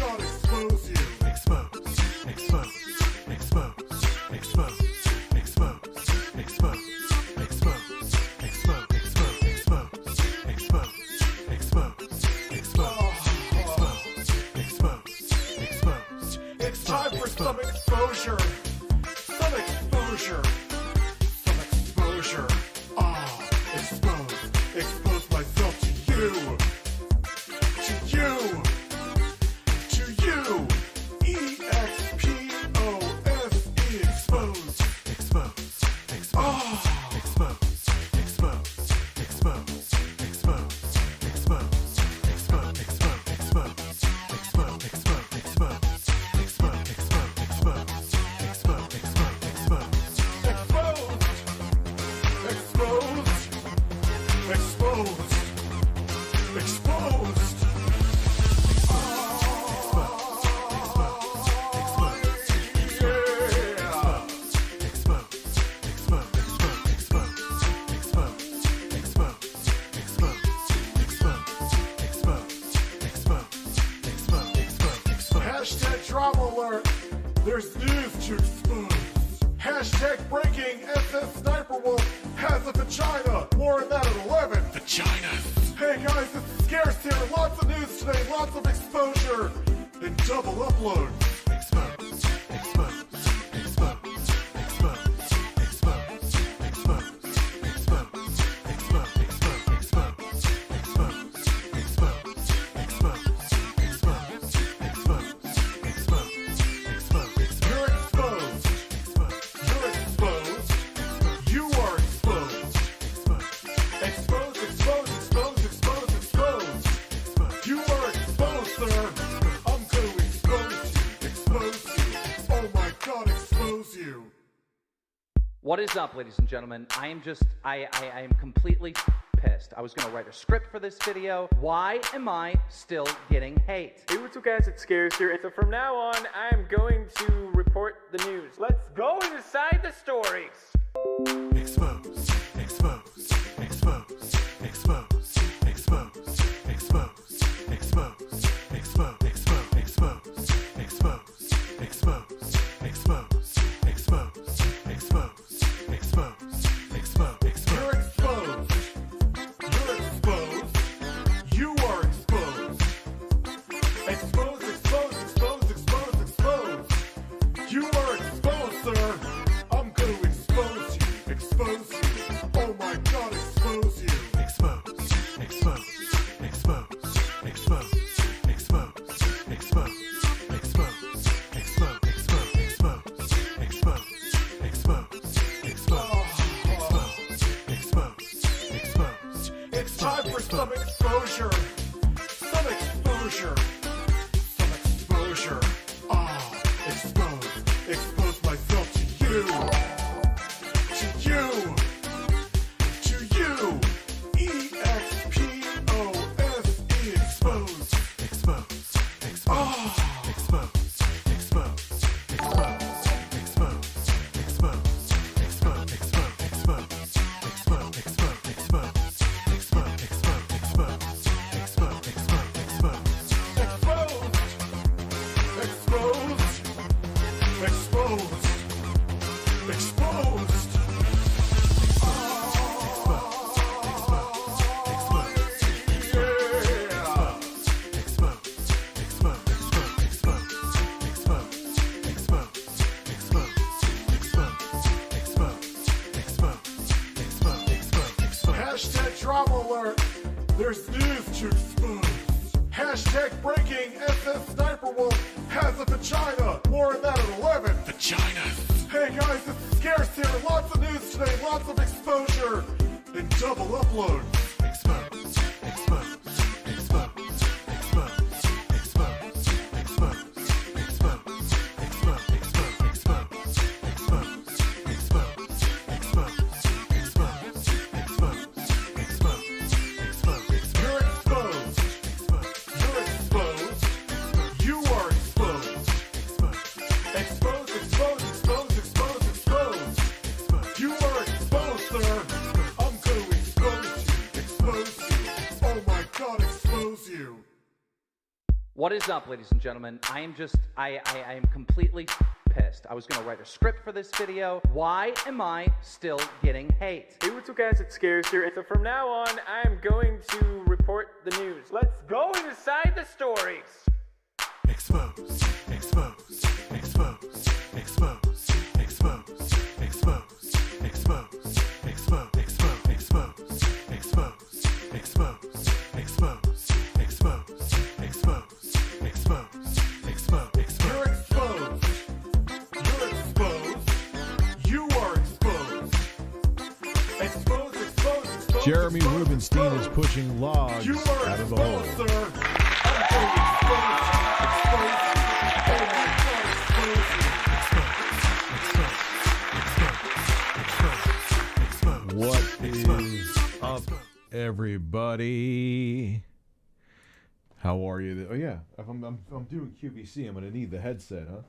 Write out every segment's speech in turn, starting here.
God, expose you. Expose, expose, expose, expose, expose, expose, expose, expose, expose, expose, expose, expose. It's time for some exposure. Some exposure. Some exposure. Expose myself to you. To you. To you. E-X-P-O-S-E. Expose. Expose, expose, expose, expose, expose, expose, expose, expose, expose, expose, expose, expose, expose, expose, expose, expose, Exposed. Exposed. Hashtag drama alert. There's news to expose. Hashtag breaking. SS Sniper Wolf has a vagina. More on that at 11. Vagina. Hey guys, this is Scarce here. Lots of news today, lots of exposure, and double upload. Expose, expose, expose, expose, expose, expose, expose, expose, expose, expose, expose, expose, You're exposed. You're exposed. You are exposed. Exposed, exposed, exposed, exposed, exposed. You are exposed, sir. I'm gonna expose you. Expose you. Oh my God, expose you. What is up, ladies and gentlemen? I am completely pissed. I was gonna write a script for this video. Why am I still getting hate? Hey, what's up guys, it's Scarce here, and so from now on, I am going to report the news. Let's go inside the stories! expose, expose, expose, expose, expose, expose, expose, expose, expose, expose, expose, expose, expose, expose, expose, expose, expose. You're exposed. You're exposed. You are exposed. Exposed, exposed, exposed, exposed, exposed. You are exposed, sir. I'm gonna expose you. Expose you. Oh my God, expose you. Expose, expose, expose, expose, expose, expose, expose, expose, expose, expose. It's time for some exposure. Some exposure. Some exposure. Expose. Expose myself to you. To you. To you. E-X-P-O-S-E. Expose. Expose, expose, expose, expose, expose, expose, expose, expose, expose, expose, expose, expose, expose, expose, expose, expose, Exposed. Exposed. Exposed. Exposed. Hashtag drama alert. There's news to expose. Hashtag breaking. SS Sniper Wolf has a vagina. More on that at 11. Vagina. Hey guys, this is Scarce here. Lots of news today, lots of exposure, and double upload. Expose, expose, expose, expose, expose, expose, expose, expose, expose, expose, expose, expose, expose, expose, expose, expose. You're exposed. You're exposed. You are exposed. Exposed, exposed, exposed, exposed, exposed. You are exposed, sir. I'm gonna expose you. What is up, ladies and gentlemen? I am completely pissed. I was gonna write a script for this video. Why am I still getting hate? Hey, what's up guys, it's Scares here. And so from now on, I am going to report the news. Let's go inside the stories. Expose, expose, expose, expose, expose, expose, expose, expose, expose, expose, expose, expose, expose, expose, expose, expose, expose. You're exposed. You're exposed. You are exposed. Exposed, exposed, exposed. Jeremy exposed, Rubenstein is exposed. pushing logs You are out of the exposed, hole. sir. I'm going to expose you. Expose you. Oh my God, expose you. What is up, everybody? How are you? Oh yeah, if I'm doing QVC, I'm gonna need the headset, huh?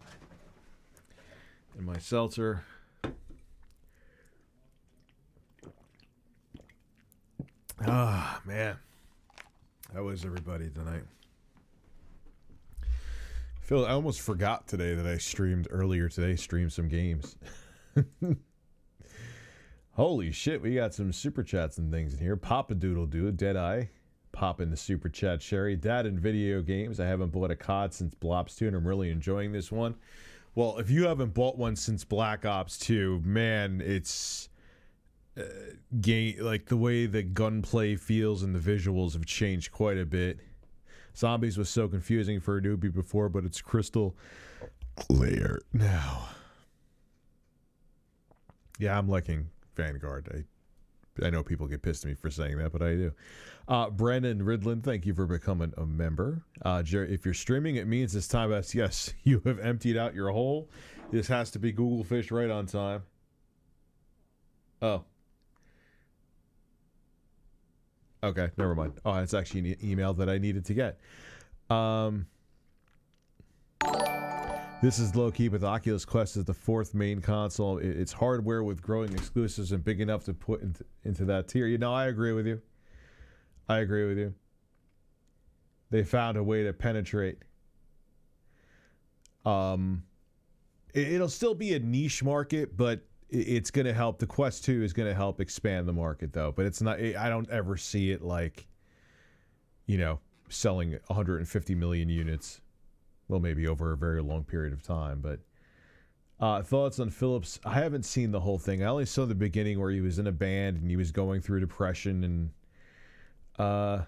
And my seltzer. Ah, man. How was everybody tonight? Phil, I almost forgot today that I streamed earlier today. Streamed some games. Holy shit, we got some super chats and things in here. Papa Doodle Doo, Deadeye, pop in the super chat. Sherry, Dad in video games. I haven't bought a COD since Blops 2, and I'm really enjoying this one. Well, if you haven't bought one since Black Ops 2, man, it's game, like the way the gunplay feels and the visuals have changed quite a bit. Zombies was so confusing for a newbie before, but it's crystal clear now. Yeah, I'm liking Vanguard. I know people get pissed at me for saying that, but I do. Brandon Ridlin, thank you for becoming a member. Jerry, if you're streaming, it means it's time. Yes, you have emptied out your hole. This has to be Google Fish right on time. Oh. Okay, never mind. Oh, it's actually an email that I needed to get. This is low-key, but the Oculus Quest is the fourth main console. It's hardware with growing exclusives and big enough to put into that tier. You know, I agree with you. I agree with you. They found a way to penetrate. It'll still be a niche market, but it's going to help. The Quest 2 is going to help expand the market, though. But it's not. I don't ever see it like, you know, selling 150 million units. Well, maybe over a very long period of time. But thoughts on Phillips? I haven't seen the whole thing. I only saw the beginning where he was in a band and he was going through depression and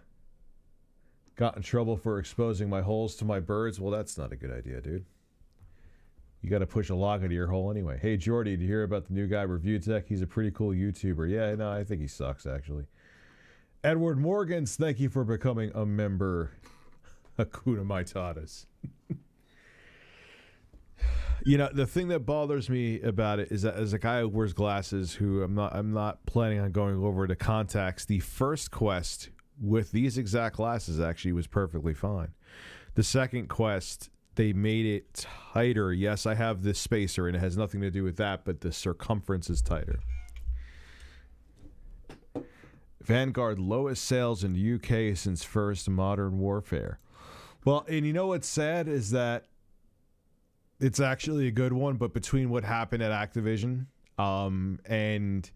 got in trouble for exposing my holes to my birds. Well, that's not a good idea, dude. You got to push a log into your hole anyway. Hey, Jordy, did you hear about the new guy, ReviewTech? He's a pretty cool YouTuber. Yeah, no, I think he sucks, actually. Edward Morgans, thank you for becoming a member. Hakuna Maitatas. You know, the thing that bothers me about it is that as a guy who wears glasses, who I'm not planning on going over to contacts, the first Quest with these exact glasses actually was perfectly fine. The second Quest, they made it tighter. Yes, I have this spacer and it has nothing to do with that, but the circumference is tighter. Vanguard, lowest sales in the UK since first Modern Warfare. Well, and you know what's sad is that it's actually a good one, but between what happened at Activision and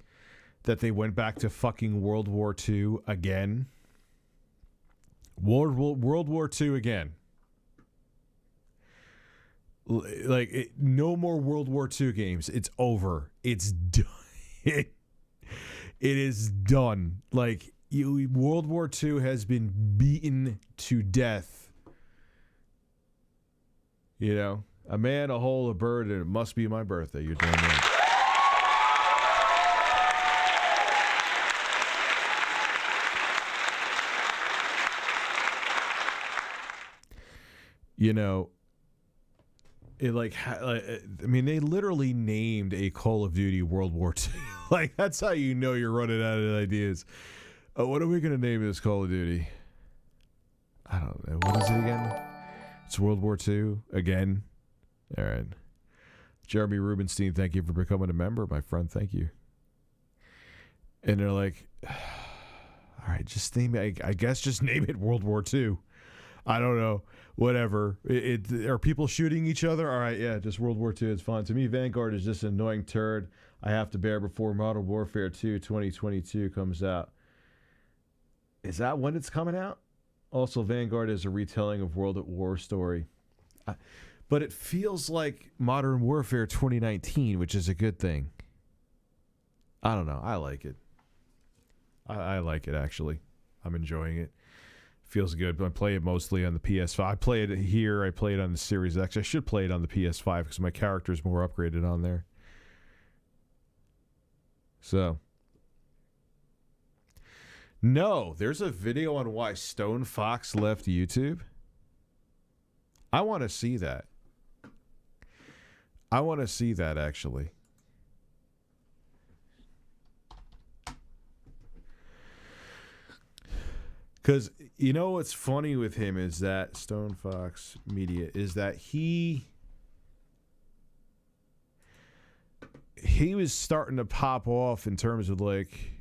that they went back to fucking World War II again. World War II again. Like, no more World War II games. It's over. It's done. It is done. Like, World War II has been beaten to death. You know, a man, a hole, a bird, and it must be my birthday. You're doing that. You know, it I mean, they literally named a Call of Duty World War II. Like, that's how you know you're running out of ideas. What are we going to name this Call of Duty? I don't know. What is it again? It's World War II again. All right. Jeremy Rubenstein, thank you for becoming a member, my friend. Thank you. And they're like, all right, just name it. I guess just name it World War II. I don't know. Whatever. Are people shooting each other? All right, yeah, just World War II. It's fine. To me, Vanguard is just an annoying turd I have to bear before Modern Warfare 2 2022 comes out. Is that when it's coming out? Also, Vanguard is a retelling of World at War story. But it feels like Modern Warfare 2019, which is a good thing. I don't know. I like it. I like it, actually. I'm enjoying it. Feels good. But I play it mostly on the PS5. I play it here. I play it on the Series X. I should play it on the PS5 because my character is more upgraded on there. So. No, there's a video on why Stonefox left YouTube. I want to see that. I want to see that, actually. Because, you know what's funny with him is that Stonefox Media is that he was starting to pop off in terms of, like,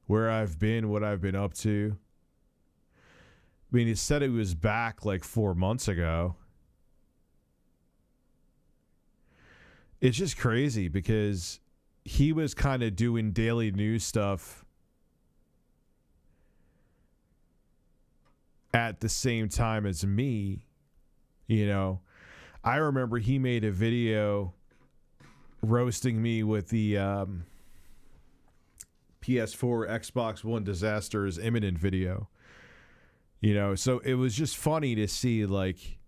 where I've been, what I've been up to. I mean, he said he was back like 4 months ago. It's just crazy because he was kind of doing daily news stuff at the same time as me. You know, I remember he made a video roasting me with the PS4, Xbox One disaster is imminent video. You know, so it was just funny to see, like,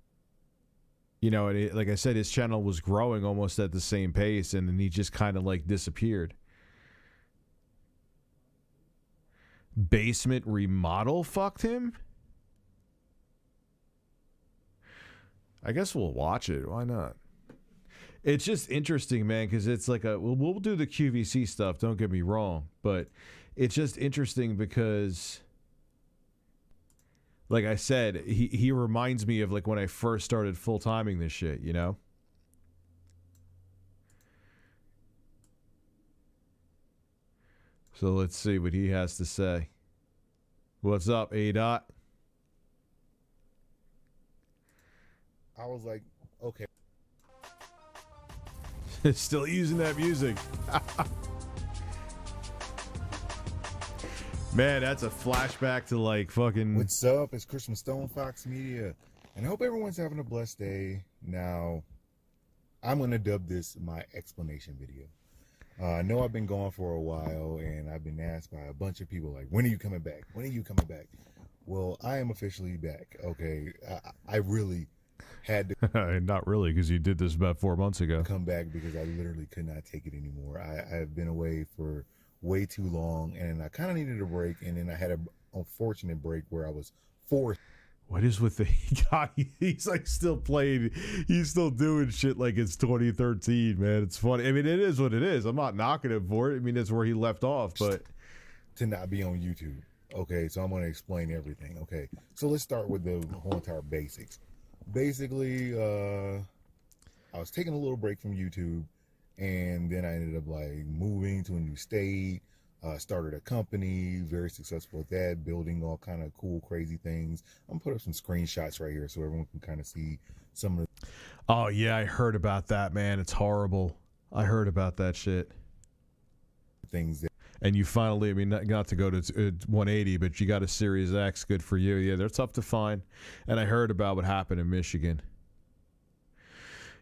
you know, like I said, his channel was growing almost at the same pace, and then he just kind of, like, disappeared. Basement remodel fucked him? I guess we'll watch it. Why not? It's just interesting, man, because it's like we'll do the QVC stuff, don't get me wrong, but it's just interesting because, like I said, he reminds me of, like, when I first started full-timing this shit, you know? So let's see what he has to say. What's up, A-Dot? I was like, okay. Still using that music. Man, that's a flashback to, like, fucking... What's up? It's Chris from Stonefox Media. And I hope everyone's having a blessed day. Now, I'm going to dub this my explanation video. I know I've been gone for a while, and I've been asked by a bunch of people, like, when are you coming back? When are you coming back? Well, I am officially back, okay? I really had to... Not really, because you did this about 4 months ago. ...come back because I literally could not take it anymore. I have been away for way too long, and I kind of needed a break, and then I had an unfortunate break where I was forced. What is with the guy? He's like still playing. He's still doing shit like it's 2013, man. It's funny. I mean, it is what it is. I'm not knocking him for it. I mean, that's where he left off, but to not be on YouTube. Okay, so I'm going to explain everything. Okay, so let's start with the whole entire basics. Basically, I was taking a little break from YouTube, and then I ended up, like, moving to a new state. Started a company, very successful at that, building all kind of cool, crazy things. I'm gonna put up some screenshots right here so everyone can kind of see some of the... Oh yeah, I heard about that, man. It's horrible. I heard about that shit. Things that... And you finally, I mean, not to go to 180, but you got a Series X. Good for you. Yeah, they're tough to find. And I heard about what happened in Michigan.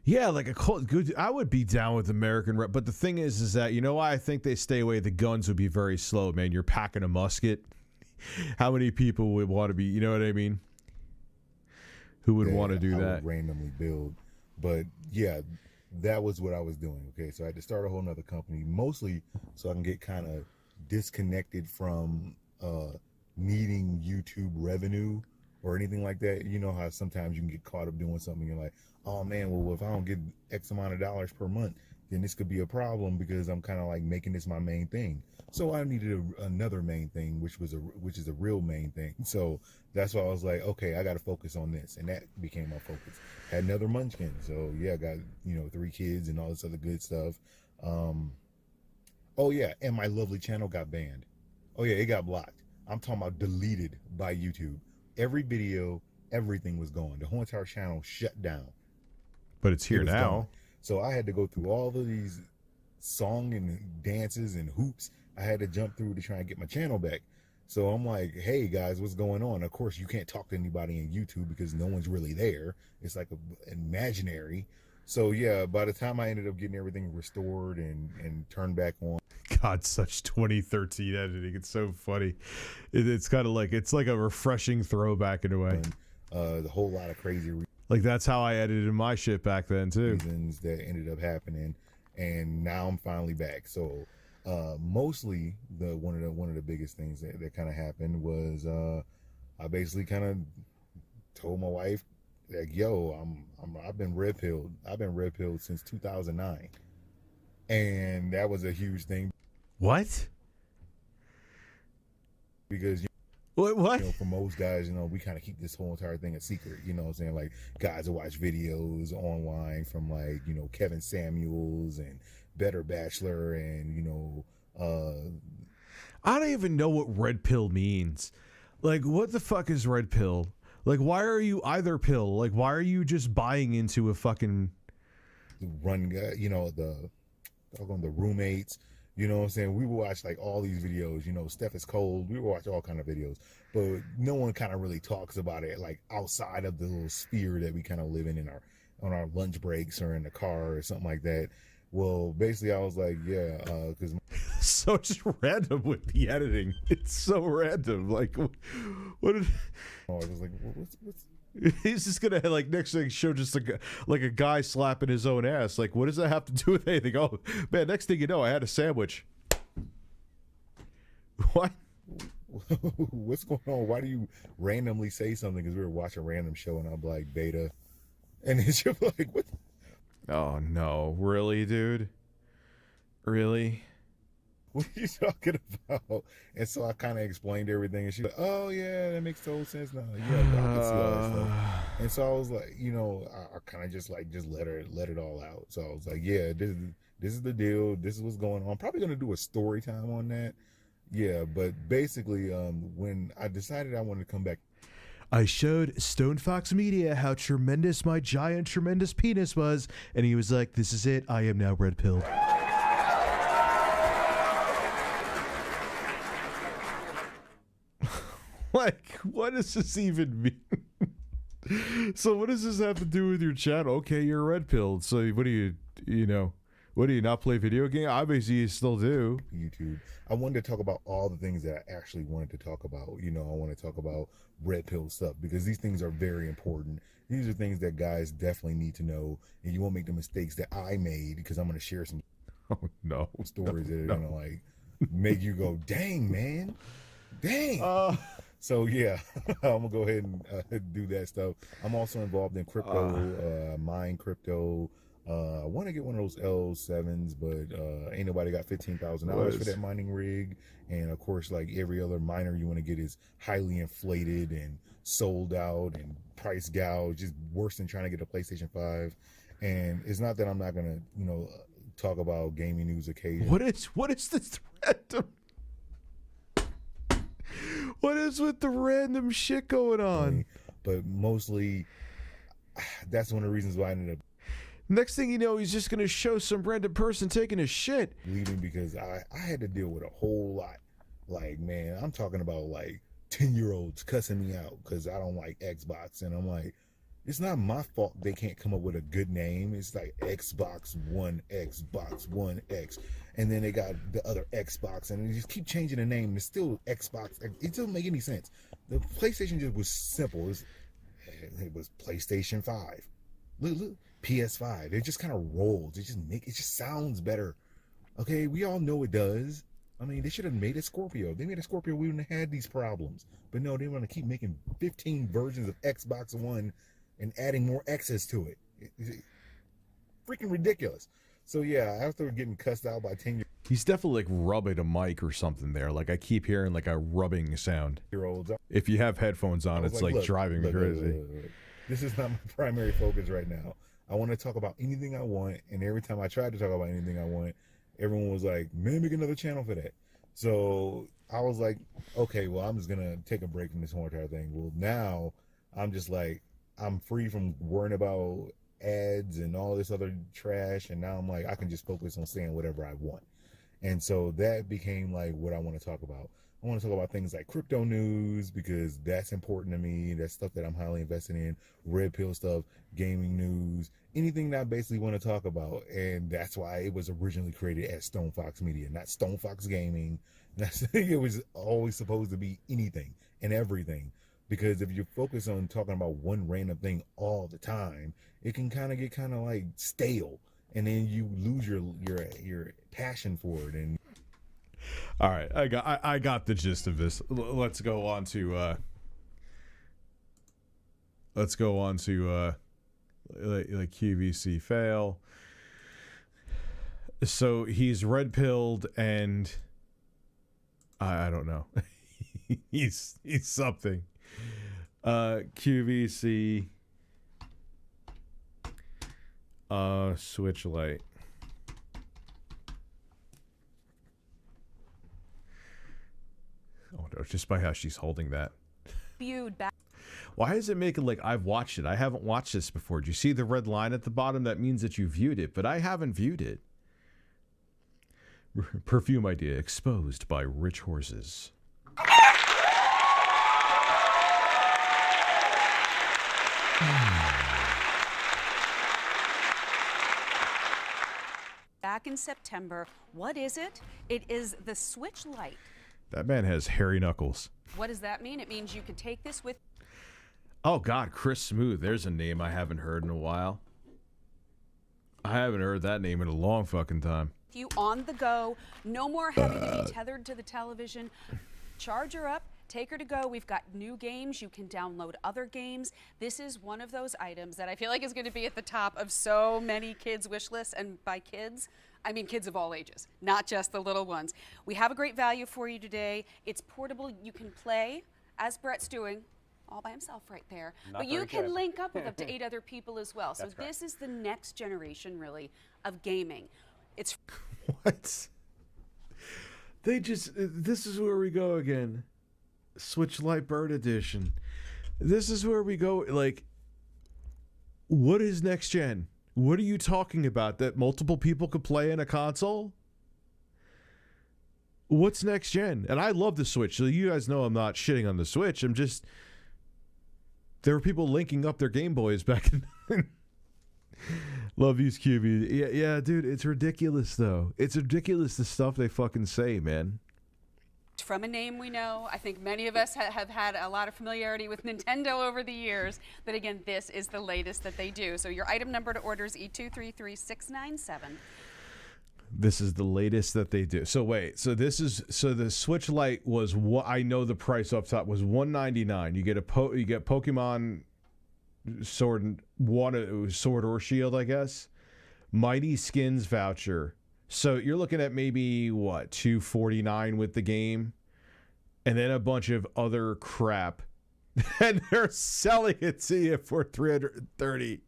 Yeah, like a good. I would be down with American rep, but the thing is that, you know why I think they stay away? The guns would be very slow, man. You're packing a musket. How many people would want to be? You know what I mean? Who would want to do that? Would randomly build, but yeah, that was what I was doing. Okay, so I had to start a whole nother company, mostly so I can get kind of disconnected from needing YouTube revenue or anything like that. You know how sometimes you can get caught up doing something, you're like, oh man, well, if I don't get X amount of dollars per month, then this could be a problem because I'm kind of like making this my main thing. So I needed another main thing, which is a real main thing. So that's why I was like, okay, I got to focus on this, and that became my focus. Had another munchkin, so yeah, I got 3 kids and all this other good stuff. Oh yeah, and my lovely channel got banned. Oh yeah, it got blocked. I'm talking about deleted by YouTube. every video, everything was gone. The whole entire channel shut down. But it's here It was now. gone. So I had to go through all of these song and dances and hoops I had to jump through to try and get my channel back. So I'm like, hey guys, what's going on? Of course, you can't talk to anybody in YouTube because no one's really there. It's like imaginary. So yeah, by the time I ended up getting everything restored and turned back on. God, such 2013 editing. It's so funny. It's kind of like, it's like a refreshing throwback in a way. The whole lot of crazy Like that's how I edited my shit back then too. reasons that ended up happening, and now I'm finally back. So mostly one of the biggest things that kind of happened was I basically kind of told my wife, like, yo, I've been red pilled. I've been red pilled since 2009, and that was a huge thing What? because What? you know, for most guys, you know, we kind of keep this whole entire thing a secret, you know what I'm saying? Like, guys will watch videos online from, like, you know, Kevin Samuels and Better Bachelor and, you know, I don't even know what red pill means. Like, what the fuck is red pill? Like, why are you either pill? Like, why are you just buying into a fucking... run guy, you know, the roommates, you know what I'm saying? We would watch like all these videos, you know, Steph is cold. We would watch all kind of videos, but no one kind of really talks about it like outside of the little sphere that we kind of live in on our lunch breaks or in the car or something like that. Well, basically I was like, yeah, because So just random with the editing. It's so random. Like, what did... I was like, what's He's just gonna like next thing show just like a guy slapping his own ass. Like, what does that have to do with anything? Oh man, next thing you know, I had a sandwich. What? what's going on? Why do you randomly say something? Because we were watching a random show and I'm like, beta, and it's just like, what? Oh no, really, dude? Really? What are you talking about? And so I kind of explained everything, and she's like, oh yeah, that makes total sense now. Yeah, I can see all that stuff. And so I was like, you know, I kind of just let it all out. So I was like, yeah, this is the deal. This is what's going on. I'm probably gonna do a story time on that. Yeah, but basically, when I decided I wanted to come back, I showed Stonefox Media how tremendous my giant, tremendous penis was, and he was like, "This is it. I am now red pilled." Like, what does this even mean? So what does this have to do with your channel? Okay, you're red pilled. So what do you know, what do you not play video game? Obviously you still do. YouTube, I wanted to talk about all the things that I actually wanted to talk about. You know, I want to talk about red pill stuff because these things are very important. These are things that guys definitely need to know, and you won't make the mistakes that I made because I'm going to share some Oh no. stories that are going to like make you go, dang, man, dang. So yeah, I'm gonna go ahead and do that stuff. I'm also involved in crypto, mine crypto. I want to get one of those L7s, but ain't nobody got $15,000 for that mining rig. And of course, like every other miner you want to get is highly inflated and sold out and price gouge, just worse than trying to get a PlayStation 5. And it's not that I'm not gonna, you know, talk about gaming news occasionally. What is this random? What is with the random shit going on? But mostly, that's one of the reasons why I ended up Next thing you know, he's just gonna show some random person taking a shit. leaving because I had to deal with a whole lot. Like, man, I'm talking about like 10-year-olds cussing me out because I don't like Xbox. And I'm like, it's not my fault they can't come up with a good name. It's like Xbox One X. And then they got the other Xbox, and they just keep changing the name. It's still Xbox. It doesn't make any sense. The PlayStation just was simple. It was PlayStation 5. Look, PS5. It just kind of rolls. It just sounds better. Okay, we all know it does. I mean, they should have made a Scorpio. They made a Scorpio, we wouldn't have had these problems. But no, they want to keep making 15 versions of Xbox One and adding more X's to it. It's freaking ridiculous. So yeah, after getting cussed out by 10-year-olds, He's definitely like rubbing a mic or something there. Like I keep hearing like a rubbing sound. If you have headphones on, it's like look, driving me crazy. look. This is not my primary focus right now. I want to talk about anything I want, and every time I tried to talk about anything I want, everyone was like, man, make another channel for that. So I was like, okay, well, I'm just gonna take a break from this whole entire thing. Well, now I'm just like, I'm free from worrying about ads and all this other trash, and now I'm like, I can just focus on saying whatever I want. And so that became like what I want to talk about. I want to talk about things like crypto news because that's important to me. That's stuff that I'm highly invested in. Red pill stuff, gaming news, anything that I basically want to talk about. And that's why it was originally created as Stonefox Media, not Stonefox Gaming. It was always supposed to be anything and everything. Because if you focus on talking about one random thing all the time, it can kind of get kind of like stale, and then you lose your passion for it. And All right, I got the gist of this. Let's go on to like QVC fail. So he's red pilled and I don't know. he's something. QVC Switch Lite. Oh no, just by how she's holding that. Viewed back. Why does it make it like I've watched it? I haven't watched this before. Do you see the red line at the bottom? That means that you viewed it, but I haven't viewed it. Perfume idea exposed by rich horses. Back in September, what is it? It is the Switch Lite. That man has hairy knuckles. What does that mean? It means you can take this with Oh God, Chris Smooth. There's a name I haven't heard in a while. I haven't heard that name in a long fucking time. you on the go. No more having to be tethered to the television. Charge her up. Take her to go. We've got new games. You can download other games. This is one of those items that I feel like is going to be at the top of so many kids' wish lists. And by kids, I mean kids of all ages, not just the little ones. We have a great value for you today. It's portable. You can play, as Brett's doing, all by himself right there. But you can link up with up to 8 other people as well. So this is the next generation, really, of gaming. It's What? They just, this is where we go again. Switch Lite Bird Edition. This is where we go. Like, what is next gen? What are you talking about? That multiple people could play in a console? What's next gen? And I love the Switch. So you guys know I'm not shitting on the Switch. I'm just, there were people linking up their Game Boys back in. Love these QVs. Yeah, dude, it's ridiculous though. It's ridiculous the stuff they fucking say, man. from a name we know. I think many of us have had a lot of familiarity with Nintendo over the years. But again, this is the latest that they do. So your item number to order is E233697. This is the latest that they do. So wait, so this is, so the Switch Lite was what I know the price up top was $199. You get you get Pokemon Sword or Shield, I guess. Mighty Skins voucher. So you're looking at maybe what, $249 with the game, and then a bunch of other crap, and they're selling it to you for $330.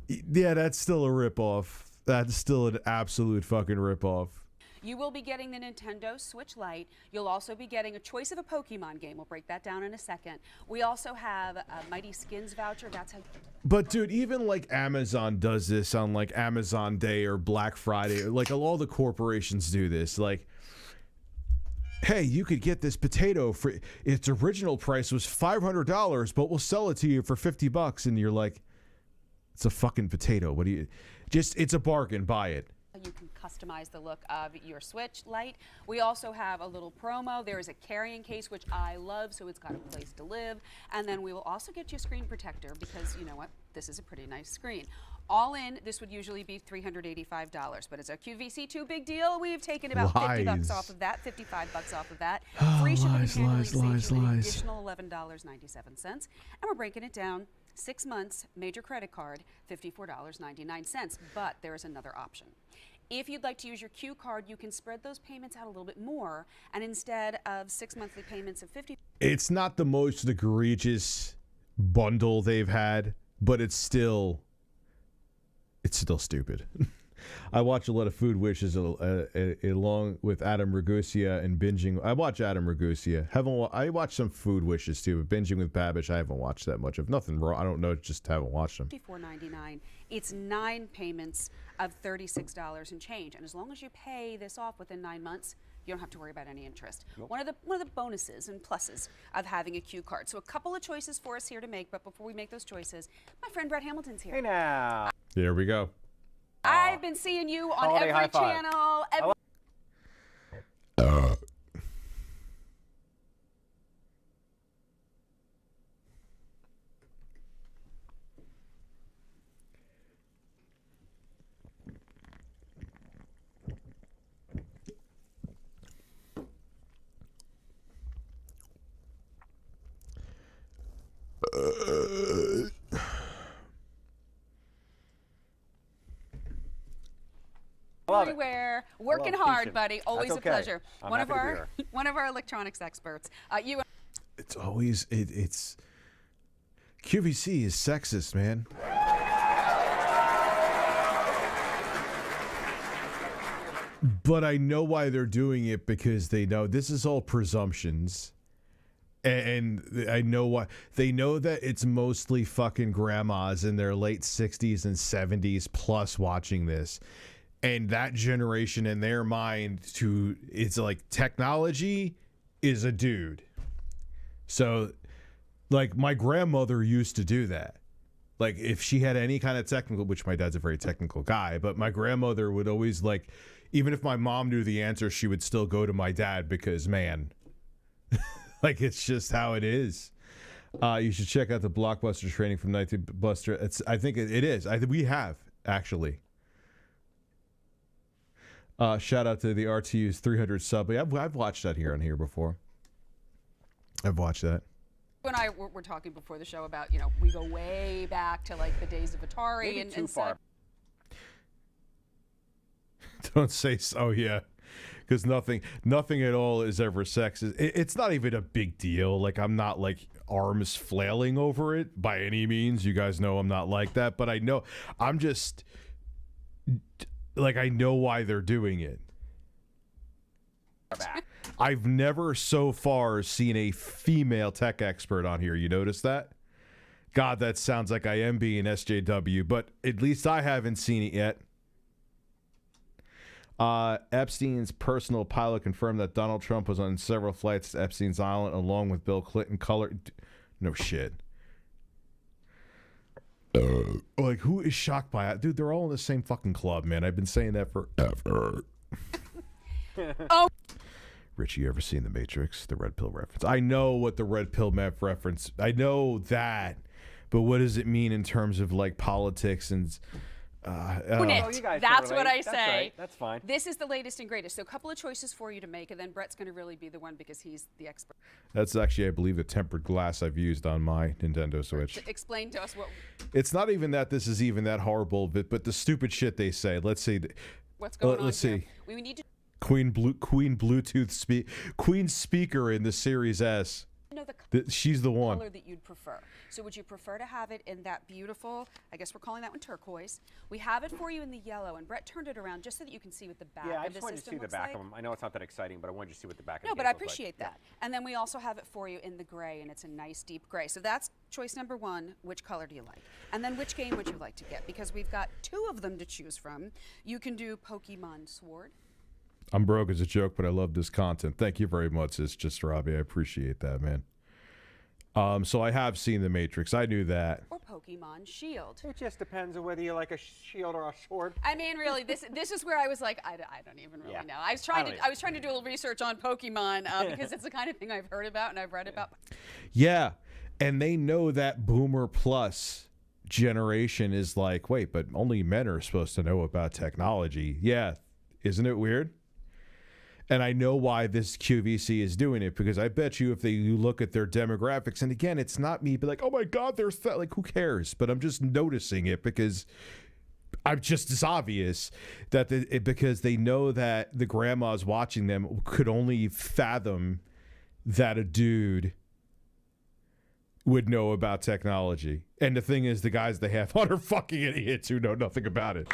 Yeah, that's still a ripoff. That's still an absolute fucking ripoff. You will be getting the Nintendo Switch Lite. You'll also be getting a choice of a Pokemon game. We'll break that down in a second. We also have a Mighty Skins voucher. That's how. But dude, even like Amazon does this on like Amazon Day or Black Friday. Like all the corporations do this. Like, hey, you could get this potato for its original price was $500, but we'll sell it to you for $50. And you're like, it's a fucking potato. What do you? Just, it's a bargain. Buy it. You can customize the look of your Switch Lite. We also have a little promo. There is a carrying case, which I love, so it's got a place to live. And then we will also get you a screen protector because, you know what, this is a pretty nice screen. All in, this would usually be $385, but it's a QVC2 big deal. We've taken about $50 off of that, $55 off of that. Free shipping and handling saves you an additional $11.97. And we're breaking it down. 6 months, major credit card, $54.99. But there is another option. If you'd like to use your Q card, you can spread those payments out a little bit more, and instead of 6 monthly payments of $50. It's not the most egregious bundle they've had, but it's still stupid. I watch a lot of Food Wishes along with Adam Ragusa and binging. I watch Adam Ragusa. I watch some Food Wishes too, but binging with Babish, I haven't watched that much of. Nothing wrong. I don't know, just haven't watched them. $54.99. It's 9 payments of $36 and change, and as long as you pay this off within 9 months, you don't have to worry about any interest. One of the bonuses and pluses of having a Q card. So a couple of choices for us here to make, but before we make those choices, my friend Brett Hamilton's here. Hey now. There we go. I've been seeing you on Holiday high every five. channel. Everywhere, working hard, teaching. buddy. Always That's okay. a pleasure. I'm One of happy to be our here. one of our electronics experts. You. It's always it's QVC is sexist, man. But I know why they're doing it, because they know this is all presumptions. And I know why. They know that it's mostly fucking grandmas in their late 60s and 70s plus watching this. And that generation in their mind, it's like technology is a dude. So, like, my grandmother used to do that. Like, if she had any kind of technical, which my dad's a very technical guy, but my grandmother would always, like, even if my mom knew the answer, she would still go to my dad because, man, like, it's just how it is. You should check out the Blockbuster training from 19 Buster. I think it is. We have, actually. Shout out to the RTU's 300 sub. I've watched that on here before. I've watched that. You and I were talking before the show about, you know, we go way back to like the days of Atari Maybe and too far. Don't say so. Oh, yeah. Because nothing at all is ever sexist. It's not even a big deal. Like, I'm not like arms flailing over it by any means. You guys know I'm not like that. But I know, I'm just like, I know why they're doing it. I've never so far seen a female tech expert on here. You notice that? God, that sounds like I am being SJW, but at least I haven't seen it yet. Epstein's personal pilot confirmed that Donald Trump was on several flights to Epstein's Island along with Bill Clinton. No shit. Like, who is shocked by it? Dude, they're all in the same fucking club, man. I've been saying that forever. Oh. Richie, you ever seen The Matrix? The Red Pill reference. I know what the Red Pill map reference. I know that. But what does it mean in terms of, like, politics and... you guys That's can what I relate. say. That's right. That's fine. This is the latest and greatest. So a couple of choices for you to make, and then Brett's going to really be the one because he's the expert. That's actually, I believe, the tempered glass I've used on my Nintendo Switch. Explain to us what... It's not even that this is even that horrible, but the stupid shit they say. Let's see. What's going on Let's here? see. We need to Queen Bluetooth Queen speaker in the Series S. know the She's the one. color that you'd prefer. So would you prefer to have it in that beautiful, I guess we're calling that one turquoise. We have it for you in the yellow, and Brett turned it around just so that you can see what the back Yeah, I of the just wanted to system see the looks back like. of them. I know it's not that exciting, but I wanted to see what the back of No, the but games I look like. appreciate that. And then we also have it for you in the gray, and it's a nice deep gray. So that's choice number one. Which color do you like? And then which game would you like to get? Because we've got 2 of them to choose from. You can do Pokemon Sword. I'm broke as a joke, but I love this content. Thank you very much. It's just Robbie. I appreciate that, man. So I have seen The Matrix. I knew that. Or Pokemon Shield. It just depends on whether you like a shield or a sword. I mean, really, this is where I was like, I don't even really Yeah. know. I was trying to do a little research on Pokemon because it's the kind of thing I've heard about and I've read about. Yeah, and they know that Boomer Plus generation is like, wait, but only men are supposed to know about technology. Yeah, isn't it weird? And I know why this QVC is doing it, because I bet you if you look at their demographics, and again, it's not me, but like, oh my God, there's that, like, who cares? But I'm just noticing it because I'm just as obvious that because they know that the grandmas watching them could only fathom that a dude would know about technology. And the thing is, the guys they have on are fucking idiots who know nothing about it.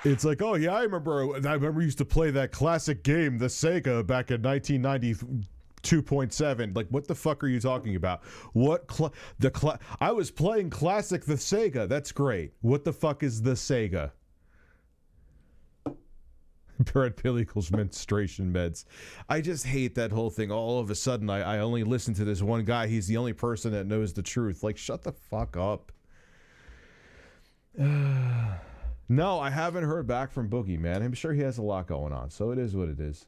It's like, oh yeah, I remember used to play that classic game, the Sega, back in 1992.7. Like, what the fuck are you talking about? I was playing classic the Sega. That's great. What the fuck is the Sega? Red pill equals menstruation meds. I just hate that whole thing. All of a sudden, I only listen to this one guy. He's the only person that knows the truth. Like, shut the fuck up. No, I haven't heard back from Boogie, man. I'm sure he has a lot going on, so it is what it is.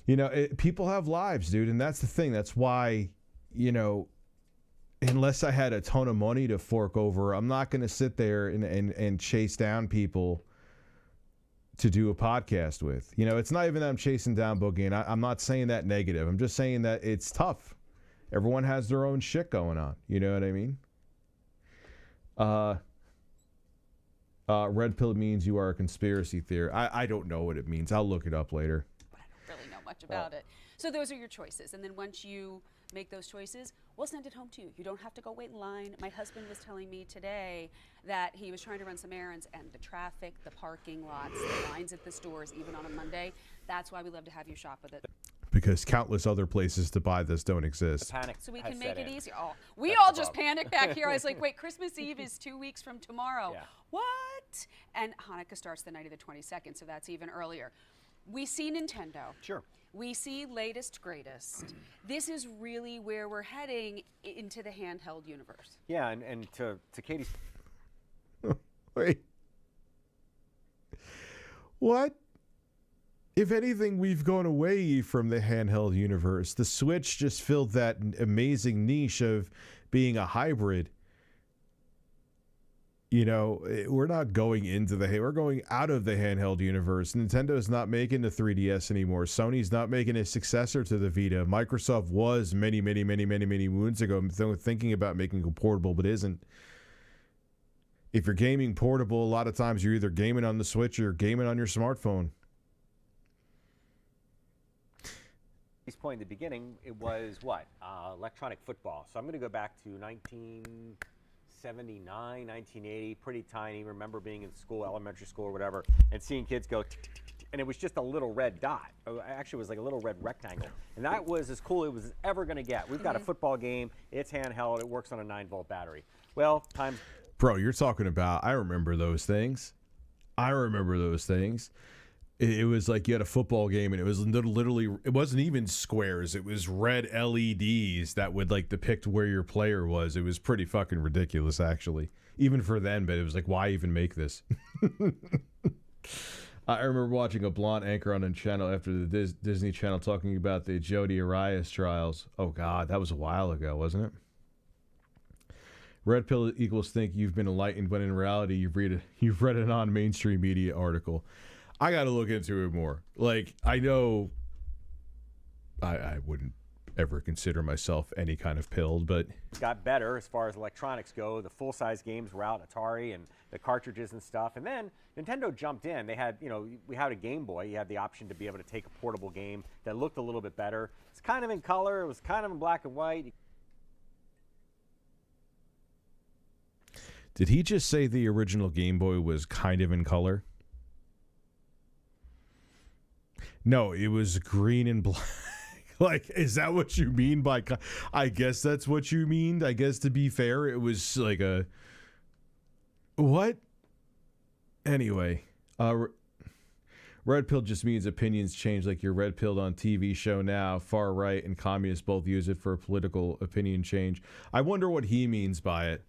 You know, people have lives, dude, and that's the thing. That's why, you know, unless I had a ton of money to fork over, I'm not going to sit there and chase down people to do a podcast with. You know, it's not even that I'm chasing down Boogie, and I'm not saying that negative. I'm just saying that it's tough. Everyone has their own shit going on. You know what I mean? Red pill means you are a conspiracy theorist. I don't know what it means. I'll look it up later. But I don't really know much about it. So those are your choices. And then once you make those choices, we'll send it home to you. You don't have to go wait in line. My husband was telling me today that he was trying to run some errands, and the traffic, the parking lots, the lines at the stores, even on a Monday, that's why we love to have you shop with it. Because countless other places to buy this don't exist. So we can make it easier. Oh, we all just panicked back here. I was like, wait, Christmas Eve is 2 weeks from tomorrow. Yeah. What? And Hanukkah starts the night of the 22nd, so that's even earlier. We see Nintendo. Sure. We see latest, greatest. This is really where we're heading into the handheld universe. Yeah, and to Katie's... Wait. What? If anything, we've gone away from the handheld universe. The Switch just filled that amazing niche of being a hybrid. You know, we're not going we're going out of the handheld universe. Nintendo's not making the 3DS anymore. Sony's not making a successor to the Vita. Microsoft was many moons ago thinking about making it portable, but isn't. If you're gaming portable, a lot of times you're either gaming on the Switch or you're gaming on your smartphone. point in the beginning, it was what? Electronic football. So I'm going to go back to 1979, 1980, pretty tiny. Remember being in school, elementary school or whatever, and seeing kids go tick, tick, tick, tick, and it was just a little red dot. Actually, it was like a little red rectangle. And that was as cool as it was ever going to get. We've got a football game. It's handheld. It works on a 9-volt battery. Well, times... Bro, you're talking about, I remember those things. It was like you had a football game and it was literally, it wasn't even squares. It was red LEDs that would like depict where your player was. It was pretty fucking ridiculous, actually. Even for then, but it was like, why even make this? I remember watching a blonde anchor on a channel after the Disney Channel talking about the Jodi Arias trials. Oh, God, that was a while ago, wasn't it? Red pill equals think you've been enlightened, but in reality, you've read a non-mainstream media article. I got to look into it more. Like, I know I wouldn't ever consider myself any kind of pilled, but... It got better as far as electronics go. The full-size games were out, Atari and the cartridges and stuff. And then Nintendo jumped in. They had, you know, we had a Game Boy. You had the option to be able to take a portable game that looked a little bit better. It's kind of in color. It was kind of in black and white. Did he just say the original Game Boy was kind of in color? No, it was green and black. Like, is that what you mean by... I guess that's what you mean. I guess, to be fair, it was like a... What? Anyway, red pill just means opinions change, like you're red pilled on TV show now. Far right and communists both use it for political opinion change. I wonder what he means by it.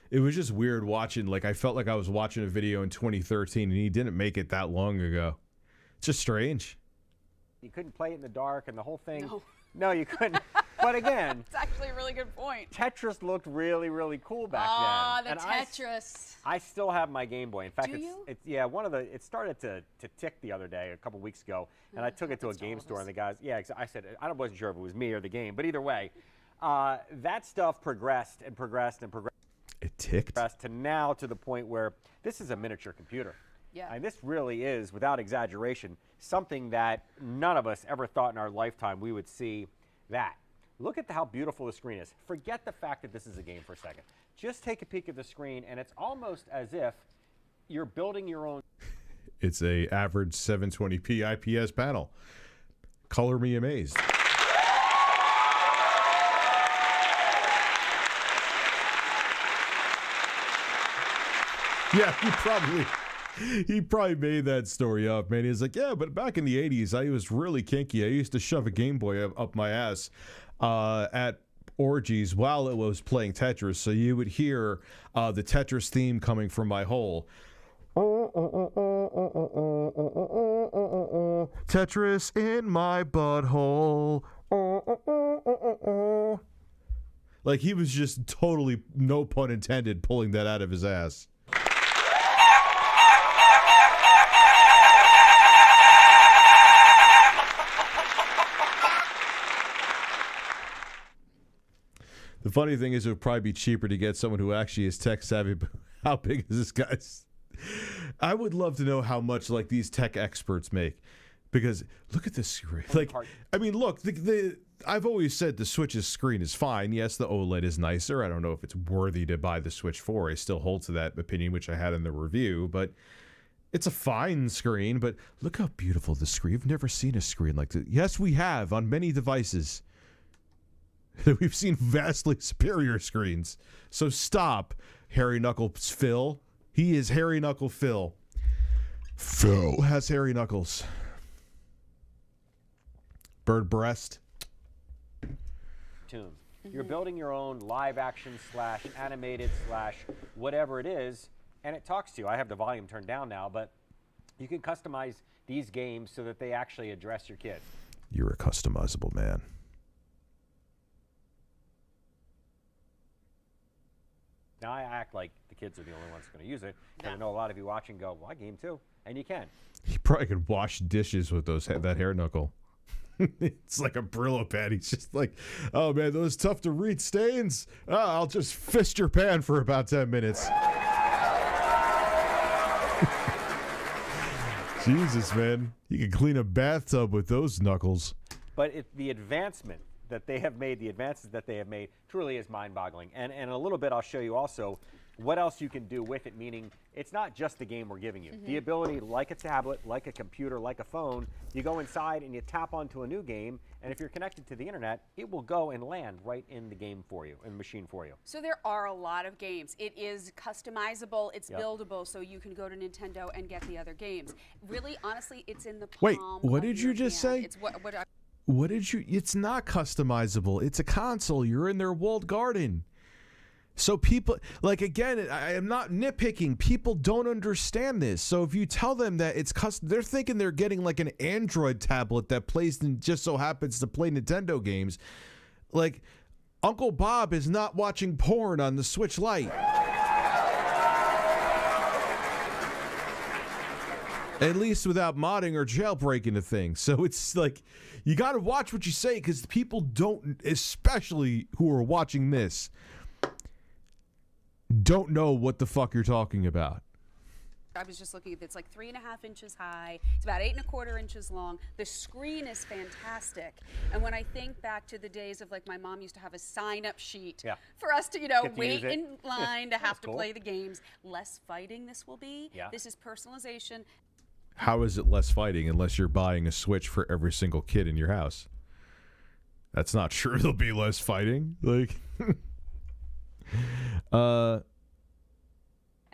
It was just weird watching. Like, I felt like I was watching a video in 2013 and he didn't make it that long ago. It's just strange. You couldn't play it in the dark and the whole thing. No, you couldn't. But again, it's actually a really good point. Tetris looked really, really cool back then. Ah, the Tetris. I still have my Game Boy. In fact, Do you? it's yeah, it started to tick the other day, a couple weeks ago, and I took it to a game store, and the guys, I said, I wasn't sure if it was me or the game, but either way, that stuff progressed and progressed and progressed. It ticked? To now to the point where this is a miniature computer. Yeah. And this really is, without exaggeration, something that none of us ever thought in our lifetime we would see that. Look at how beautiful the screen is. Forget the fact that this is a game for a second. Just take a peek at the screen, and it's almost as if you're building your own. It's a average 720p IPS panel. Color me amazed. Yeah, he probably made that story up, man. He's like, yeah, but back in the 80s, I was really kinky. I used to shove a Game Boy up my ass at orgies while it was playing Tetris, so you would hear the Tetris theme coming from my hole. Tetris in my butthole. Like, he was just totally, no pun intended, pulling that out of his ass. The funny thing is, it would probably be cheaper to get someone who actually is tech savvy. But how big is this guy's? I would love to know how much like these tech experts make, because look at this screen. Like, I mean, look, I've always said the Switch's screen is fine. Yes, the OLED is nicer. I don't know if it's worthy to buy the Switch 4. I still hold to that opinion, which I had in the review, but it's a fine screen. But look how beautiful the screen. You've never seen a screen like this. Yes, we have on many devices. We've seen vastly superior screens. So stop, Hairy Knuckles Phil. He is Hairy Knuckle Phil. Phil has hairy knuckles. Bird breast. Tune. You're building your own live action / animated / whatever it is, and it talks to you. I have the volume turned down now, but you can customize these games so that they actually address your kids. You're a customizable man. Now I act like the kids are the only ones going to use it, and I know a lot of you watching go, well, I game too, and you can. He probably could wash dishes with that hair knuckle. It's like a Brillo pad. He's just like, oh man, those tough to read stains. I'll just fist your pan for about 10 minutes. Jesus, man, you can clean a bathtub with those knuckles. But the advancement that they have made, the advances that they have made, truly is mind-boggling. And in a little bit, I'll show you also what else you can do with it, meaning it's not just the game we're giving you. The ability, like a tablet, like a computer, like a phone, you go inside and you tap onto a new game, and if you're connected to the internet, it will go and land right in the game for you, in the machine for you. So there are a lot of games. It is customizable, it's buildable, so you can go to Nintendo and get the other games. Really, honestly, it's in the palm Wait, what of did your you just hand. say? It's what I What did you... It's not customizable. It's a console. You're in their walled garden. So people... Like, again, I am not nitpicking. People don't understand this. So if you tell them that it's custom... They're thinking they're getting, like, an Android tablet that plays and just so happens to play Nintendo games. Like, Uncle Bob is not watching porn on the Switch Lite. At least without modding or jailbreaking the thing. So it's like, you got to watch what you say, because people don't, especially who are watching this, don't know what the fuck you're talking about. I was just looking at it. It's like 3.5 inches high. It's about 8 1/4 inches long. The screen is fantastic. And when I think back to the days of, like, my mom used to have a sign-up sheet for us to, wait in line to have to play the games. Less fighting this will be. This is personalization. How is it less fighting unless you're buying a Switch for every single kid in your house? That's not true. There'll be less fighting. Like, And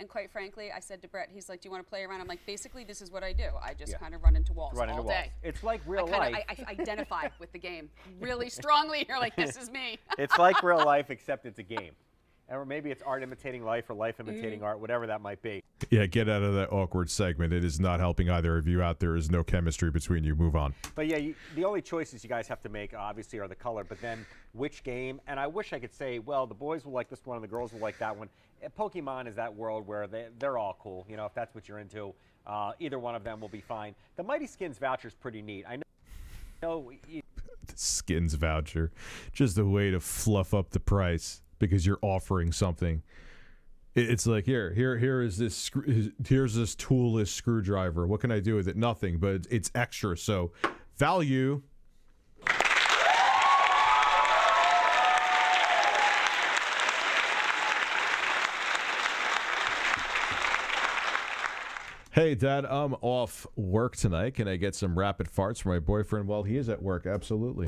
quite frankly, I said to Brett, he's like, do you want to play around? I'm like, basically, this is what I do. I just kind of run into walls all day. It's like real life. I identify with the game really strongly. You're like, this is me. It's like real life, except it's a game. Or maybe it's art imitating life or life imitating art, whatever that might be. yeah, get out of that awkward segment. It is not helping either of you out. There is no chemistry between you. Move on. But yeah, the only choices you guys have to make, obviously, are the color, but then which game. And I wish I could say, well, the boys will like this one and the girls will like that one. Pokemon is that world where they're all cool. If that's what you're into, either one of them will be fine. The Mighty Skins voucher is pretty neat. I know. The Skins voucher, just a way to fluff up the price because you're offering something. It's like, here's this toolless screwdriver. What can I do with it? Nothing, but it's extra. So value. Hey, Dad, I'm off work tonight. Can I get some rapid farts for my boyfriend while he is at work? Absolutely.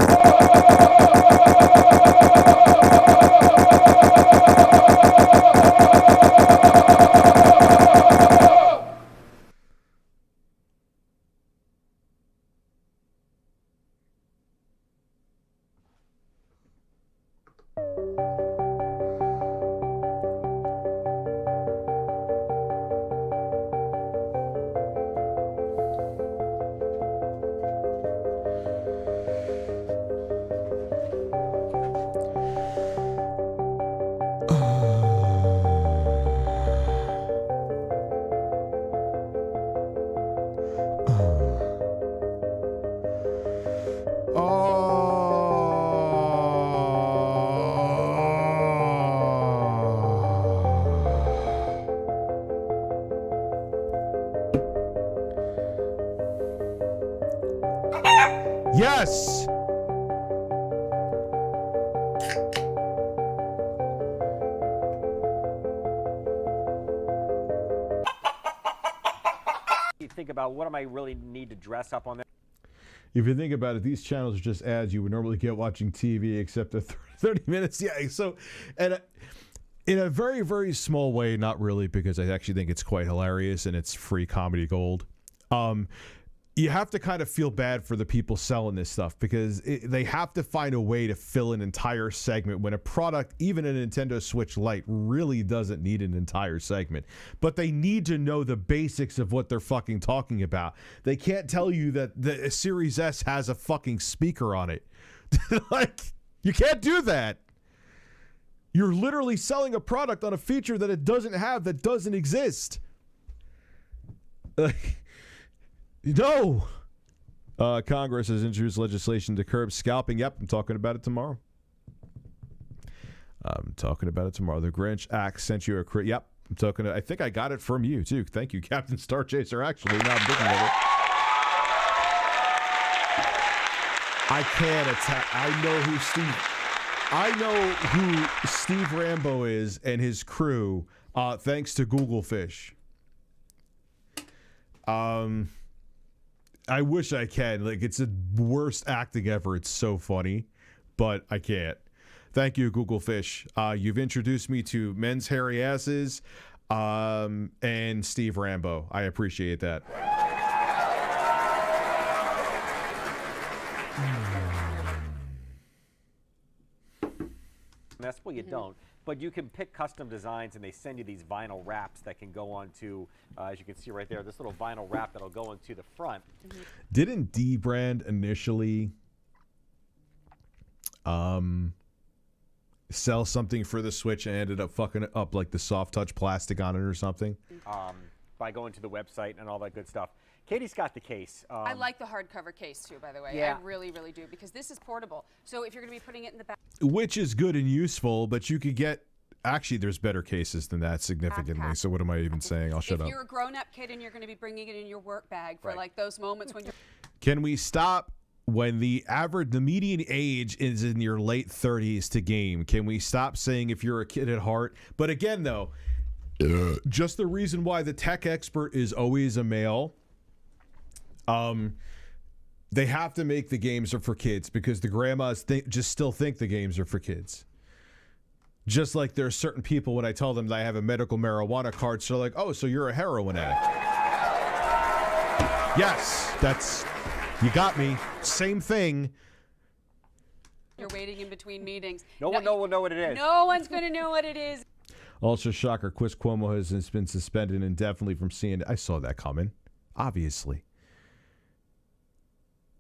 Yes! You think about what am I really need to dress up on there? If you think about it, these channels are just ads you would normally get watching TV, except at 30 minutes. Yeah, so, and in a very, very small way, not really, because I actually think it's quite hilarious and it's free comedy gold. You have to kind of feel bad for the people selling this stuff because they have to find a way to fill an entire segment when a product, even a Nintendo Switch Lite, really doesn't need an entire segment. But they need to know the basics of what they're fucking talking about. They can't tell you that the Series S has a fucking speaker on it. Like, you can't do that. You're literally selling a product on a feature that it doesn't have, that doesn't exist. No. Congress has introduced legislation to curb scalping. Yep, I'm talking about it tomorrow. The Grinch Act sent you a... Yep, I'm talking... I think I got it from you, too. Thank you, Captain Star Chaser, actually. Now I'm looking at it. I can't attack... I know who Steve Rambo is and his crew, thanks to Google Fish. I wish I can. Like, it's the worst acting ever. It's so funny, but I can't. Thank you, Google Fish. You've introduced me to men's hairy asses and Steve Rambo. I appreciate that. Well, you don't. But you can pick custom designs, and they send you these vinyl wraps that can go onto, as you can see right there, this little vinyl wrap that'll go into the front. Didn't D-Brand initially sell something for the Switch and ended up fucking up like the soft touch plastic on it or something? By going to the website and all that good stuff. Katie's got the case. I like the hardcover case too, by the way. Yeah. I really, really do, because this is portable. So if you're going to be putting it in the back, Which is good and useful, but you could get... Actually, there's better cases than that significantly, Backpack. so what am I even saying? I'll shut up. if you're a grown-up kid and you're going to be bringing it in your work bag for like those moments when you're... Can we stop when the median age is in your late 30s to game? Can we stop saying if you're a kid at heart? But again, though, just the reason why the tech expert is always a male... they have to make the games are for kids because the grandmas just still think the games are for kids. Just like there are certain people when I tell them that I have a medical marijuana card, so they're like, oh, so you're a heroin addict. Yes, that's, you got me. Same thing. You're waiting in between meetings. No one will know what it is. No one's going to know what it is. Also, shocker, Chris Cuomo has been suspended indefinitely from CNN. I saw that coming, obviously.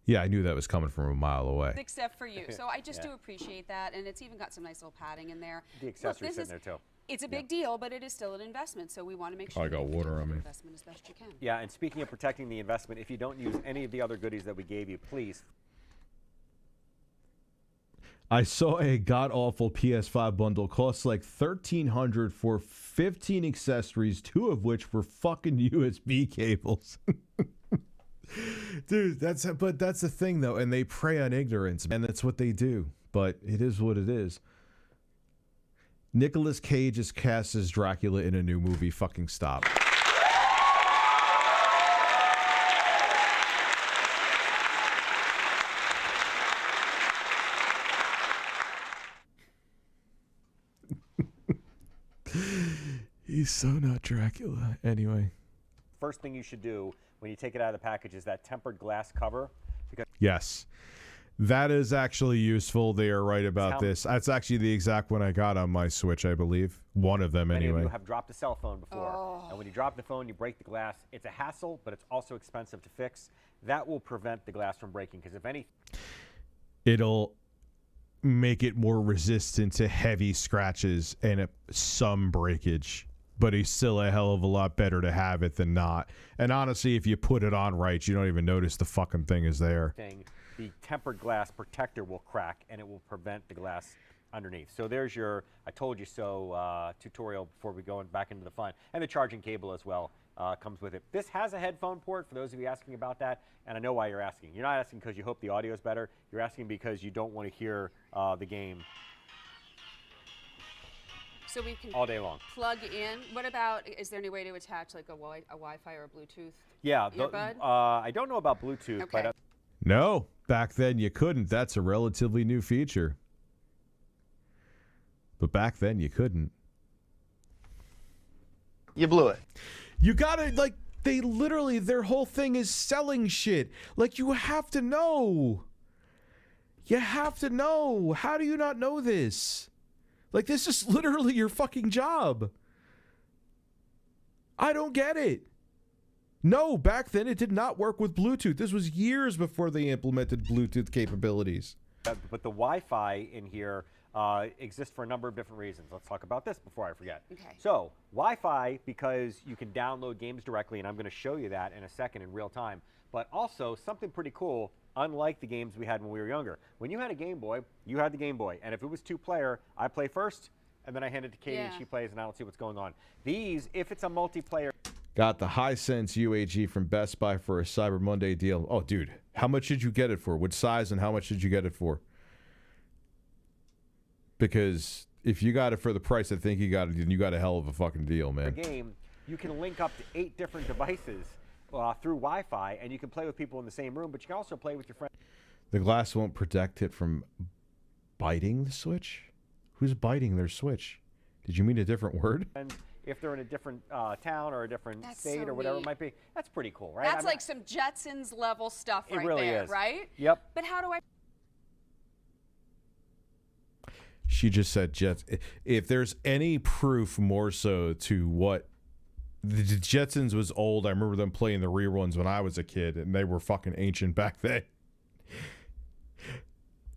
Yeah, I knew that was coming from a mile away. Except for you. So I just do appreciate that. And it's even got some nice little padding in there. The accessories in there, too. It's a big deal, but it is still an investment. So we want to make sure I got you water protect on the me. investment as best you can. Yeah, and speaking of protecting the investment, if you don't use any of the other goodies that we gave you, please. I saw a god-awful PS5 bundle cost like $1,300 for 15 accessories, 2 of which were fucking USB cables. Dude, that's the thing though, and they prey on ignorance, and that's what they do. But it is what it is. Nicolas Cage is cast as Dracula in a new movie. Fucking stop. He's so not Dracula. Anyway. First thing you should do when you take it out of the package is that tempered glass cover. Because Yes. That is actually useful. They are right about this. That's actually the exact one I got on my Switch, I believe. One of them, many anyway. of you have dropped a cell phone before. And when you drop the phone, you break the glass. It's a hassle, but it's also expensive to fix. That will prevent the glass from breaking, because if any... It'll make it more resistant to heavy scratches and some breakage. But it's still a hell of a lot better to have it than not. And honestly, if you put it on right, you don't even notice the fucking thing is there. The tempered glass protector will crack, and it will prevent the glass underneath. So there's your I told you so tutorial before we go back into the fun. And the charging cable as well comes with it. This has a headphone port for those of you asking about that, and I know why you're asking. You're not asking because you hope the audio is better. You're asking because you don't want to hear the game So we can all day long. plug in. What about, is there any way to attach like a Wi-Fi or a Bluetooth Yeah, earbud? I don't know about Bluetooth, Okay. but No, back then you couldn't. That's a relatively new feature. But back then you couldn't. You blew it. You gotta, like, they literally, their whole thing is selling shit. Like, you have to know. You have to know. How do you not know this? Like, this is literally your fucking job. I don't get it. No, back then it did not work with Bluetooth. This was years before they implemented Bluetooth capabilities. But the Wi-Fi in here exists for a number of different reasons. Let's talk about this before I forget. Okay. So, Wi-Fi, because you can download games directly, and I'm going to show you that in a second in real time. But also, something pretty cool, unlike the games we had when we were younger. When you had a Game Boy, you had the Game Boy. And if it was two-player, I play first, and then I hand it to Katie, and she plays, and I don't see what's going on. These, if it's a multiplayer... Got the Hisense UAG from Best Buy for a Cyber Monday deal. Oh, dude, how much did you get it for? What size and how much did you get it for? Because if you got it for the price I think you got it, then you got a hell of a fucking deal, man. Game, you can link up to 8 different devices through Wi-Fi, and you can play with people in the same room, but you can also play with your friends. The glass won't protect it from biting the Switch? Who's biting their Switch? Did you mean a different word? And if they're in a different town or a different That's state so or whatever neat. it might be, that's pretty cool, right? That's like some Jetsons level stuff It right really there, is. right? Yep. But how do I... She just said Jets. If there's any proof more so to what the Jetsons was old, I remember them playing the reruns when I was a kid, and they were fucking ancient back then.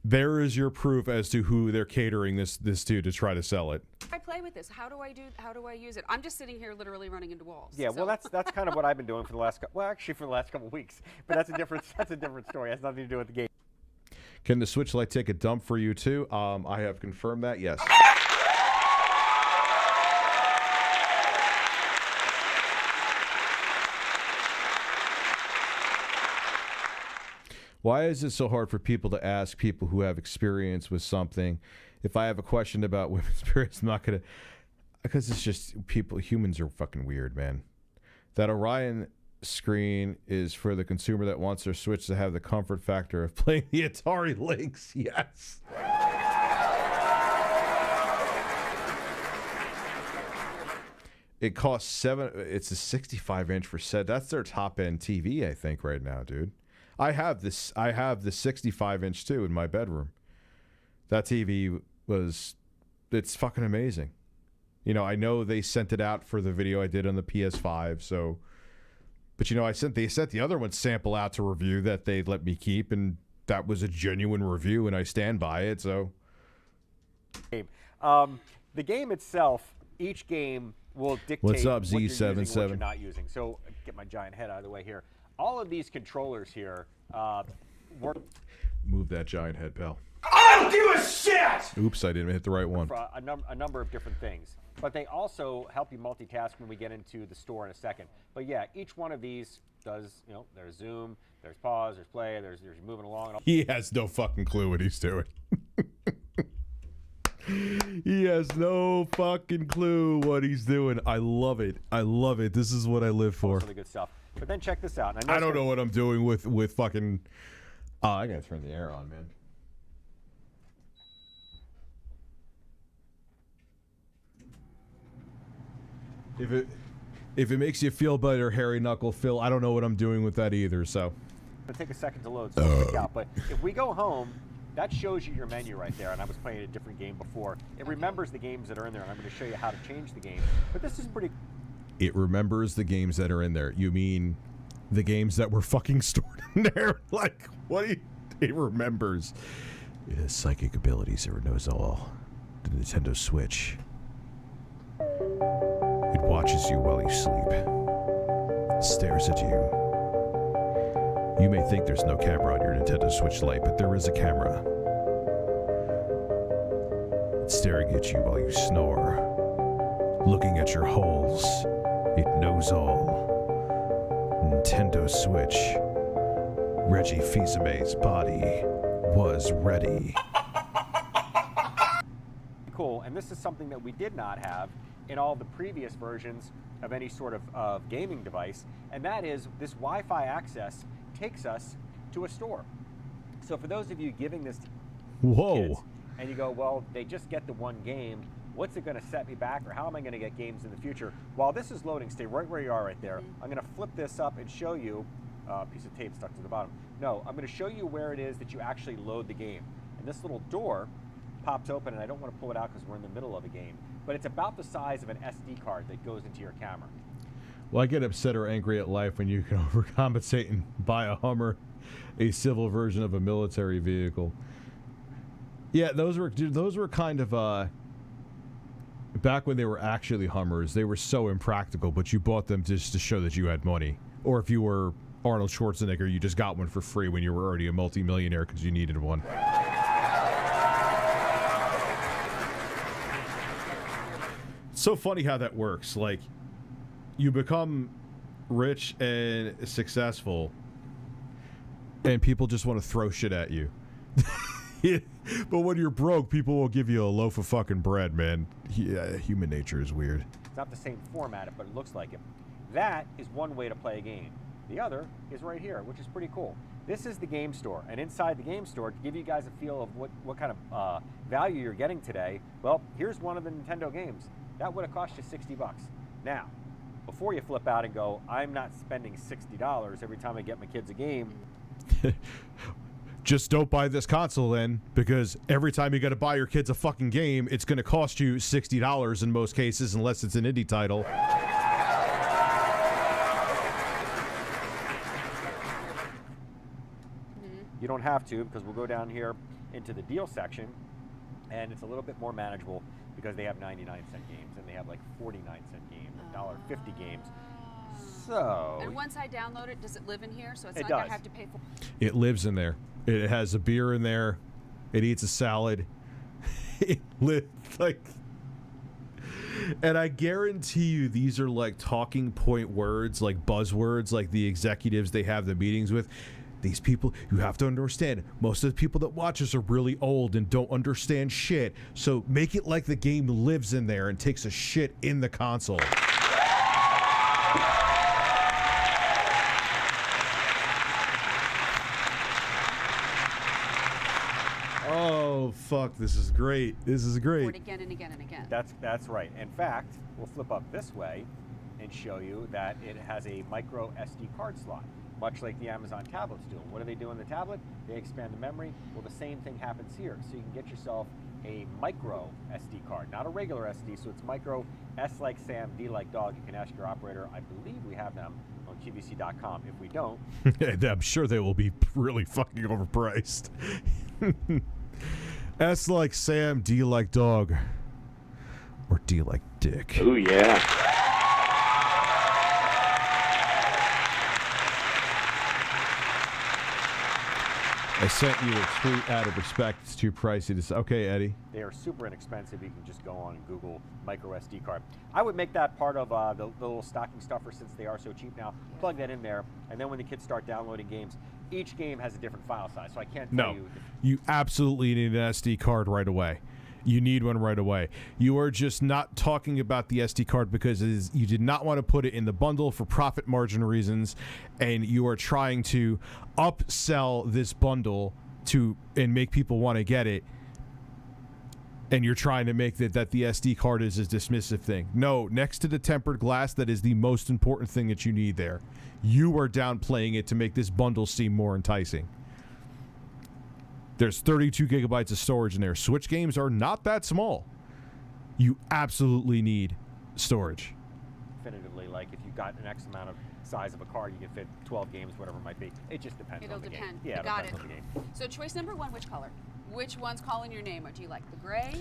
There is your proof as to who they're catering this to try to sell it. I play with this. How do I use it? I'm just sitting here literally running into walls. Yeah, so. well, that's kind of what I've been doing for the last actually for the last couple of weeks. But that's a different story. It has nothing to do with the game. Can the Switch Lite take a dump for you too? I have confirmed that, yes. Why is it so hard for people to ask people who have experience with something? If I have a question about women's periods, I'm not going to... Because it's just humans are fucking weird, man. That Orion screen is for the consumer that wants their Switch to have the comfort factor of playing the Atari Lynx. Yes. It costs it's a 65-inch for set. That's their top-end TV, I think, right now, dude. I have the 65-inch too in my bedroom. That TV it's fucking amazing. You know, I know they sent it out for the video I did on the PS5, so but you know, they sent the other one sample out to review that they let me keep, and that was a genuine review and I stand by it, so the game itself, each game will dictate What's up, what you're using and what Z77? you're not using. So get my giant head out of the way here. All of these controllers here work. Move that giant head, pal. I don't give a shit! Oops, I didn't hit the right one. For a number of different things. But they also help you multitask when we get into the store in a second. But yeah, each one of these does, you know, there's zoom, there's pause, there's play, there's moving along. And He has no fucking clue what he's doing. He has no fucking clue what he's doing. I love it. I love it. This is what I live for. all the good stuff. But then check this out. And I don't know what I'm doing with fucking... Oh, I gotta turn the air on, man. If it makes you feel better, Harry Knuckle Phil, I don't know what I'm doing with that either. So It'll take a second to load, so it'll kick out. But if we go home, that shows you your menu right there. And I was playing a different game before. It remembers the games that are in there, and I'm going to show you how to change the game. But this is pretty. it remembers the games that are in there. You mean the games that were fucking stored in there? Like, what do you... It remembers. Psychic abilities, it knows all. The Nintendo Switch. It watches you while you sleep. It stares at you. You may think there's no camera on your Nintendo Switch Lite, but there is a camera. It's staring at you while you snore. Looking at your holes. It knows all. Nintendo Switch. Reggie Fils-Aimé's body was ready. Cool, and this is something that we did not have in all the previous versions of any sort of gaming device, and that is this Wi-Fi access takes us to a store. So for those of you giving this to kids, and you go, well, they just get the one game, what's it going to set me back, or how am I going to get games in the future? While this is loading, stay right where you are right there. I'm going to flip this up and show you a piece of tape stuck to the bottom. No, I'm going to show you where it is that you actually load the game. And this little door pops open, and I don't want to pull it out because we're in the middle of a game, but it's about the size of an SD card that goes into your camera. Well, I get upset or angry at life when you can overcompensate and buy a Hummer, a civil version of a military vehicle. Yeah, those were kind of back when they were actually Hummers. They were so impractical, but you bought them just to show that you had money. Or if you were Arnold Schwarzenegger, you just got one for free when you were already a multi-millionaire because you needed one. It's so funny how that works. Like, you become rich and successful, and people just want to throw shit at you. But when you're broke, people will give you a loaf of fucking bread, man. Yeah, human nature is weird. It's not the same format, but it looks like it. That is one way to play a game. The other is right here, which is pretty cool. This is the game store, and inside the game store, to give you guys a feel of what kind of value you're getting today, well, here's one of the Nintendo games. That would have cost you $60. Now, before you flip out and go, I'm not spending $60 every time I get my kids a game. Just don't buy this console then, because every time you got to buy your kids a fucking game, it's going to cost you $60 in most cases, unless it's an indie title. You don't have to, because we'll go down here into the deal section, and it's a little bit more manageable because they have 99-cent games, and they have like 49-cent games, and $1.50 games. So. And once I download it, does it live in here? So it's It not like I does. have to pay for. It lives in there. It has a beer in there. It eats a salad. It lives like... And I guarantee you these are like talking point words, like buzzwords, like the executives they have the meetings with. These people, you have to understand, most of the people that watch us are really old and don't understand shit. So make it like the game lives in there and takes a shit in the console. Oh, fuck, this is great. This is great. It again and again and again. That's right. In fact, we'll flip up this way and show you that it has a micro SD card slot, much like the Amazon tablets do. And what do they do on the tablet? They expand the memory. Well, the same thing happens here. So you can get yourself a micro SD card, not a regular SD. So it's micro, S like Sam, D like dog. You can ask your operator. I believe we have them on QVC.com. If we don't, I'm sure they will be really fucking overpriced. S like Sam, D like dog, or D like dick. Ooh, yeah. I sent you a tweet out of respect. It's too pricey to say. Okay, Eddie. they are super inexpensive. You can just go on and Google micro SD card. I would make that part of the little stocking stuffer, since they are so cheap now. Plug that in there, and then when the kids start downloading games, each game has a different file size, so I can't tell you. You absolutely need an SD card right away. You need one right away. You are just not talking about the SD card because you did not want to put it in the bundle for profit margin reasons, and you are trying to upsell this bundle and make people want to get it. and you're trying to make that the SD card is a dismissive thing. No, next to the tempered glass, that is the most important thing that you need there. You are downplaying it to make this bundle seem more enticing. There's 32 gigabytes of storage in there. Switch games are not that small. You absolutely need storage. Definitively, like if you got an X amount of size of a card, you can fit 12 games, whatever it might be. It just depends It'll on the depend. game. Yeah, Got depends it. on the game. So choice number 1, which color? Which one's calling your name? Or do you like the gray?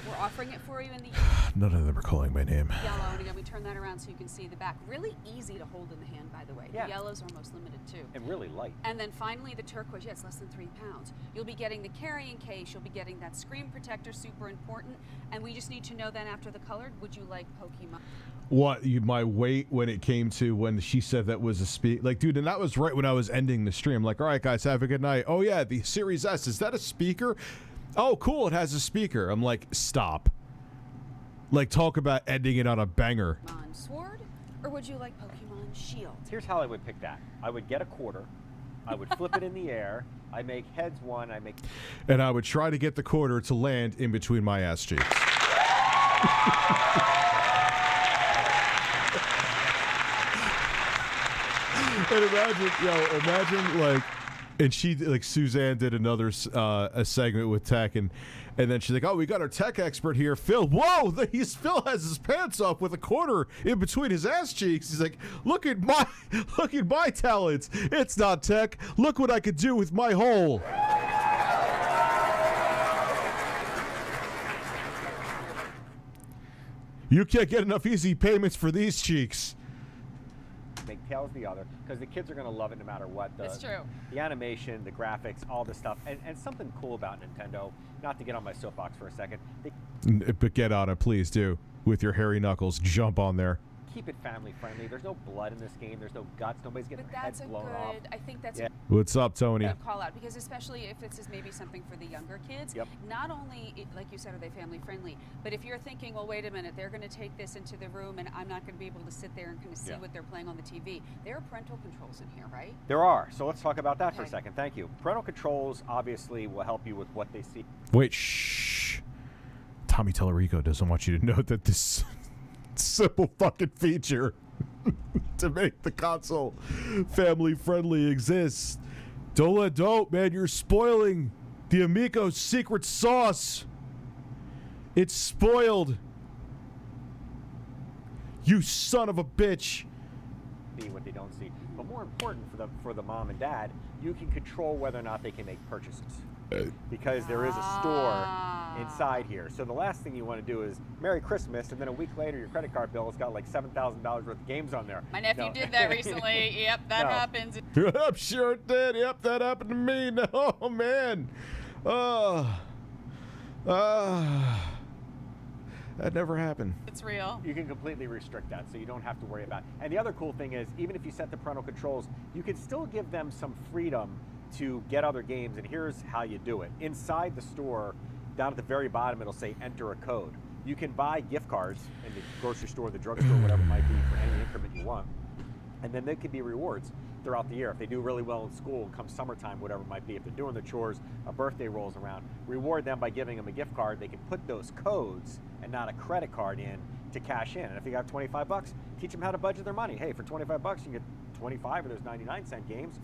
We're offering it for you in the None of them are calling my name. yellow. And again, we turn that around so you can see the back. Really easy to hold in the hand, by the way. Yeah. The yellows are most limited too. And really light. And then finally the turquoise, yeah, it's less than 3 pounds. You'll be getting the carrying case, you'll be getting that screen protector, super important. And we just need to know then after the colored, would you like Pokemon? What, my weight when it came to when she said that was a speak, like, dude, and that was right when I was ending the stream. Like, all right, guys, have a good night. Oh yeah, the Series S, is that a speaker? Oh, cool, it has a speaker. I'm like, stop. Like, talk about ending it on a banger. Pokemon Sword, or would you like Pokemon Shield? Here's how I would pick that. I would get a quarter. I would flip it in the air. I make heads one. I make. And I would try to get the quarter to land in between my ass cheeks. And imagine like, and she, like, Suzanne did another a segment with tech, and then she's like, oh, we got our tech expert here, Phil. Whoa, Phil has his pants off with a quarter in between his ass cheeks. He's like, look at my talents. It's not tech. Look what I could do with my hole. You can't get enough easy payments for these cheeks. Make tails the other, because the kids are going to love it no matter what. That's true. The animation, the graphics, all this stuff. And something cool about Nintendo, not to get on my soapbox for a second, they But get on it, please do. With your hairy knuckles, jump on there. keep it family friendly. There's no blood in this game. There's no guts. Nobody's getting But their heads that's a blown off. good, I think that's Yeah. What's up, Tony? a call out, because especially if this is maybe something for the younger kids, Yep. not only, like you said, are they family friendly, but if you're thinking, well, wait a minute, they're going to take this into the room and I'm not going to be able to sit there and kind of see Yeah. what they're playing on the TV, there are parental controls in here, right? There are. So let's talk about that for a Okay. second. Thank you. Parental controls obviously will help you with what they see. Wait, shh. Tommy Tellerico doesn't want you to know that this simple fucking feature to make the console family friendly exists. Don't, man. You're spoiling the Amico's secret sauce. It's spoiled. You son of a bitch. See what they don't see. But more important for the mom and dad, you can control whether or not they can make purchases. Because there is a store inside here. So the last thing you want to do is Merry Christmas, and then a week later your credit card bill has got like $7,000 worth of games on there. My nephew No. did that recently. Yep, that No. happens. I'm sure it did. Yep, that happened to me. Oh, man. That never happened. It's real. You can completely restrict that, so you don't have to worry about it. And the other cool thing is, even if you set the parental controls, you can still give them some freedom to get other games, and here's how you do it. Inside the store, down at the very bottom, it'll say enter a code. You can buy gift cards in the grocery store, the drugstore, whatever it might be, for any increment you want. And then there could be rewards throughout the year. If they do really well in school, come summertime, whatever it might be, if they're doing the chores, a birthday rolls around, reward them by giving them a gift card. They can put those codes and not a credit card in to cash in. And if you got 25 bucks, teach them how to budget their money. Hey, for 25 bucks, you can get 25 of those 99-cent games.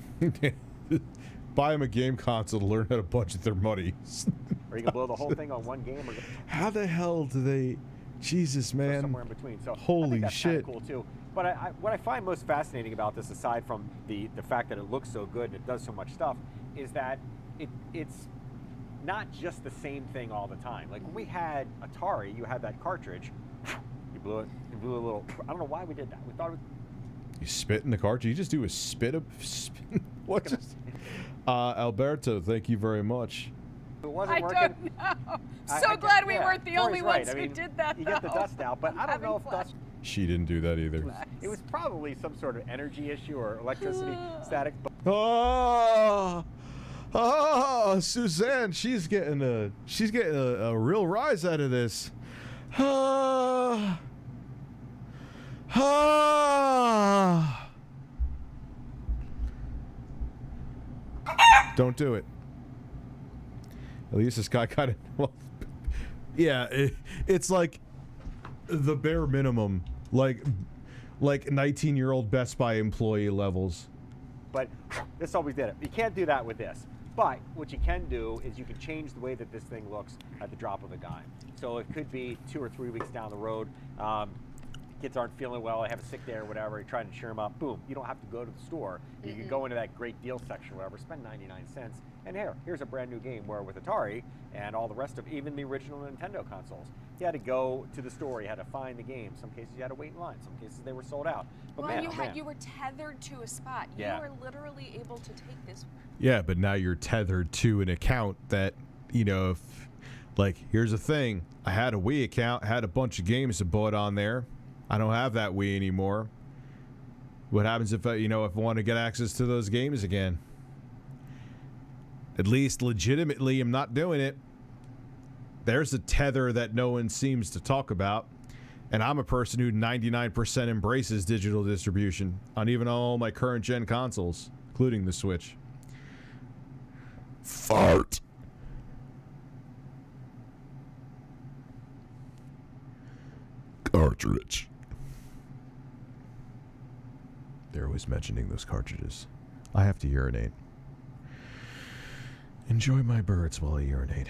Buy them a game console to learn how to budget their money. Or you can blow the whole thing on one game, or How the hell do they... Jesus, man. somewhere in between. So I Holy think that's shit. kind of cool too. But what I find most fascinating about this, aside from the fact that it looks so good and it does so much stuff, is that it's not just the same thing all the time. Like when we had Atari, you had that cartridge, you blew it, you blew a little. I don't know why we did that. We thought it was. You spit in the cartridge? You just do a spit. What? Just, Alberto, thank you very much. It wasn't I working. don't know. I- So I- glad we yeah, weren't the Tori's only right. ones I who mean, did that, You get the though. dust out, but I don't know if Having dust. She didn't do that either. It was probably some sort of energy issue or electricity static. But Suzanne, she's getting a real rise out of this. Don't do it. At least this guy kind of, well, Yeah, it's like the bare minimum, like 19-year-old Best Buy employee levels. But this always did it. You can't do that with this. But what you can do is you can change the way that this thing looks at the drop of a dime. So it could be 2 or 3 weeks down the road. Kids aren't feeling well, they have a sick day or whatever, you're trying to cheer them up, boom, you don't have to go to the store. You can go into that great deal section or whatever, spend 99 cents, and here's a brand new game. Where with Atari and all the rest of, even the original Nintendo consoles, you had to go to the store, you had to find the game. Some cases you had to wait in line, some cases they were sold out. But well, man, you were tethered to a spot. Yeah. You were literally able to take this. Yeah, but now you're tethered to an account that, you know, if, like, here's the thing. I had a Wii account, had a bunch of games to bought on there. I don't have that Wii anymore. What happens if I want to get access to those games again? At least legitimately, I'm not doing it. There's a tether that no one seems to talk about. And I'm a person who 99% embraces digital distribution on even all my current gen consoles, including the Switch. Fart. Cartridge. They're always mentioning those cartridges. I have to urinate. Enjoy my birds while I urinate.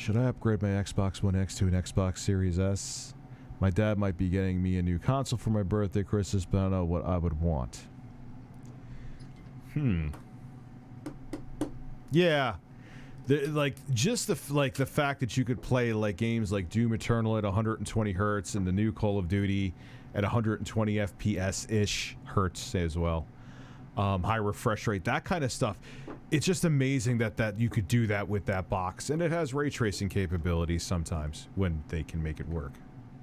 Should I upgrade my Xbox One X to an Xbox Series S? My dad might be getting me a new console for my birthday, Christmas, but I don't know what I would want. Yeah. The fact that you could play like games like Doom Eternal at 120 hertz and the new Call of Duty at 120 FPS-ish hertz as well. High refresh rate, that kind of stuff. It's just amazing that you could do that with that box, and it has ray tracing capabilities sometimes when they can make it work.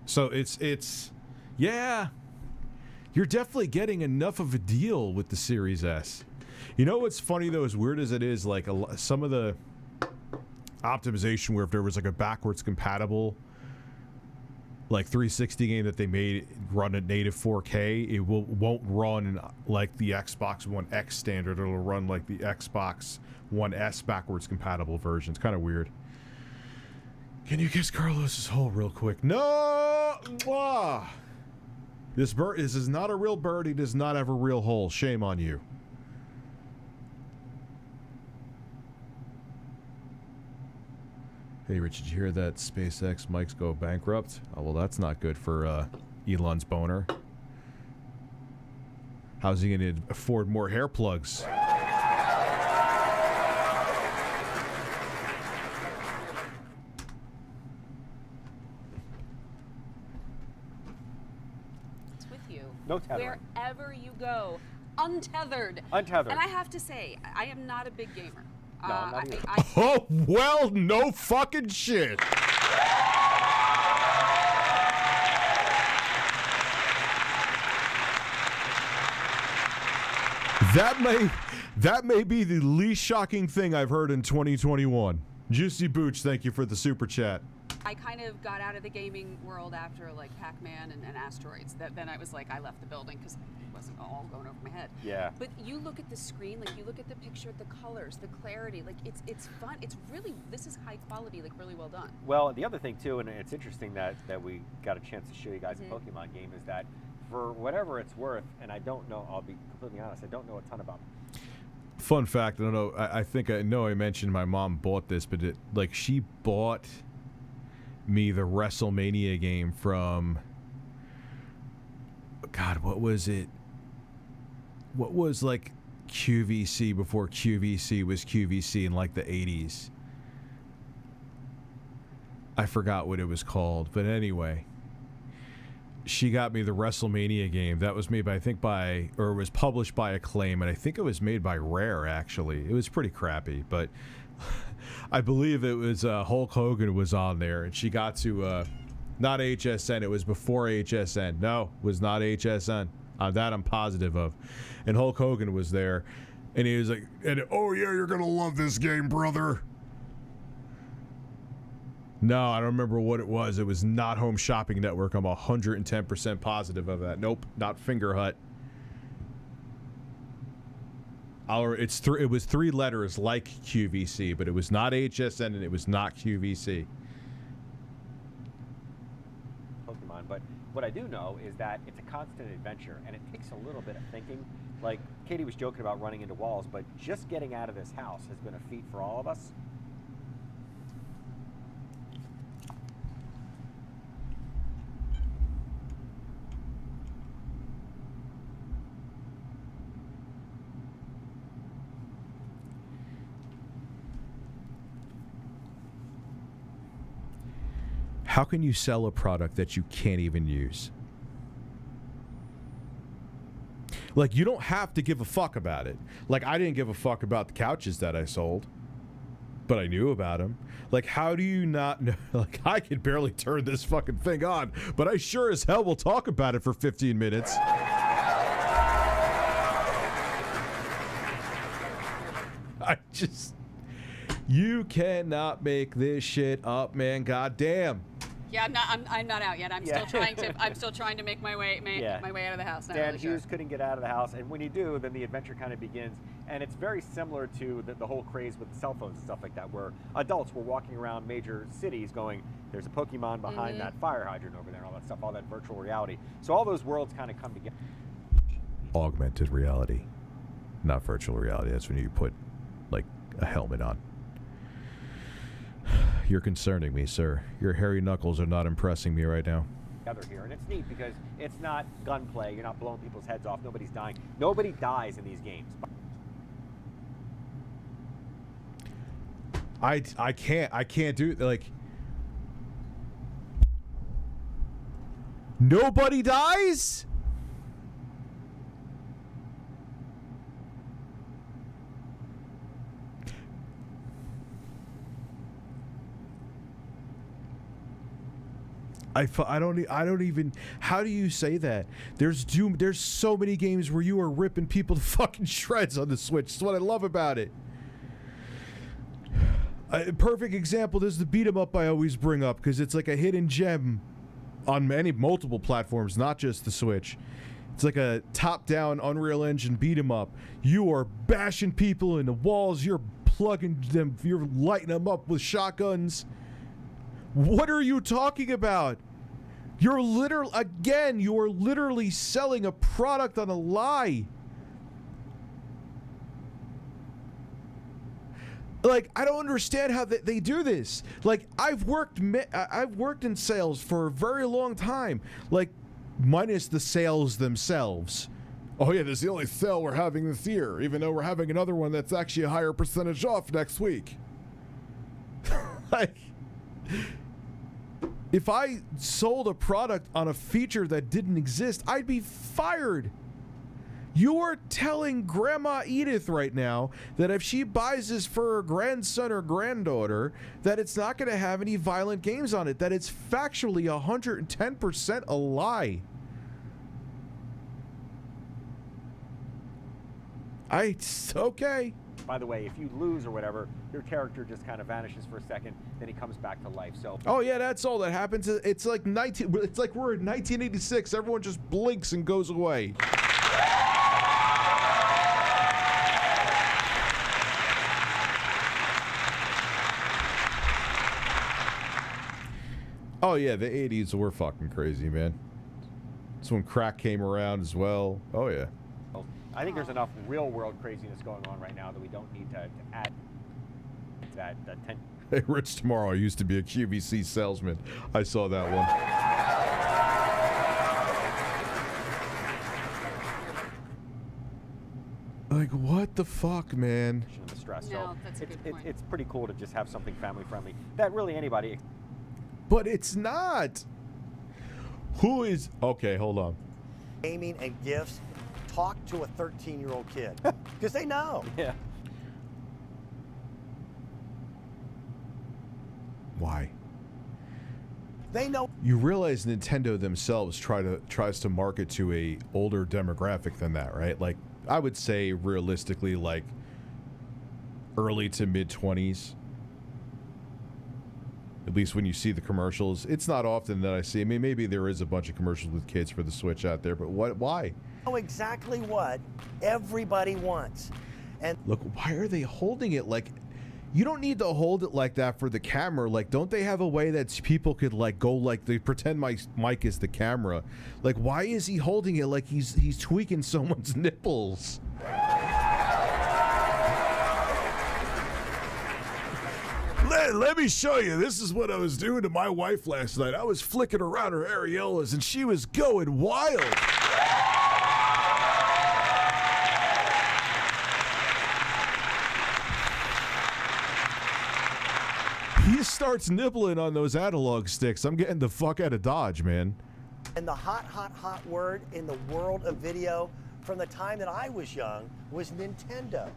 So it's yeah, you're definitely getting enough of a deal with the Series S. You know what's funny though, as weird as it is, like some of the optimization where if there was like a backwards compatible like 360 game that they made run at native 4K, it won't run like the Xbox One X standard. It'll run like the Xbox One S backwards compatible version. It's kind of weird. Can you kiss Carlos's hole real quick? No! Mwah! This is not a real bird. He does not have a real hole. Shame on you. Hey, Rich, did you hear that SpaceX mics go bankrupt? Oh, well, that's not good for Elon's boner. How's he going to afford more hair plugs? It's with you. No tethering. Wherever you go, untethered. Untethered. And I have to say, I am not a big gamer. No, I'm not either. Oh, well, no fucking shit. That may be the least shocking thing I've heard in 2021. Juicy Booch, thank you for the super chat. I kind of got out of the gaming world after like Pac-Man and Asteroids. Then I was like, I left the building because it wasn't all going over my head. Yeah. But you look at the screen, like you look at the picture, the colors, the clarity, like it's fun. It's really, this is high quality, like really well done. Well, the other thing too, and it's interesting that we got a chance to show you guys a Pokemon game, is that for whatever it's worth, and I don't know, I'll be completely honest, I don't know a ton about it. Fun fact, I don't know, I think I know I mentioned my mom bought this, but she bought me the WrestleMania game from, God, what was it? What was like QVC before QVC was QVC in like the 80s? I forgot what it was called, but anyway, she got me the WrestleMania game that was made by, or was published by Acclaim, and I think it was made by Rare, actually. It was pretty crappy, but I believe it was Hulk Hogan was on there, and she got to, not HSN, it was before HSN. No, it was not HSN. That I'm positive of. And Hulk Hogan was there, and he was like, oh yeah, you're going to love this game, brother. No, I don't remember what it was. It was not Home Shopping Network. I'm 110% positive of that. Nope, not Finger Hut. It was 3 letters like QVC, but it was not HSN and it was not QVC. Pokemon, but what I do know is that it's a constant adventure, and it takes a little bit of thinking. Like Katie was joking about running into walls, but just getting out of this house has been a feat for all of us. How can you sell a product that you can't even use? Like, you don't have to give a fuck about it. Like, I didn't give a fuck about the couches that I sold, but I knew about them. Like, how do you not know? Like, I can barely turn this fucking thing on, but I sure as hell will talk about it for 15 minutes. You cannot make this shit up, man. Goddamn. Yeah, I'm not out yet. I'm still trying to make my way out of the house. Not Dan really sure. Hughes couldn't get out of the house, and when you do, then the adventure kind of begins. And it's very similar to the whole craze with cell phones and stuff like that, where adults were walking around major cities going, there's a Pokemon behind that fire hydrant over there, and all that stuff, all that virtual reality. So all those worlds kind of come together. Augmented reality, not virtual reality. That's when you put, like, a helmet on. You're concerning me, sir. Your hairy knuckles are not impressing me right now. Here, and it's neat because it's not gunplay. You're not blowing people's heads off. Nobody's dying. Nobody dies in these games. I can't do, like, nobody dies? I don't even. How do you say that? There's so many games where you are ripping people to fucking shreds on the Switch. That's what I love about it. A perfect example is the beat 'em up I always bring up, because it's like a hidden gem on multiple platforms, not just the Switch. It's like a top-down Unreal Engine beat 'em up. You are bashing people in the walls. You're plugging them. You're lighting them up with shotguns. What are you talking about? You're literally selling a product on a lie. Like, I don't understand how they do this. Like, I've worked in sales for a very long time. Like, minus the sales themselves. Oh yeah, this is the only sale we're having this year, even though we're having another one that's actually a higher percentage off next week. Like, if I sold a product on a feature that didn't exist, I'd be fired. You are telling Grandma Edith right now that if she buys this for her grandson or granddaughter, that it's not going to have any violent games on it, that it's factually 110% a lie. Okay. By the way, if you lose or whatever, your character just kind of vanishes for a second, then he comes back to life. So. Oh yeah, that's all that happens. It's like It's like we're in 1986. Everyone just blinks and goes away. Oh yeah, the 80s were fucking crazy, man. That's when crack came around as well. Oh yeah. I think there's enough real-world craziness going on right now that we don't need to add that. Hey, Rich Tomorrow used to be a QVC salesman. I saw that one. Like, what the fuck, man? The stress. No, so that's a good point. it's pretty cool to just have something family-friendly that really anybody. But it's not. Who is... Okay, hold on. Gaming and gifts. Talk to a 13-year-old kid because they know. Yeah. Why? They know. You realize Nintendo themselves tries to market to a older demographic than that, right? Like, I would say realistically, like early to mid 20s. At least when you see the commercials, it's not often that I see. I mean, maybe there is a bunch of commercials with kids for the Switch out there, but why? Know exactly what everybody wants. And Look, why are they holding it like... You don't need to hold it like that for the camera. Like, don't they have a way that people could, like, go, like, they pretend my mic is the camera? Like, why is he holding it like he's tweaking someone's nipples? Let me show you. This is what I was doing to my wife last night. I was flicking around her areolas, and she was going wild. He starts nibbling on those analog sticks. I'm getting the fuck out of Dodge, man. the hot word in the world of video from the time that I was young was Nintendo.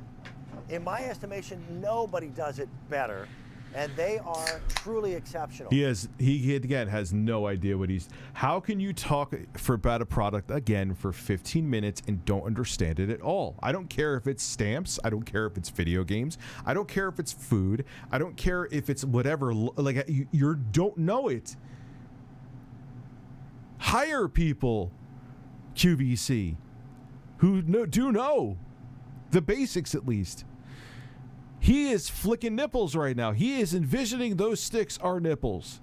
In my estimation, nobody does it better. And they are truly exceptional. He again has no idea what he's... How can you talk about a product again for 15 minutes and don't understand it at all? I don't care if it's stamps. I don't care if it's video games. I don't care if it's food. I don't care if it's whatever. Like, you don't know it. Hire people, QVC, who do know the basics at least. He is flicking nipples right now. He is envisioning those sticks are nipples.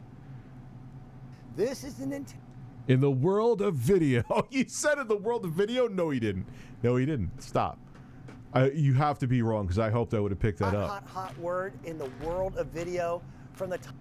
This is the Nintendo. In the world of video. Oh, he said in the world of video? No, he didn't. No, he didn't. Stop. You have to be wrong, because I hoped I would have picked that up. Hot word in the world of video from the time.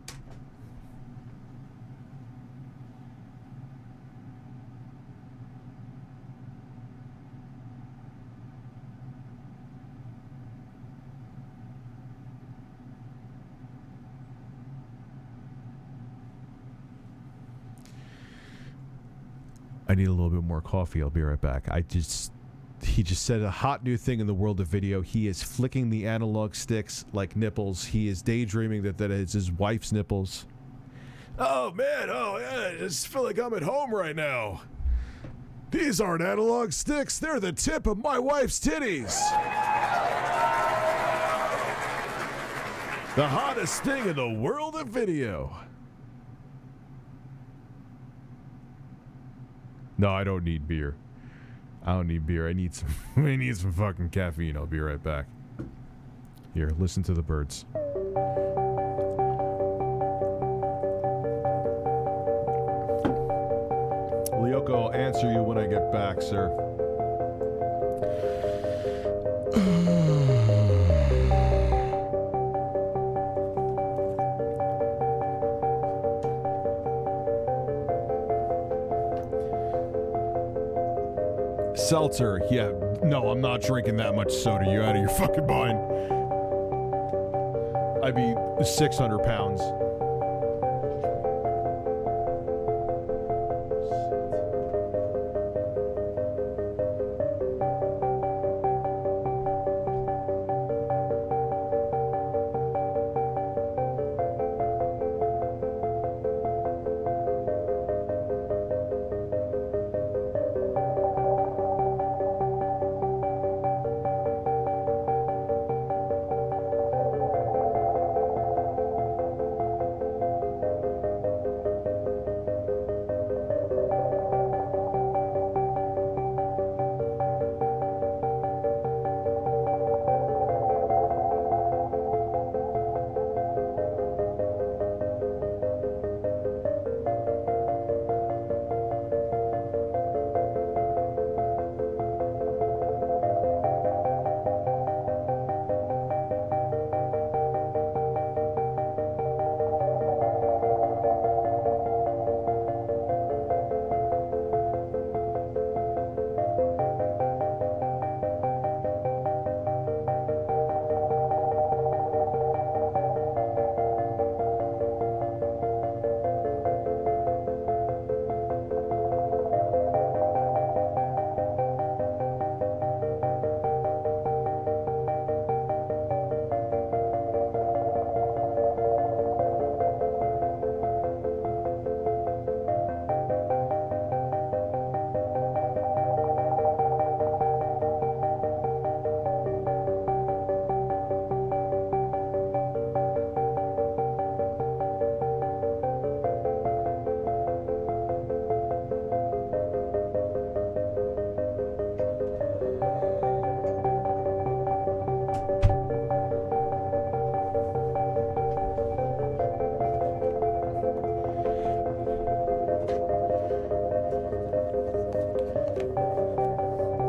I need a little bit more coffee. I'll be right back. He just said a hot new thing in the world of video. He is flicking the analog sticks like nipples. He is daydreaming that is his wife's nipples. Oh, man. Oh, yeah. I just feel like I'm at home right now. These aren't analog sticks. They're the tip of my wife's titties. The hottest thing in the world of video. No, I don't need beer. I don't need beer. I need some fucking caffeine. I'll be right back. Here, listen to the birds. Lyoko, I'll answer you when I get back, sir. Seltzer, yeah. No, I'm not drinking that much soda. You out of your fucking mind. I'd be 600 pounds.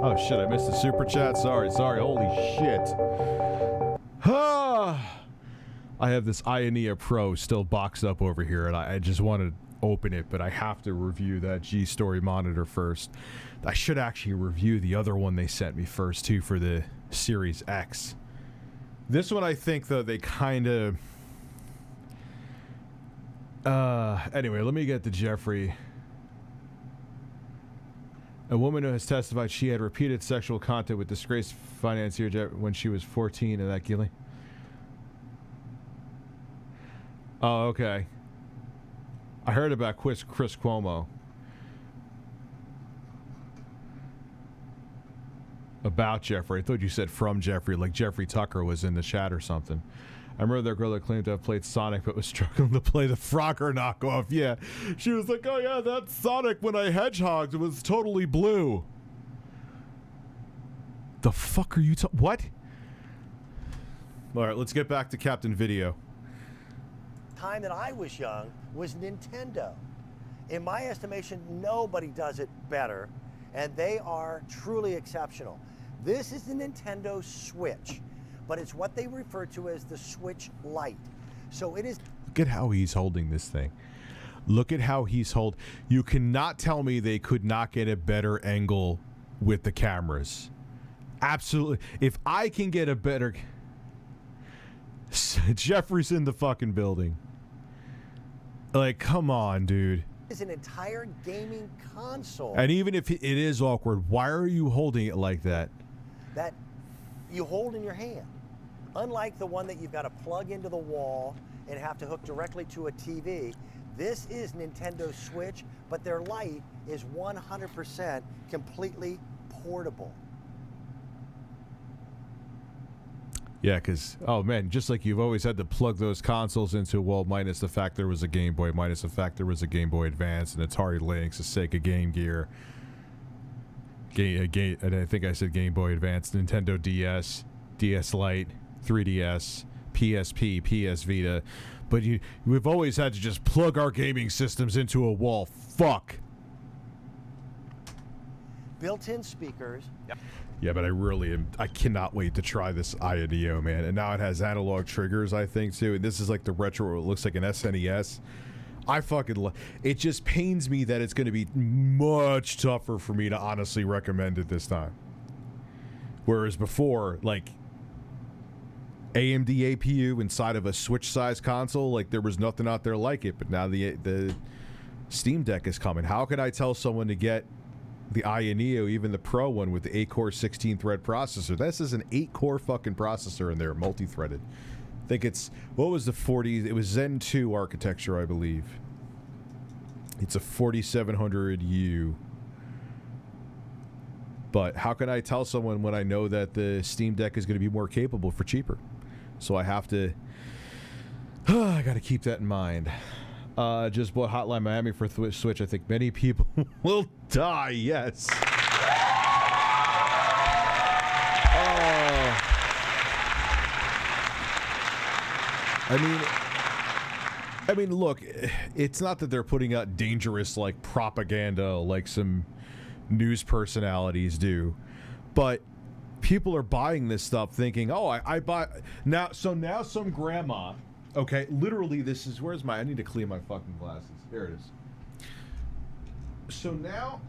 Oh shit, I missed the super chat. Sorry. Holy shit. I have this Ionia Pro still boxed up over here, and I just want to open it, but I have to review that G-Story monitor first. I should actually review the other one they sent me first, too, for the Series X. This one, I think, though, they kind of... Anyway, let me get to Jeffrey. A woman who has testified she had repeated sexual contact with disgraced financier when she was 14 in that Gilly. Oh, okay. I heard about Chris Cuomo. About Jeffrey. I thought you said from Jeffrey, like Jeffrey Tucker was in the chat or something. I remember that girl that claimed to have played Sonic but was struggling to play the Frogger knockoff. Yeah. She was like, oh yeah, that's Sonic when I hedgehogged. It was totally blue. The fuck are you what? Alright, let's get back to Captain Video. Time that I was young was Nintendo. In my estimation, nobody does it better, and they are truly exceptional. This is the Nintendo Switch, but it's what they refer to as the Switch Lite. So it is... Look at how he's holding this thing. Look at how he's holding... You cannot tell me they could not get a better angle with the cameras. Absolutely. If I can get a better... Jeffrey's in the fucking building. Like, come on, dude. Is an entire gaming console. And even if it is awkward, why are you holding it like that? That you hold in your hand. Unlike the one that you've got to plug into the wall and have to hook directly to a TV, this is Nintendo Switch, but their Lite is 100% completely portable. Yeah, because, oh man, just like you've always had to plug those consoles into a wall, minus the fact there was a Game Boy, minus the fact there was a Game Boy Advance, and Atari Lynx, a Sega Game Gear, and I think I said Game Boy Advance, Nintendo DS, DS Lite, 3DS, PSP, PS Vita, but we've always had to just plug our gaming systems into a wall. Fuck. Built-in speakers. Yep. Yeah, but I cannot wait to try this IADO, man. And now it has analog triggers, I think, too. And this is like the retro, it looks like an SNES. I fucking it just pains me that it's going to be much tougher for me to honestly recommend it this time. Whereas before, like, AMD APU inside of a Switch-sized console, like, there was nothing out there like it. But now the Steam Deck is coming. How can I tell someone to get the Ioneo, even the Pro one with the 8-core 16-thread processor? This is an 8-core fucking processor in there, multi-threaded. I think it's, what was the 40? It was Zen 2 architecture, I believe. It's a 4700U. But how can I tell someone when I know that the Steam Deck is going to be more capable for cheaper? So I have to, I got to keep that in mind. Just bought Hotline Miami for Switch. I think many people will die. Yes. I mean, look, it's not that they're putting out dangerous, like, propaganda like some news personalities do, but people are buying this stuff thinking, oh, I buy now. So now some grandma. Okay, literally, this is, where's my, I need to clean my fucking glasses. There it is. So now,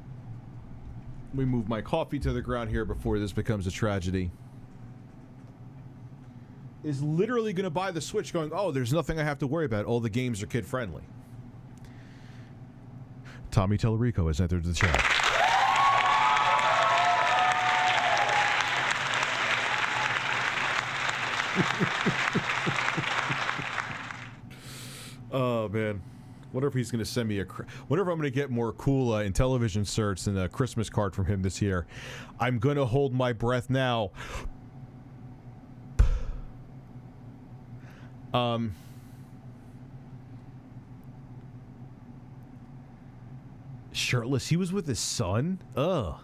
we move my coffee to the ground here before this becomes a tragedy. Is literally going to buy the Switch going, oh, there's nothing I have to worry about. All the games are kid-friendly. Tommy Tellerico has entered the chat. Oh man, wonder if he's going to send me wonder if I'm going to get more cool Intellivision certs and a Christmas card from him this year. I'm going to hold my breath now. Shirtless, he was with his son? Ugh.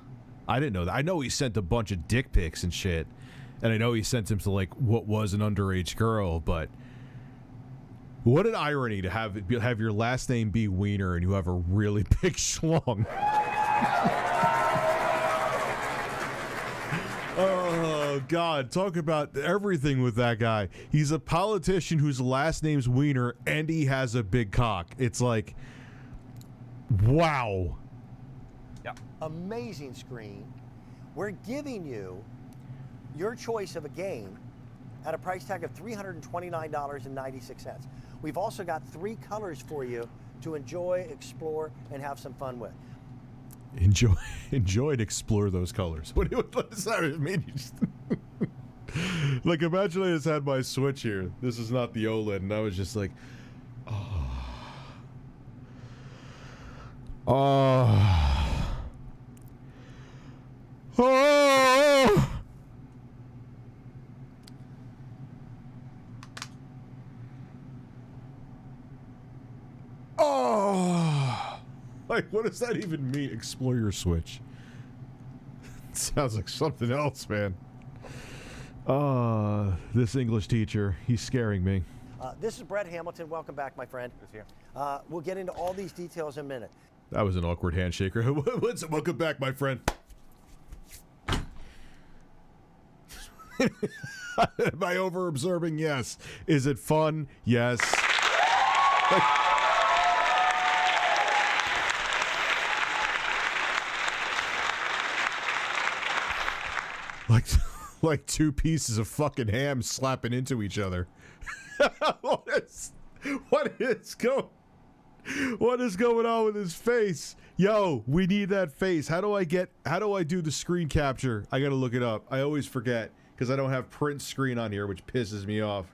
I didn't know that. I know he sent a bunch of dick pics and shit, and I know he sent him to, like, what was an underage girl, but what an irony to have your last name be Wiener and you have a really big schlong. Oh, God. Talk about everything with that guy. He's a politician whose last name's Wiener, and he has a big cock. It's like, wow. Yep. Amazing screen. We're giving you your choice of a game at a price tag of $329.96. We've also got 3 colors for you to enjoy, explore, and have some fun with. Enjoy and explore those colors. What does that mean? You just like, imagine I just had my Switch here. This is not the OLED, and I was just like, oh. Oh. Oh. Oh. Like, what does that even mean? Explore your Switch. It sounds like something else, man. This English teacher, he's scaring me. This is Brett Hamilton. Welcome back, my friend. We'll get into all these details in a minute. That was an awkward handshaker. Welcome back, my friend. Am I over-observing? Yes. Is it fun? Yes. Like 2 pieces of fucking ham slapping into each other. What is going on with his face? Yo, we need that face. How do I do the screen capture? I gotta look it up. I always forget because I don't have print screen on here, which pisses me off.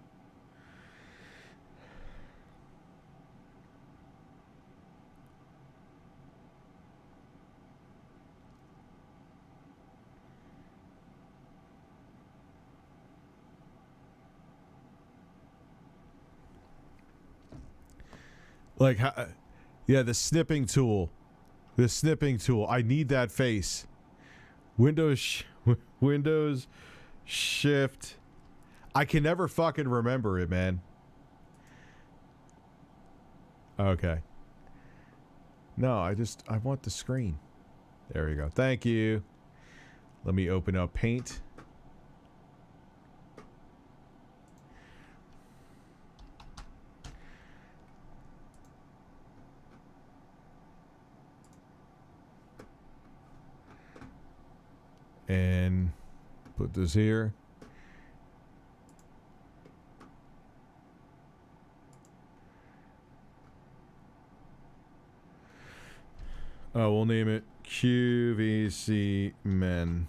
Like, yeah, the snipping tool. The snipping tool. I need that face. Windows Shift. I can never fucking remember it, man. Okay. No, I want the screen. There we go. Thank you. Let me open up Paint. And put this here. Oh, we'll name it QVC Men.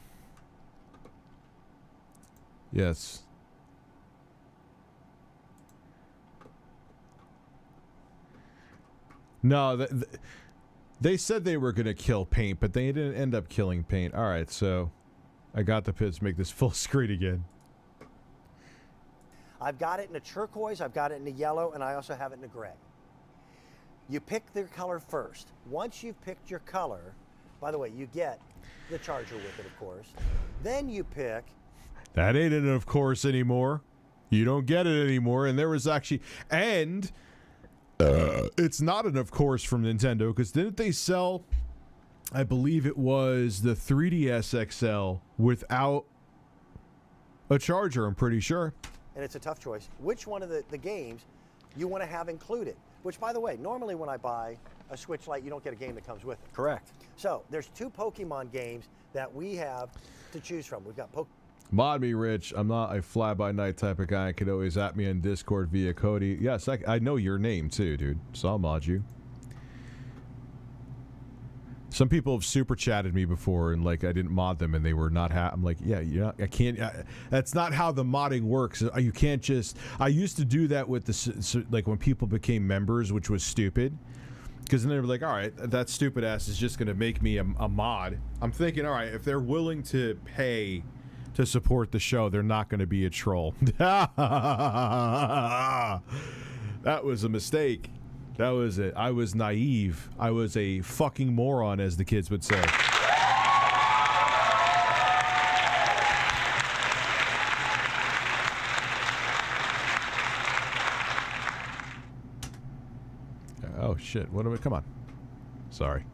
Yes. No, they said they were going to kill Paint, but they didn't end up killing Paint. All right, so I got the pits. Make this full screen again. I've got it in a turquoise, I've got it in a yellow, and I also have it in a gray. You pick their color first. Once you've picked your color, by the way, you get the charger with it, of course. Then you pick... That ain't an of course anymore. You don't get it anymore. And there was actually... And it's not an of course from Nintendo, because didn't they sell... I believe it was the 3DS XL without a charger, I'm pretty sure. And it's a tough choice. Which one of the games you want to have included? Which, by the way, normally when I buy a Switch Lite, you don't get a game that comes with it. Correct. So there's 2 Pokemon games that we have to choose from. We've got Mod me, Rich. I'm not a fly-by-night type of guy. You can always at me on Discord via Cody. Yes, I know your name too, dude. So I'll mod you. Some people have super chatted me before, and like I didn't mod them, and they were not happy. I'm like, yeah, I can't. That's not how the modding works. You can't just. I used to do that with the like when people became members, which was stupid, because then they were like, all right, that stupid ass is just gonna make me a mod. I'm thinking, all right, if they're willing to pay to support the show, they're not going to be a troll. That was a mistake. That was it. I was naive. I was a fucking moron, as the kids would say. Oh shit! What do we? Come on. Sorry.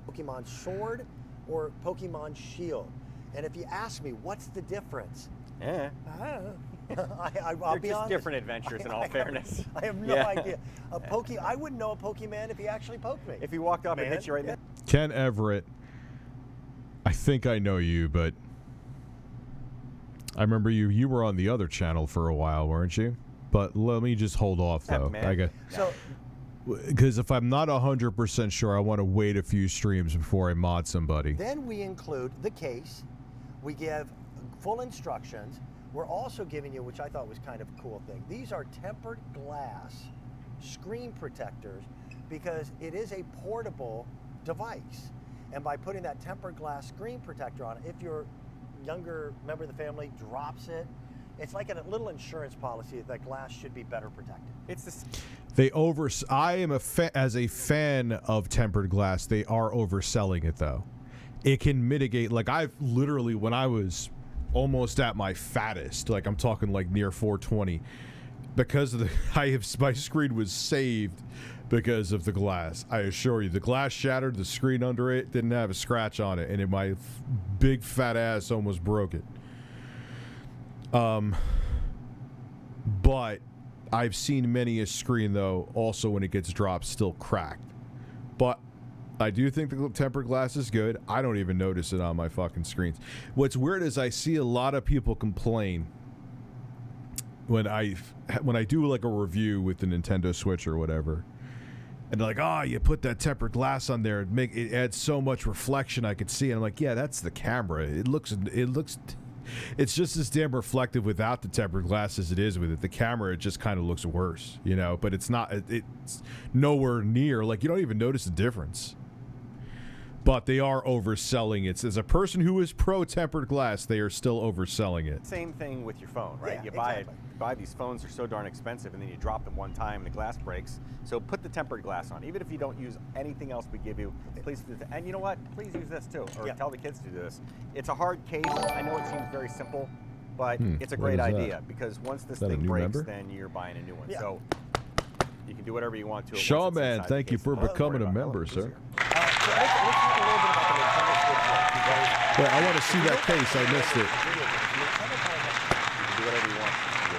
Pokemon Sword or Pokemon Shield. And if you ask me, what's the difference? Yeah. I'll They're be just honest. different adventures, in all fairness. I have no Yeah. idea. I wouldn't know a Pokemon if he actually poked me. If he walked up and Man, hit you right yeah. there. Ken Everett, I think I know you, but I remember you were on the other channel for a while, weren't you? But let me just hold off, though. man. So Because if I'm not 100% sure, I want to wait a few streams before I mod somebody. then we include the case. We give full instructions. We're also giving you, which I thought was kind of a cool thing, these are tempered glass screen protectors because it is a portable device. And by putting that tempered glass screen protector on it, if your younger member of the family drops it, it's like a little insurance policy that glass should be better protected. It's this. I am as a fan of tempered glass, they are overselling it though. It can mitigate, like I've literally, when I was almost at my fattest, like I'm talking like near 420, because of my screen was saved because of the glass. I assure you, the glass shattered, the screen under it didn't have a scratch on it, and my big fat ass almost broke it. But I've seen many a screen though, also when it gets dropped, still cracked. But I do think the tempered glass is good. I don't even notice it on my fucking screens. What's weird is I see a lot of people complain when I do like a review with the Nintendo Switch or whatever, and they're like, "Oh, you put that tempered glass on there, it adds so much reflection I could see." And I'm like, "Yeah, that's the camera. It looks." It's just as damn reflective without the tempered glass as it is with it. The camera, it just kind of looks worse, you know, but it's not, it's nowhere near, like, you don't even notice the difference. But they are overselling it. As a person who is pro tempered glass, they are still overselling it. Same thing with your phone, right? Yeah, You buy exactly. buy these phones, are so darn expensive, and then you drop them one time and the glass breaks. So put the tempered glass on. Even if you don't use anything else we give you, please do that. And you know what? Please use this too, or Yeah. tell the kids to do this. It's a hard case. I know it seems very simple, but it's a what great is that? idea because once this Is that a thing new breaks, member? then you're buying a new one. Yeah. So you can do whatever you want to. it Shaw once it's Man, inside the thank you case. for Don't worry becoming a about it. member, It's sir. easier. So let's talk a little bit about the Nintendo Switch because Wait, I want to see that case. I missed it. Do whatever you want to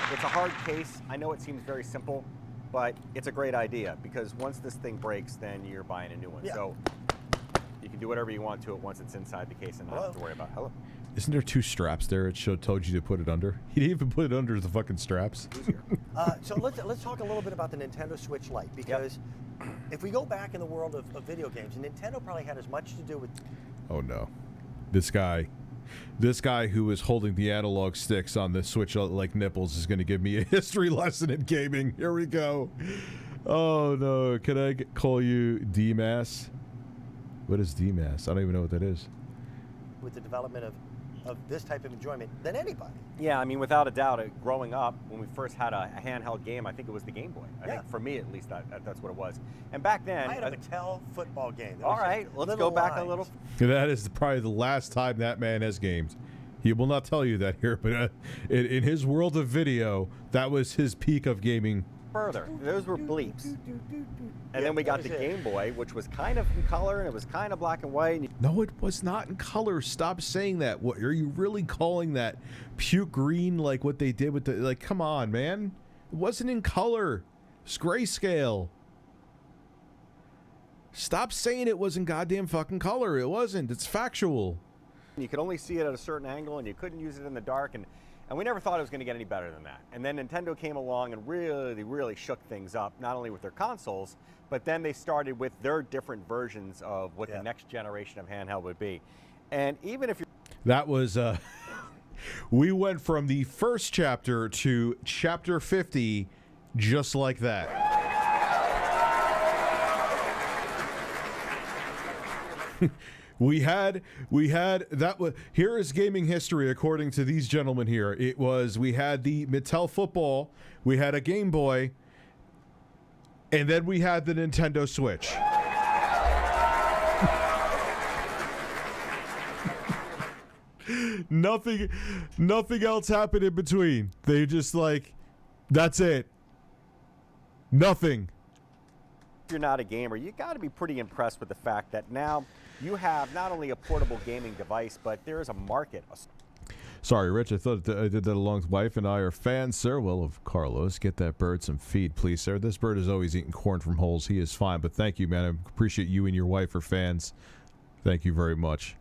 do. It's a hard case. I know it seems very simple, but it's a great idea because once this thing breaks, then you're buying a new one. Yeah. So you can do whatever you want to it once it's inside the case and not have to worry about it. Hello. Isn't there two straps there? It told you to put it under. He didn't even put it under the fucking straps. So let's talk a little bit about the Nintendo Switch Lite because if we go back in the world of video games, Nintendo probably had as much to do with. Oh no, this guy who was holding the analog sticks on the Switch like nipples is going to give me a history lesson in gaming. Here we go. Oh no, can I call you DMAS? What is DMAS? I don't even know what that is. With the development of this type of enjoyment than anybody. Yeah, I mean, without a doubt, growing up, when we first had a handheld game, I think it was the Game Boy. I think for me, at least, that's what it was. And back then, I had a Mattel football game. There all was right, a let's little go back a lines. little. That is probably the last time that man has gamed. He will not tell you that here, but in his world of video, that was his peak of gaming. Further, those were bleeps. And then we got the Game Boy, which was kind of in color and it was kind of black and white. And No, it was not in color. Stop saying that. What are you really calling that? Puke green, like what they did with the, like, come on, man. It wasn't in color. It's grayscale. Stop saying it was in goddamn fucking color. It wasn't. It's factual. you could only see it at a certain angle and you couldn't use it in the dark. And we never thought it was going to get any better than that. And then Nintendo came along and really shook things up, not only with their consoles, but then they started with their different versions of what the next generation of handheld would be. And even if you're... That was, we went from the first chapter to chapter 50 just like that. We had that. Here is gaming history according to these gentlemen here. It was, we had the Mattel football, we had a Game Boy, and then we had the Nintendo Switch. Nothing else happened in between. They just like, that's it. Nothing. If you're not a gamer, you got to be pretty impressed with the fact that now you have not only a portable gaming device, but there is a market. Sorry, Rich. I thought I did that along with wife and I are fans, sir. Well, of Carlos. Get that bird some feed, please, sir. This bird is always eating corn from holes. He is fine, but thank you, man. I appreciate you and your wife are fans. Thank you very much.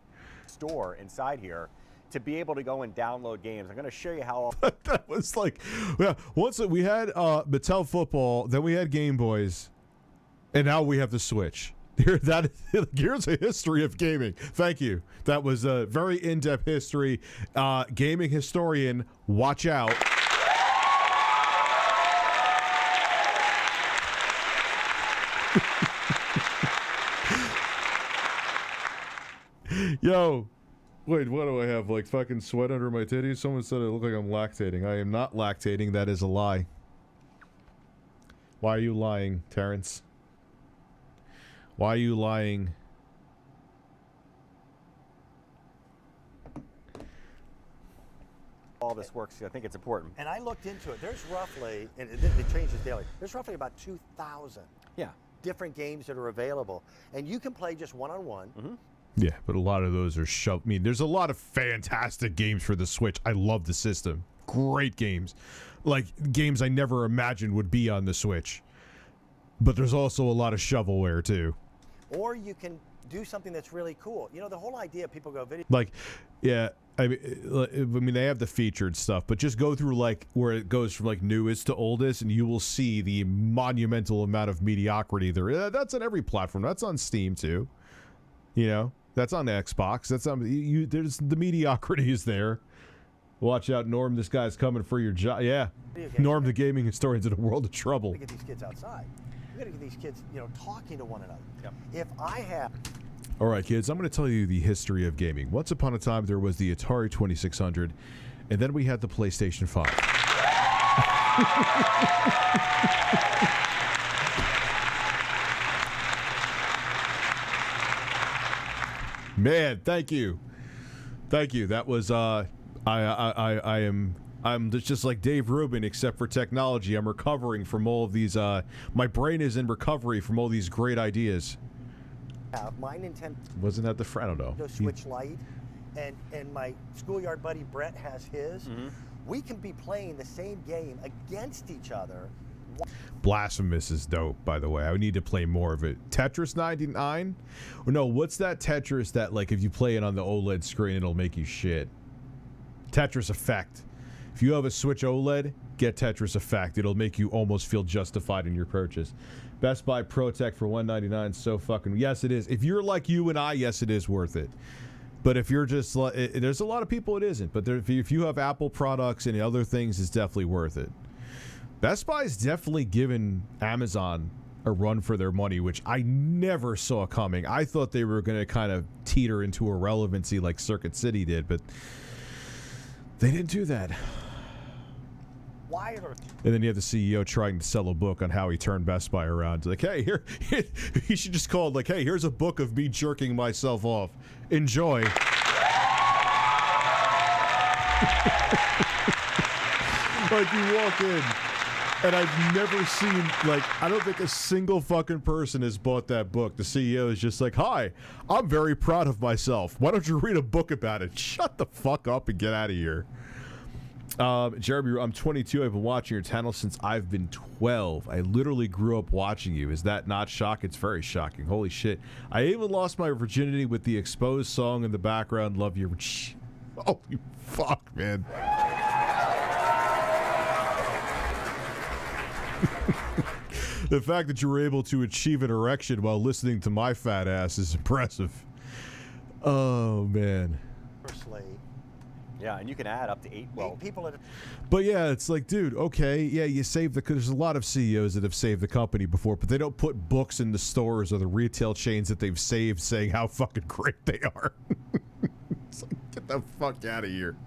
Store inside here to be able to go and download games. I'm going to show you how. That was like, yeah. Once we had Mattel football, then we had Game Boys, and now we have the Switch. Here's a history of gaming. Thank you. That was a very in-depth history. Gaming historian, watch out. Yo, wait, what do I have? Like fucking sweat under my titties? Someone said I look like I'm lactating. I am not lactating. That is a lie. Why are you lying, Terrence? Why are you lying? All this works. I think it's important. And I looked into it. There's roughly, and it changes daily, there's roughly about 2,000 different games that are available. And you can play just one-on-one. Mm-hmm. Yeah, but a lot of those are shoved. I mean, there's a lot of fantastic games for the Switch. I love the system. Great games. Like, games I never imagined would be on the Switch. But there's also a lot of shovelware, too. Or you can do something that's really cool. You know, the whole idea, people go video. Like, yeah, I mean, they have the featured stuff, but just go through, like, where it goes from, like, newest to oldest, and you will see the monumental amount of mediocrity there. That's on every platform. That's on Steam, too. You know? That's on Xbox. That's on there's the mediocrity is there. Watch out, Norm. This guy's coming for your job. Yeah, Norm, the gaming historian's in a world of trouble. We got to get these kids outside. We got to get these kids, you know, talking to one another. Yep. If I have. All right, kids. I'm going to tell you the history of gaming. Once upon a time, there was the Atari 2600, and then we had the PlayStation 5. Man, thank you. That was I'm just like Dave Rubin, except for technology. I'm recovering from all of these. My brain is in recovery from all these great ideas. My Nintendo. Wasn't that the I don't know. Switch Lite, and my schoolyard buddy Brett has his. Mm-hmm. We can be playing the same game against each other. Blasphemous is dope, by the way. I would need to play more of it. Tetris 99? Or no, what's that Tetris that, like, if you play it on the OLED screen, it'll make you shit? Tetris Effect. If you have a Switch OLED, get Tetris Effect. It'll make you almost feel justified in your purchase. Best Buy ProTech for $199. So fucking... Yes, it is. If you're like you and I, yes, it is worth it. But if you're just... there's a lot of people it isn't. But if you have Apple products and other things, it's definitely worth it. Best Buy's definitely given Amazon a run for their money, which I never saw coming. I thought they were going to kind of teeter into irrelevancy like Circuit City did, but they didn't do that. And then you have the CEO trying to sell a book on how he turned Best Buy around. Like, hey, here, he should just call it like, hey, here's a book of me jerking myself off. Enjoy. Like, you walk in. And I've never seen, like, I don't think a single fucking person has bought that book. The CEO is just like, hi, I'm very proud of myself. Why don't you read a book about it? Shut the fuck up and get out of here. Jeremy, I'm 22. I've been watching your channel since I've been 12. I literally grew up watching you. Is that not shock? It's very shocking. Holy shit. I even lost my virginity with the Exposed song in the background. Love your... Oh, you fuck, man. The fact that you were able to achieve an erection while listening to my fat ass is impressive. Oh, man. Yeah, and you can add up to 8 people. But yeah, it's like, dude, okay, yeah, you saved there's a lot of CEOs that have saved the company before, but they don't put books in the stores or the retail chains that they've saved saying how fucking great they are. It's like, get the fuck out of here.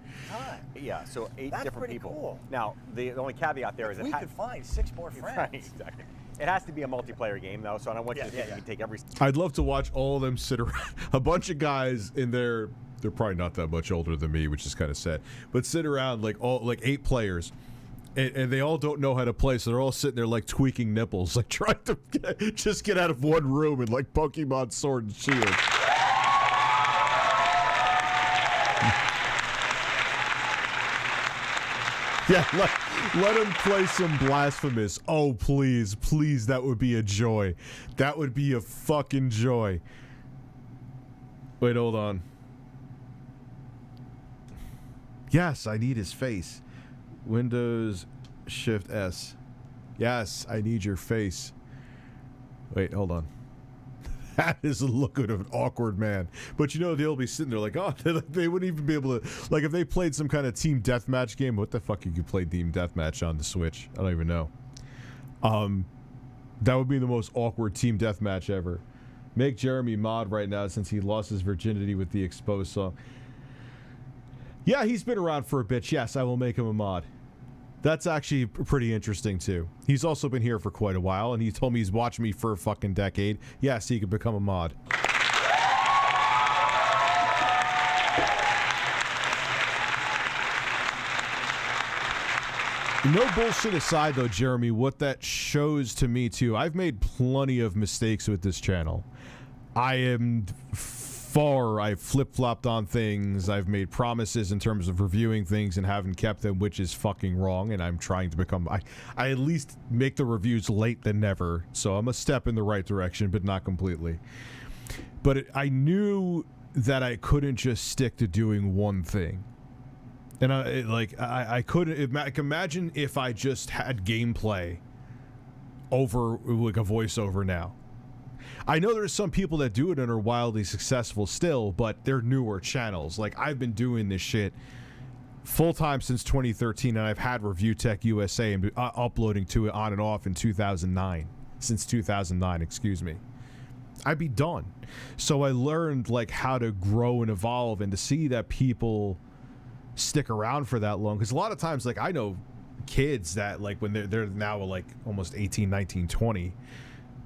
Yeah, so 8 That's different people. Cool. Now, the only caveat there is we could find 6 more friends. Right, exactly. It has to be a multiplayer game, though, so I don't want you to think you can take every... I'd love to watch all of them sit around. A bunch of guys in their... They're probably not that much older than me, which is kind of sad. But sit around like 8 players, and they all don't know how to play, so they're all sitting there like tweaking nipples, like trying to just get out of one room in like Pokemon Sword and Shield. Yeah, let him play some Blasphemous. Oh, please, please, that would be a joy. That would be a fucking joy. Wait, hold on. Yes, I need his face. Windows Shift S. Yes, I need your face. Wait, hold on. That is a look of an awkward man. But you know, they'll be sitting there like, oh, they wouldn't even be able to, like, if they played some kind of team deathmatch game. What the fuck you could play team deathmatch on the Switch? I don't even know. That would be the most awkward team deathmatch ever. Make Jeremy mod right now since he lost his virginity with the Exposed song. Yeah, he's been around for a bit. Yes, I will make him a mod. That's actually pretty interesting, too. He's also been here for quite a while, and he told me he's watched me for a fucking decade. Yes, he could become a mod. No bullshit aside, though, Jeremy, what that shows to me, too, I've made plenty of mistakes with this channel. I've flip-flopped on things. I've made promises in terms of reviewing things and haven't kept them, which is fucking wrong, and I'm trying to become... I at least make the reviews late than never, so I'm a step in the right direction, but not completely. But I knew that I couldn't just stick to doing one thing. And I couldn't... Imagine if I just had gameplay over, like, a voiceover now. I know there's some people that do it and are wildly successful still, but they're newer channels. Like, I've been doing this shit full-time since 2013, and I've had ReviewTechUSA and uploading to it on and off in 2009. Since 2009, excuse me. I'd be done. So I learned, like, how to grow and evolve, and to see that people stick around for that long. Because a lot of times, like, I know kids that, like, when they're now, like, almost 18, 19, 20...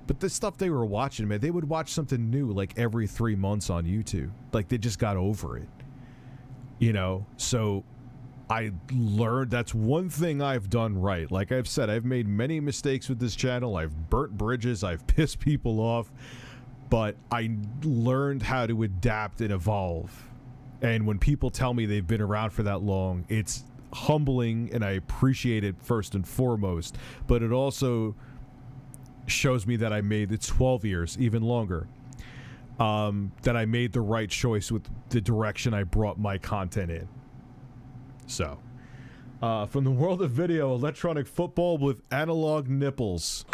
But the stuff they were watching, man, they would watch something new like every 3 months on YouTube. Like, they just got over it. You know? So I learned that's one thing I've done right. Like I've said, I've made many mistakes with this channel. I've burnt bridges. I've pissed people off. But I learned how to adapt and evolve. And when people tell me they've been around for that long, it's humbling, and I appreciate it first and foremost. But it also shows me that I made it 12 years, even longer, that I made the right choice with the direction I brought my content in. So, from the world of video, electronic football with analog nipples.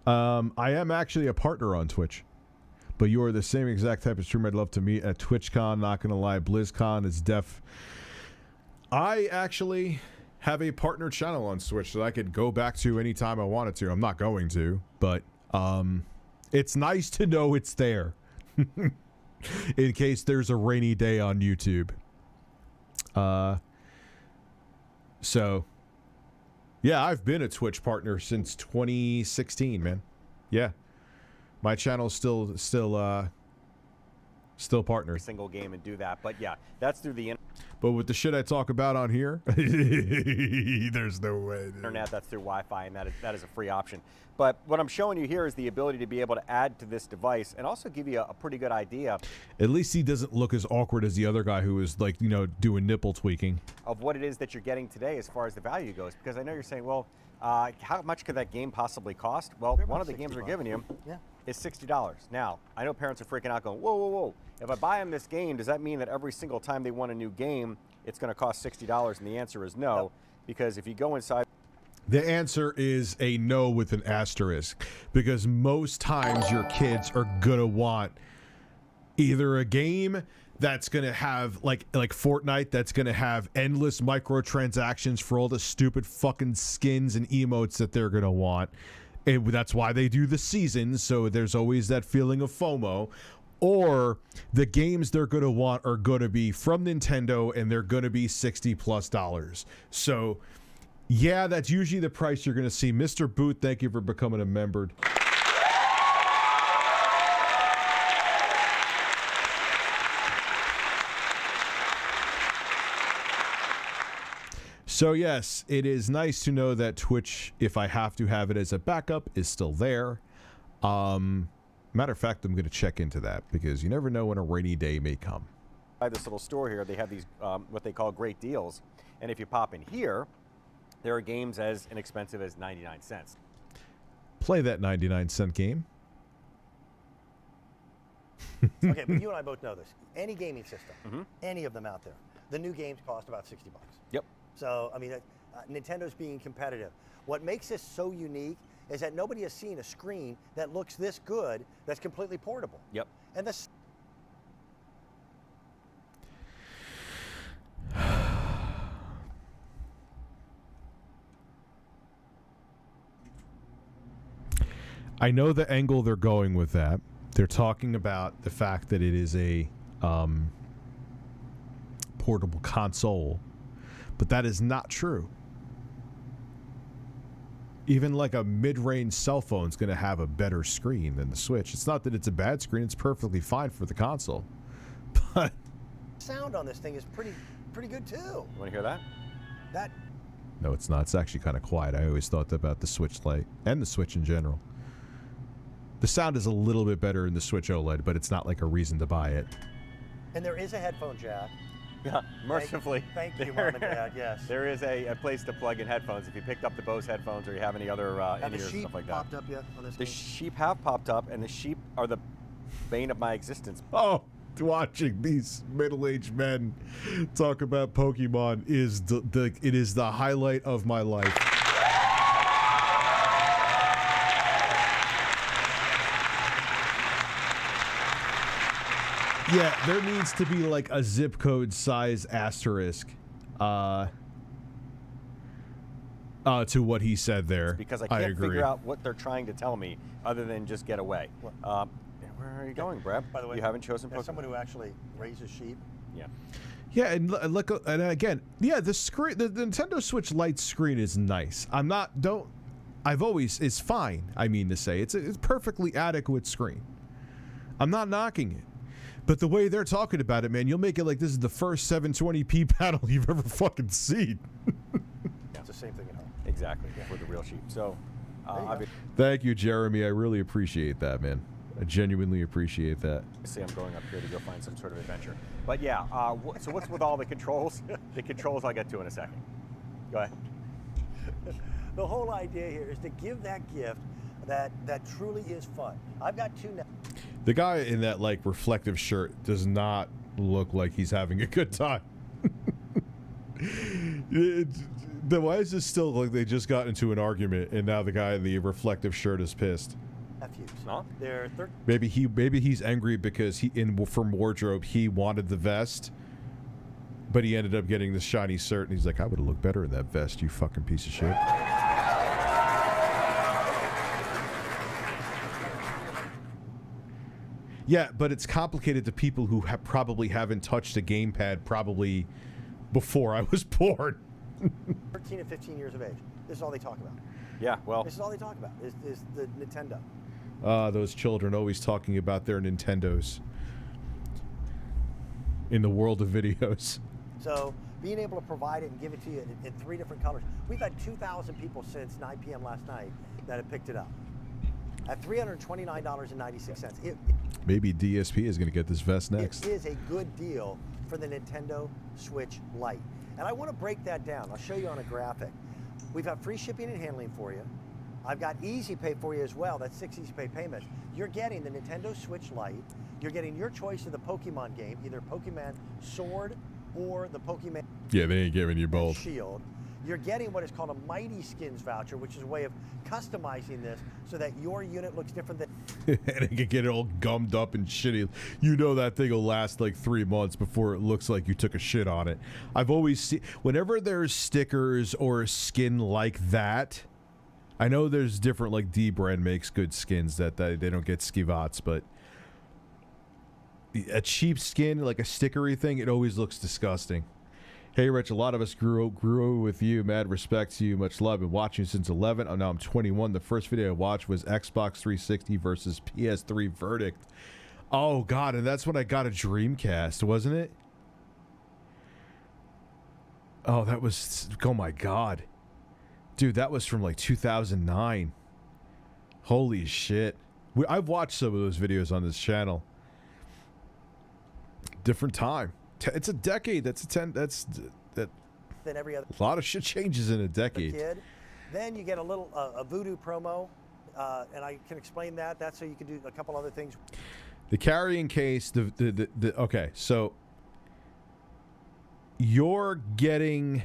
I am actually a partner on Twitch. But you are the same exact type of streamer I'd love to meet at TwitchCon. Not gonna lie, BlizzCon is def. I actually have a partner channel on Switch that I could go back to anytime I wanted to. I'm not going to, but it's nice to know it's there in case there's a rainy day on YouTube. So yeah, I've been a Twitch partner since 2016, man. Yeah. My channel's still partners. Single game and do that, but yeah, that's through the But with the shit I talk about on here, there's no way. internet. That's through Wi-Fi, and that is a free option. But what I'm showing you here is the ability to be able to add to this device and also give you a pretty good idea. At least he doesn't look as awkward as the other guy who was, like, you know, doing nipple tweaking. Of what it is that you're getting today as far as the value goes, because I know you're saying, well, how much could that game possibly cost? Well, one of the games we're giving you is $60. Now, I know parents are freaking out going, whoa, whoa, whoa. If I buy them this game, does that mean that every single time they want a new game, it's going to cost $60? And the answer is no, because if you go inside... The answer is a no with an asterisk, because most times your kids are going to want either a game that's going to have, like Fortnite, that's going to have endless microtransactions for all the stupid fucking skins and emotes that they're going to want. And that's why they do the seasons, so there's always that feeling of FOMO. Or the games they're going to want are going to be from Nintendo, and they're going to be $60+. So, yeah, that's usually the price you're going to see. Mr. Boot, thank you for becoming a member. So yes, it is nice to know that Twitch, if I have to have it as a backup, is still there. Matter of fact, I'm going to check into that because you never know when a rainy day may come. By this little store here, they have these what they call great deals, and if you pop in here, there are games as inexpensive as 99 cents. Play that 99-cent game. Okay, but you and I both know this. Any gaming system, any of them out there, the new games cost about $60. Yep. So, I mean, Nintendo's being competitive. What makes this so unique is that nobody has seen a screen that looks this good that's completely portable. Yep. And this. I know the angle they're going with that. They're talking about the fact that it is a portable console, but that is not true. Even like a mid-range cell phone is going to have a better screen than the Switch. It's not that it's a bad screen; it's perfectly fine for the console. But sound on this thing is pretty good too. You want to hear that? That. No, it's not. It's actually kind of quiet. I always thought about the Switch Lite and the Switch in general. The sound is a little bit better in the Switch OLED, but it's not like a reason to buy it. And there is a headphone jack. Yeah, mercifully. Thank you, Mom and Dad, yes. There is a place to plug in headphones. If you picked up the Bose headphones or you have any other Have the in-ears and sheep stuff like that. popped up yet on this The game? sheep have popped up, and the sheep are the bane of my existence. Oh, watching these middle-aged men talk about Pokemon is it is the highlight of my life. Yeah, there needs to be like a zip code size asterisk to what he said there. Because I I can't agree. figure out what they're trying to tell me other than just get away. Where are you going, Brad? By the way, you haven't chosen as Pokemon? someone who actually raises sheep. Yeah. Yeah, and look, and again, yeah, the screen, the Nintendo Switch Lite screen is nice. It's fine. I mean to say, it's a perfectly adequate screen. I'm not knocking it. But the way they're talking about it, man, you'll make it like this is the first 720p panel you've ever fucking seen. It's the same thing at home. Exactly, for the real sheep. So, Thank you, Jeremy. I really appreciate that, man. I genuinely appreciate that. obviously I'm going up here to go find some sort of adventure. But yeah, so what's with all the controls? The controls I'll get to in a second. Go ahead. The whole idea here is to give that gift that truly is fun. I've got two now. The guy in that like reflective shirt does not look like he's having a good time. Why is this still like they just got into an argument and now the guy in the reflective shirt is pissed? Nephews. Huh? They're Maybe he's angry because from wardrobe he wanted the vest, but he ended up getting this shiny shirt and he's like, I would have looked better in that vest, you fucking piece of shit. Yeah, but it's complicated to people who probably haven't touched a gamepad probably before I was born. 13 and 15 years of age. This is all they talk about. Yeah, well, This is all they talk about is the Nintendo. Those children always talking about their Nintendos in the world of videos. So being able to provide it and give it to you in 3 different colors. We've had 2,000 people since 9 p.m. last night that have picked it up at $329.96. Maybe DSP is going to get this vest next. It is a good deal for the Nintendo Switch Lite. And I want to break that down. I'll show you on a graphic. We've got free shipping and handling for you. I've got Easy Pay for you as well. That's 6 Easy Pay payments. You're getting the Nintendo Switch Lite. You're getting your choice of the Pokemon game, either Pokemon Sword or the Pokemon Yeah, they ain't giving you both. Shield. You're getting what is called a Mighty Skins voucher, which is a way of customizing this so that your unit looks different than... And it can get all gummed up and shitty. You know that thing will last like 3 months before it looks like you took a shit on it. I've always seen... Whenever there's stickers or a skin like that... I know there's different, like D-Brand makes good skins that they don't get skivats, but... A cheap skin, like a stickery thing, it always looks disgusting. Hey, Rich, a lot of us grew with you. Mad respect to you. Much love. Been watching since 11. Oh, now I'm 21. The first video I watched was Xbox 360 versus PS3 Verdict. Oh, God, and that's when I got a Dreamcast, wasn't it? Oh, that was, oh my God. Dude, that was from like 2009. Holy shit. I've watched some of those videos on this channel. Different time. It's a decade. That's that. Than every other A lot of shit changes in a decade. kid. Then you get a little a voodoo promo, and I can explain that. That's so you can do a couple other things. The carrying case, okay, so you're getting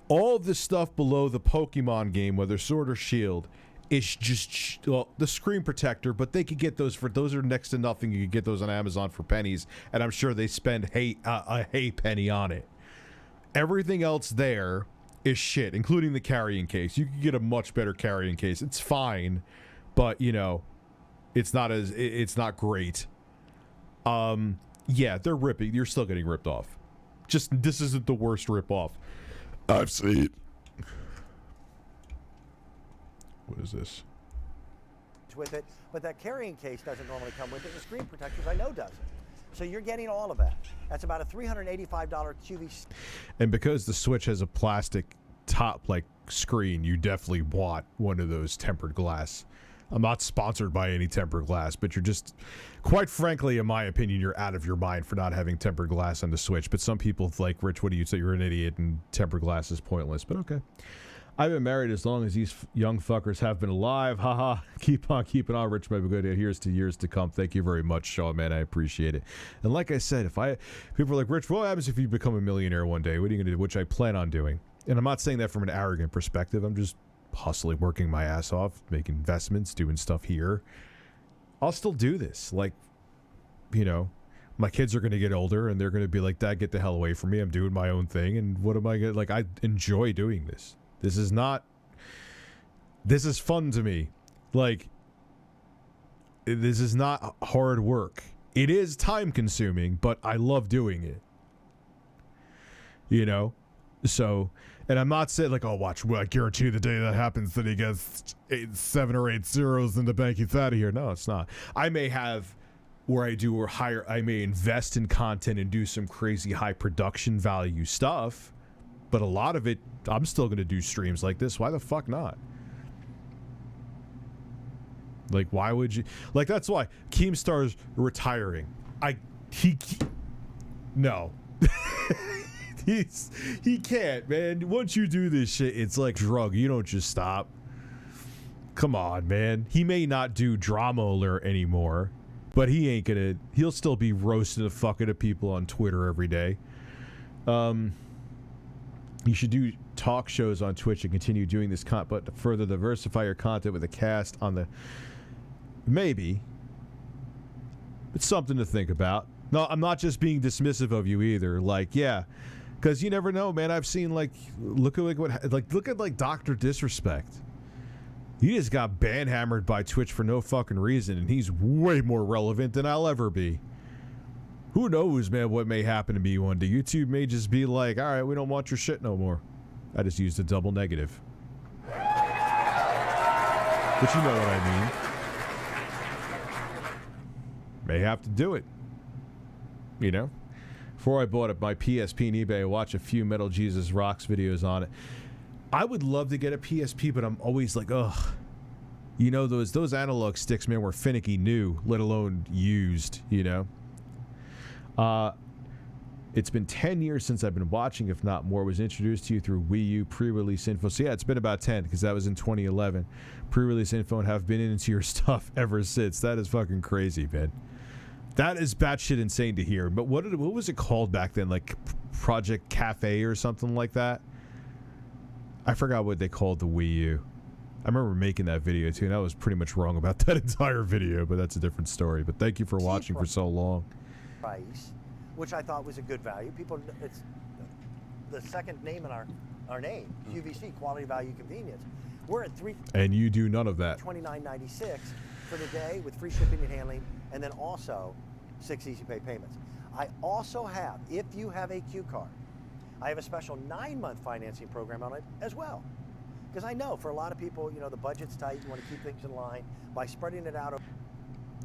all of the stuff below the Pokemon game, whether Sword or Shield, is just the screen protector, but they could get those are next to nothing. You could get those on Amazon for pennies, and I'm sure they spend a hay penny on it. Everything else there is shit, including the carrying case. You can get a much better carrying case. It's fine, but you know, it's not great. Yeah, they're ripping. You're still getting ripped off. Just this isn't the worst rip off I've seen. What is this? With it, but that carrying case doesn't normally come with it. The screen protectors I know doesn't. So you're getting all of that. That's about a $385 QVC. And because the Switch has a plastic top like screen, you definitely want one of those tempered glass. I'm not sponsored by any tempered glass, but you're just, quite frankly, in my opinion, you're out of your mind for not having tempered glass on the Switch. But some people like, Rich, what do you say? You're an idiot and tempered glass is pointless, but okay. I've been married as long as these young fuckers have been alive. Haha. Keep on keeping on, Rich. My good. Here's to years to come. Thank you very much, Sean, man. I appreciate it. And like I said, people are like, Rich, what happens if you become a millionaire one day? What are you going to do? Which I plan on doing. And I'm not saying that from an arrogant perspective. I'm just hustling, working my ass off, making investments, doing stuff here. I'll still do this. Like, you know, my kids are going to get older and they're going to be like, Dad, get the hell away from me. I'm doing my own thing. And what am I going to, like, I enjoy doing this. This is fun to me. Like, this is not hard work. It is time consuming, but I love doing it. You know? So, and I'm not saying like, oh, watch, well, I guarantee you the day that happens that he gets 7 or 8 zeros in the bank, he's out of here. No, it's not. I may have where I do or hire, I may invest in content and do some crazy high production value stuff. But a lot of it, I'm still going to do streams like this. Why the fuck not? Like, why would you? Like, that's why Keemstar's retiring. No. He can't, man. Once you do this shit, it's like drug. You don't just stop. Come on, man. He may not do Drama Alert anymore, but he ain't gonna. He'll still be roasting the fuck out of people on Twitter every day. You should do talk shows on Twitch and continue doing this but to further diversify your content with a cast on the... Maybe. It's something to think about. No, I'm not just being dismissive of you either. Like, yeah. Because you never know, man. I've seen, like... Look at Dr. Disrespect. He just got banhammered by Twitch for no fucking reason, and he's way more relevant than I'll ever be. Who knows, man, what may happen to me one day. YouTube may just be like, all right, we don't want your shit no more. I just used a double negative. But you know what I mean. May have to do it. You know? Before I bought it, my PSP and eBay, I watched a few Metal Jesus Rocks videos on it. I would love to get a PSP, but I'm always like, ugh. You know, those analog sticks, man, were finicky new, let alone used, you know? It's been 10 years since I've been watching, if not more. Was introduced to you through Wii U pre-release info. So yeah, it's been about 10 because that was in 2011. Pre-release info and have been into your stuff ever since. That is fucking crazy, man. That is batshit insane to hear. But what was it called back then? Like Project Cafe or something like that? I forgot what they called the Wii U. I remember making that video too, and I was pretty much wrong about that entire video, but that's a different story. But thank you for watching for so long. Price, which I thought was a good value. People, it's the second name in our name, QVC, quality, value, convenience. We're at and you do none of that. $29.96 for the day with free shipping and handling, and then also 6 easy pay payments. I also have, if you have a Q card, I have a special 9-month financing program on it as well. Because I know for a lot of people, you know, the budget's tight, you want to keep things in line by spreading it out.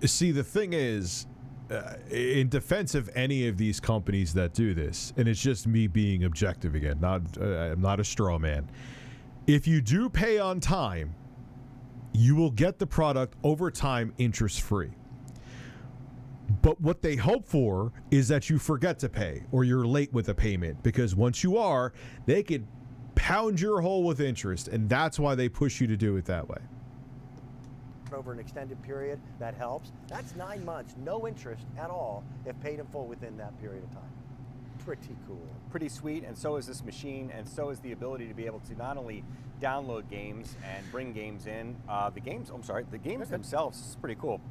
See, the thing is, in defense of any of these companies that do this, and it's just me being objective again, I'm not a straw man. If you do pay on time, you will get the product over time interest-free. But what they hope for is that you forget to pay or you're late with a payment, because once you are, they could pound your hole with interest, and that's why they push you to do it that way. Over an extended period, that helps. That's 9 months, no interest at all if paid in full within that period of time. Pretty cool. Pretty sweet, and so is this machine, and so is the ability to be able to not only download games and bring games in. The games themselves is pretty cool.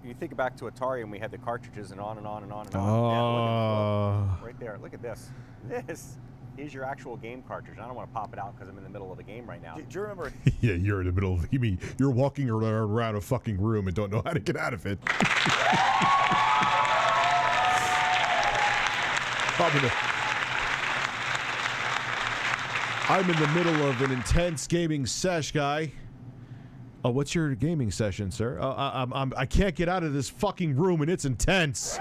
You think back to Atari, and we had the cartridges and on and on and on and on. Yeah, look, right there, look at this. This is your actual game cartridge. I don't want to pop it out because I'm in the middle of a game right now. Do you remember? Yeah, you're in the middle of, you mean you're walking around a fucking room and don't know how to get out of it. I'm in the middle of an intense gaming sesh, guy. Oh, what's your gaming session, sir? I can't get out of this fucking room and it's intense.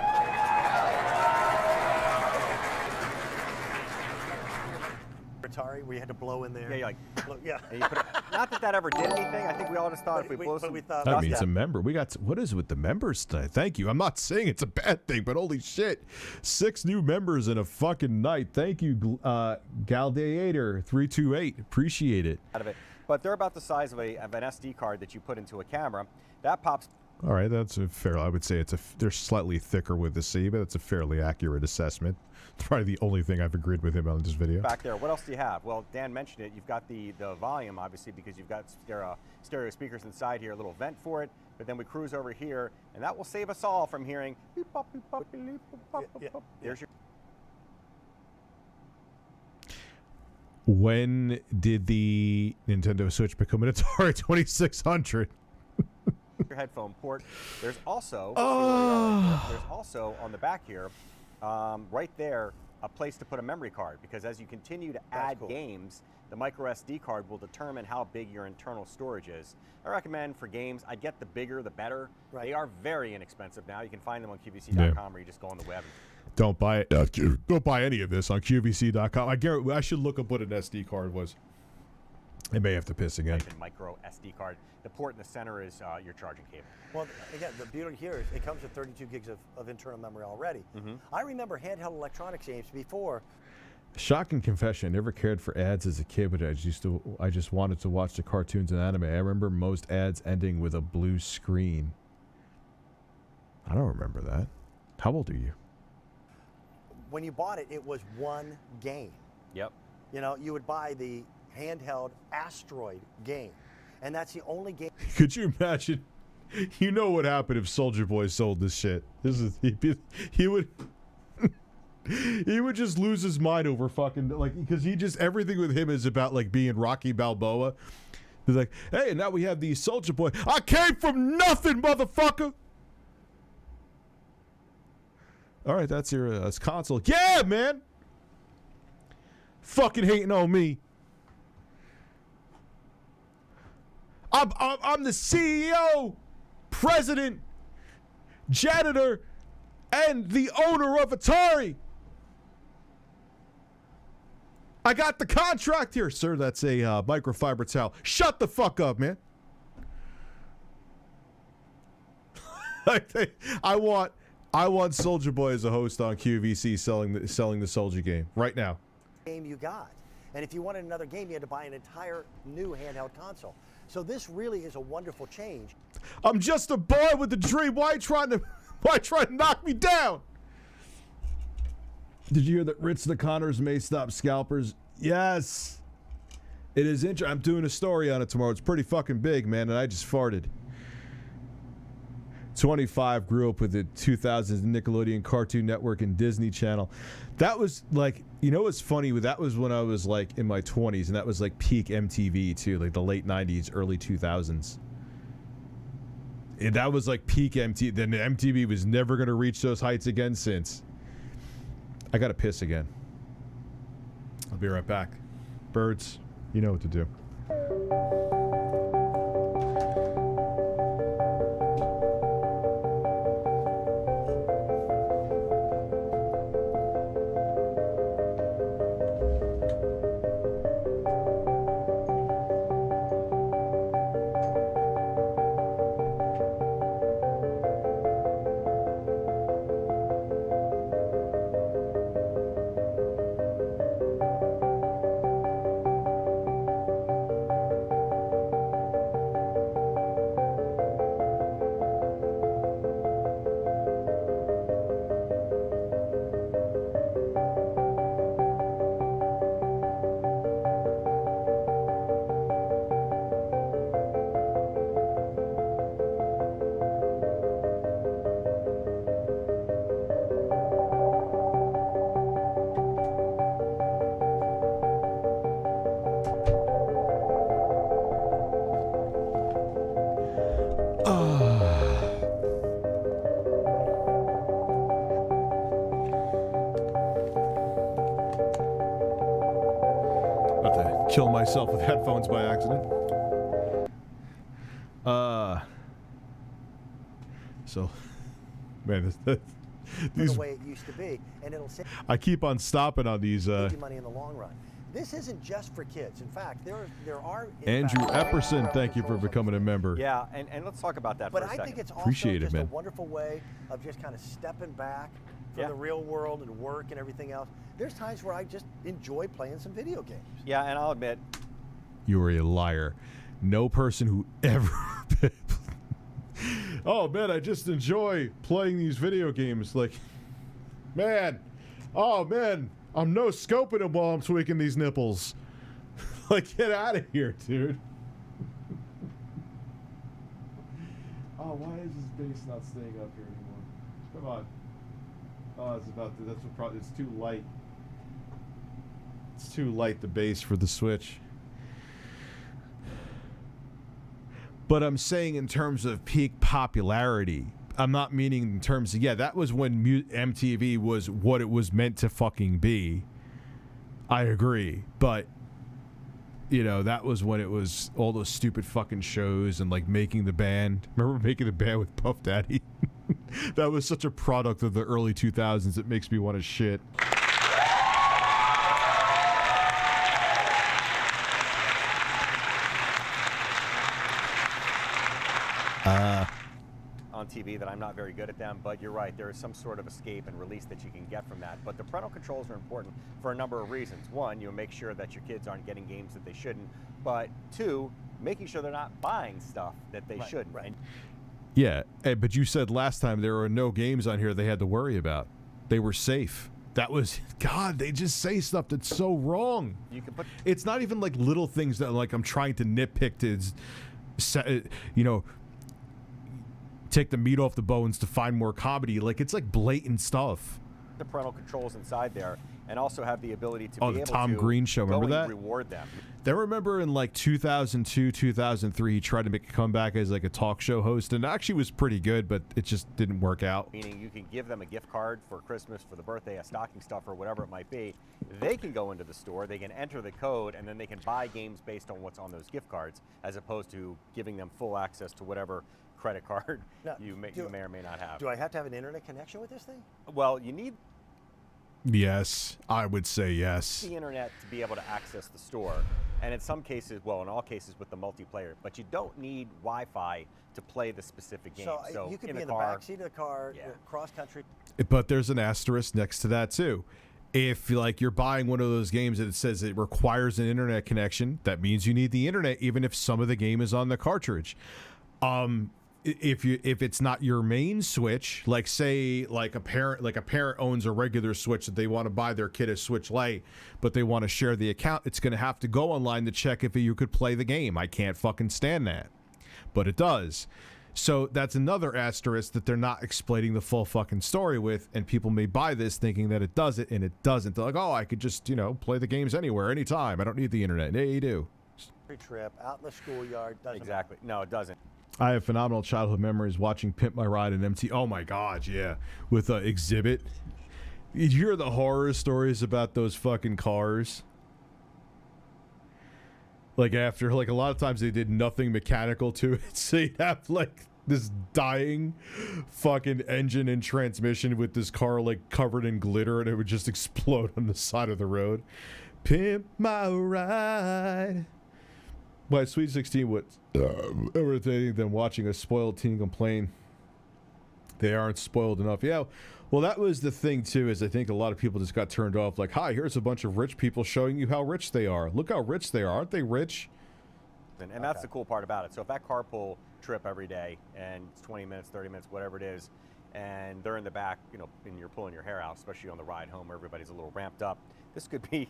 Atari, we had to blow in there. Yeah, you're like, yeah. and you put it, not that that ever did anything. I think we all just thought if we blow some thought I mean, it's a member. We got, what is it with the members tonight? Thank you. I'm not saying it's a bad thing, but holy shit. 6 new members in a fucking night. Thank you, Galdeator328. Appreciate it. out of it. But they're about the size of an SD card that you put into a camera. That pops. All right, that's a fair. I would say they're slightly thicker with the C, but that's a fairly accurate assessment. It's probably the only thing I've agreed with him on this video. Back there. What else do you have? Well, Dan mentioned it. You've got the volume, obviously, because you've got stereo speakers inside here, a little vent for it. But then we cruise over here, and that will save us all from hearing beep, bop, beep, bop, beep, bop, bop, bop. There's your. When did the Nintendo Switch become an Atari 2600? Your headphone port. There's also there's also on the back here, right there, a place to put a memory card, because as you continue to add games, the micro SD card will determine how big your internal storage is. I recommend for games, I get the bigger the better. Right. They are very inexpensive now. You can find them on QVC.com or you just go on the web. Don't buy it. Don't buy any of this on QVC.com. I should look up what an SD card was. I may have to piss again. Micro SD card. The port in the center is your charging cable. Well, again, the beauty here is it comes with 32 gigs of internal memory already. I remember handheld electronics games before. Shocking confession, I never cared for ads as a kid, but I just wanted to watch the cartoons and anime. I remember most ads ending with a blue screen. I don't remember that. How old are you? When you bought it, it was one game. Yep. You know, you would buy the handheld Asteroid game, and that's the only game. Could you imagine? You know what happened if Soulja Boy sold this shit? He would he would just lose his mind over fucking, like, because everything with him is about like being Rocky Balboa. He's like, hey, now we have the Soulja Boy. I came from nothing, motherfucker. All right, that's your console. Yeah, man. Fucking hating on me. I'm the CEO, president, janitor, and the owner of Atari. I got the contract here, sir. That's a microfiber towel. Shut the fuck up, man. I want Soulja Boy as a host on QVC selling the Soulja game right now. Game you got, and if you wanted another game, you had to buy an entire new handheld console. So this really is a wonderful change. I'm just a boy with a dream. Why trying to knock me down? Did you hear that Ritz the Connors may stop scalpers? Yes. It is interesting. I'm doing a story on it tomorrow. It's pretty fucking big, man, and I just farted. 25 grew up with the 2000s Nickelodeon Cartoon Network and Disney Channel. That was like, you know what's funny? That was when I was like in my 20s, and that was like peak MTV too, like the late 90s, early 2000s. And that was like peak MTV. Then MTV was never going to reach those heights again since. I got to piss again. I'll be right back. Birds, you know what to do. kill myself with headphones by accident. So, man, the way it used to be, and it'll save I keep on stopping on these. you money in the long run. This isn't just for kids. In fact, there are Andrew Epperson, thank you for becoming a member. Yeah, and let's talk about that But for a second. I think it's also Appreciate it, just man. a wonderful way of just kind of stepping back from the real world and work and everything else. There's times where I just enjoy playing some video games. Yeah, and I'll admit, You are a liar. No person who ever. Oh man, I just enjoy playing these video games. Like, man, oh man, I'm no scoping them while I'm tweaking these nipples. Like, get out of here, dude. Oh, why is this base not staying up here anymore? Come on. Oh, it's about to, that's what probably, it's too light. It's too light, the base for the Switch. But I'm saying in terms of peak popularity, I'm not meaning in terms of, yeah, that was when MTV was what it was meant to fucking be. I agree. But, you know, that was when it was all those stupid fucking shows and like Making the Band. Remember Making the Band with Puff Daddy? That was such a product of the early 2000s. It makes me want to shit. on TV that I'm not very good at them, but you're right, there is some sort of escape and release that you can get from that. But the parental controls are important for a number of reasons. One, you make sure that your kids aren't getting games that they shouldn't, but two, making sure they're not buying stuff that they shouldn't. Right. Yeah, but you said last time there were no games on here they had to worry about. They were safe. That was, God, they just say stuff that's so wrong. You can put, it's not even like little things that like I'm trying to nitpick to, you know, take the meat off the bones to find more comedy. Like, it's like blatant stuff. the parental controls inside there, and also have the ability to be the able Tom to Green show, remember go that? and reward them. I remember in like 2002, 2003, he tried to make a comeback as like a talk show host, and actually was pretty good, but it just didn't work out. Meaning you can give them a gift card for Christmas, for the birthday, a stocking stuffer, whatever it might be. They can go into the store, they can enter the code, and then they can buy games based on what's on those gift cards, as opposed to giving them full access to whatever credit card Now, you may or may not have. Do I have to have an internet connection with this thing? Well, you need Yes, I would say yes. the internet to be able to access the store, and in some cases, well, in all cases with the multiplayer, but you don't need Wi-Fi to play the specific game. So you could in be the in the car, back seat of the car, Yeah. cross country. But there's an asterisk next to that too. If like you're buying one of those games that it says it requires an internet connection, that means you need the internet, even if some of the game is on the cartridge. If it's not your main Switch, like say like a parent owns a regular Switch that they want to buy their kid a Switch Lite, but they want to share the account, it's going to have to go online to check if you could play the game. I can't fucking stand that, but it does. So that's another asterisk that they're not explaining the full fucking story with, and people may buy this thinking that it does it, and it doesn't. They're like, oh, I could just, play the games anywhere, anytime. I don't need the internet. Yeah, you do. Trip out in the schoolyard. Doesn't exactly. No, it doesn't. I have phenomenal childhood memories watching Pimp My Ride and MT. Oh my God, yeah. With Exhibit. You hear the horror stories about those fucking cars? Like after, like a lot of times they did nothing mechanical to it. So you'd have like this dying fucking engine and transmission with this car like covered in glitter, and it would just explode on the side of the road. Pimp My Ride. By Sweet 16 was irritating than watching a spoiled teen complain they aren't spoiled enough. Yeah, well, that was the thing too, is I think a lot of people just got turned off. Like, hi, here's a bunch of rich people showing you how rich they are. Look how rich they are. Aren't they rich? And that's the cool part about it. So if that carpool trip every day, and it's 20 minutes, 30 minutes, whatever it is, and they're in the back, and you're pulling your hair out, especially on the ride home where everybody's a little ramped up, this could be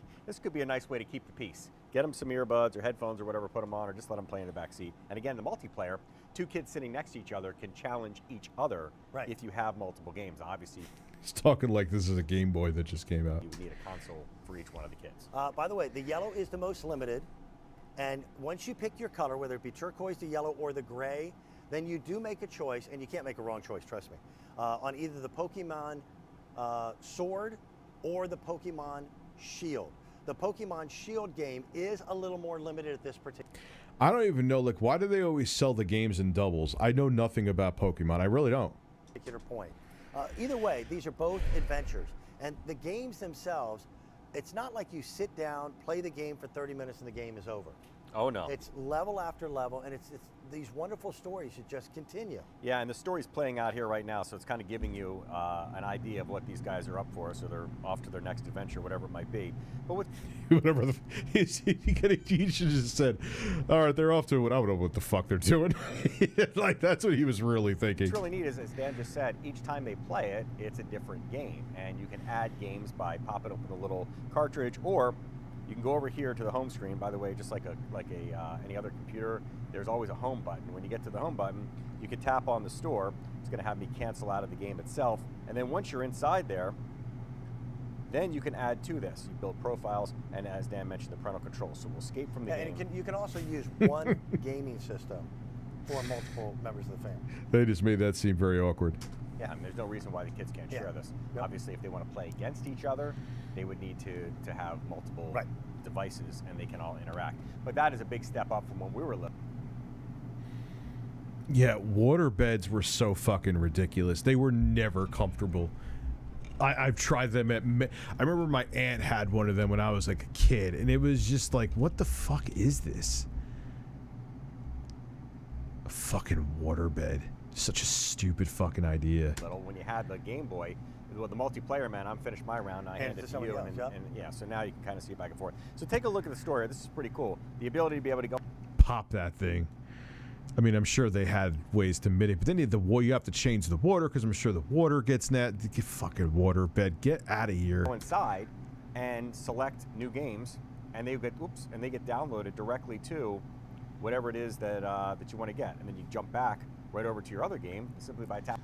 a nice way to keep the peace. Get them some earbuds or headphones or whatever, put them on, or just let them play in the back seat. And again, the multiplayer, two kids sitting next to each other can challenge each other if you have multiple games. Obviously, He's talking like this is a Game Boy that just came out. you would need a console for each one of the kids. By the way, the yellow is the most limited. And once you pick your color, whether it be turquoise, the yellow, or the gray, then you do make a choice, and you can't make a wrong choice, trust me, on either the Pokemon Sword or the Pokemon Shield. The Pokemon Shield game is a little more limited at this particular. I don't even know, like, why do they always sell the games in doubles? I know nothing about Pokemon. I really don't. Point. Either way, these are both adventures, and the games themselves, it's not like you sit down, play the game for 30 minutes, and the game is over. Oh no. It's level after level, and it's these wonderful stories that just continue. Yeah, and the story's playing out here right now, so it's kind of giving you an idea of what these guys are up for. So they're off to their next adventure, whatever it might be. But with Whatever the he should have just said, all right, they're off to it. I don't know what the fuck they're doing. Like, that's what he was really thinking. what's really neat is, as Dan just said, each time they play it, it's a different game, and you can add games by popping open a little cartridge, or you can go over here to the home screen. By the way, just like any other computer, there's always a home button. When you get to the home button, you can tap on the store. It's going to have me cancel out of the game itself, and then once you're inside there, then you can add to this. You build profiles, and as Dan mentioned, the parental controls. So we'll escape from the game. And you can also use one gaming system for multiple members of the family. They just made that seem very awkward. Yeah, I mean, there's no reason why the kids can't share this. Yep. Obviously, if they want to play against each other, they would need to have multiple devices, and they can all interact. But that is a big step up from when we were little. Yeah, water beds were so fucking ridiculous. They were never comfortable. I've tried them at... I remember my aunt had one of them when I was like a kid, and it was just like, what the fuck is this? A fucking water bed. Such a stupid fucking idea. Little, when you had the Game Boy, with the multiplayer, man, I'm finished my round, I hand it to you, and yeah, so now you can kind of see back and forth. So take a look at the story. This is pretty cool. The ability to be able to go... Pop that thing. I mean, I'm sure they had ways to mitigate, but then you have to change the water, because I'm sure the water gets get fucking water bed. Get out of here. Go inside and select new games, and they get downloaded directly to whatever it is that that you want to get, and then you jump back right over to your other game simply by tapping.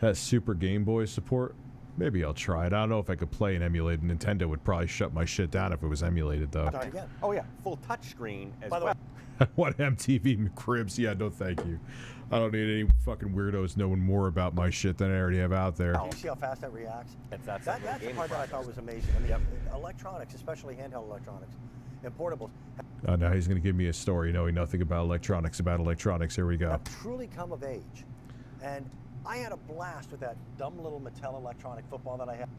Has Super Game Boy support? Maybe I'll try it. I don't know if I could play and emulate. Nintendo would probably shut my shit down if it was emulated, though. Oh yeah, full touchscreen as By the well. way, What MTV Cribs? Yeah, no thank you. I don't need any fucking weirdos knowing more about my shit than I already have out there. you see how fast that reacts? That's That's the part that I thought was amazing. I mean, electronics, especially handheld electronics and portables, Now he's going to give me a story knowing nothing about electronics. Here we go. have truly come of age. And I had a blast with that dumb little Mattel electronic football that I had.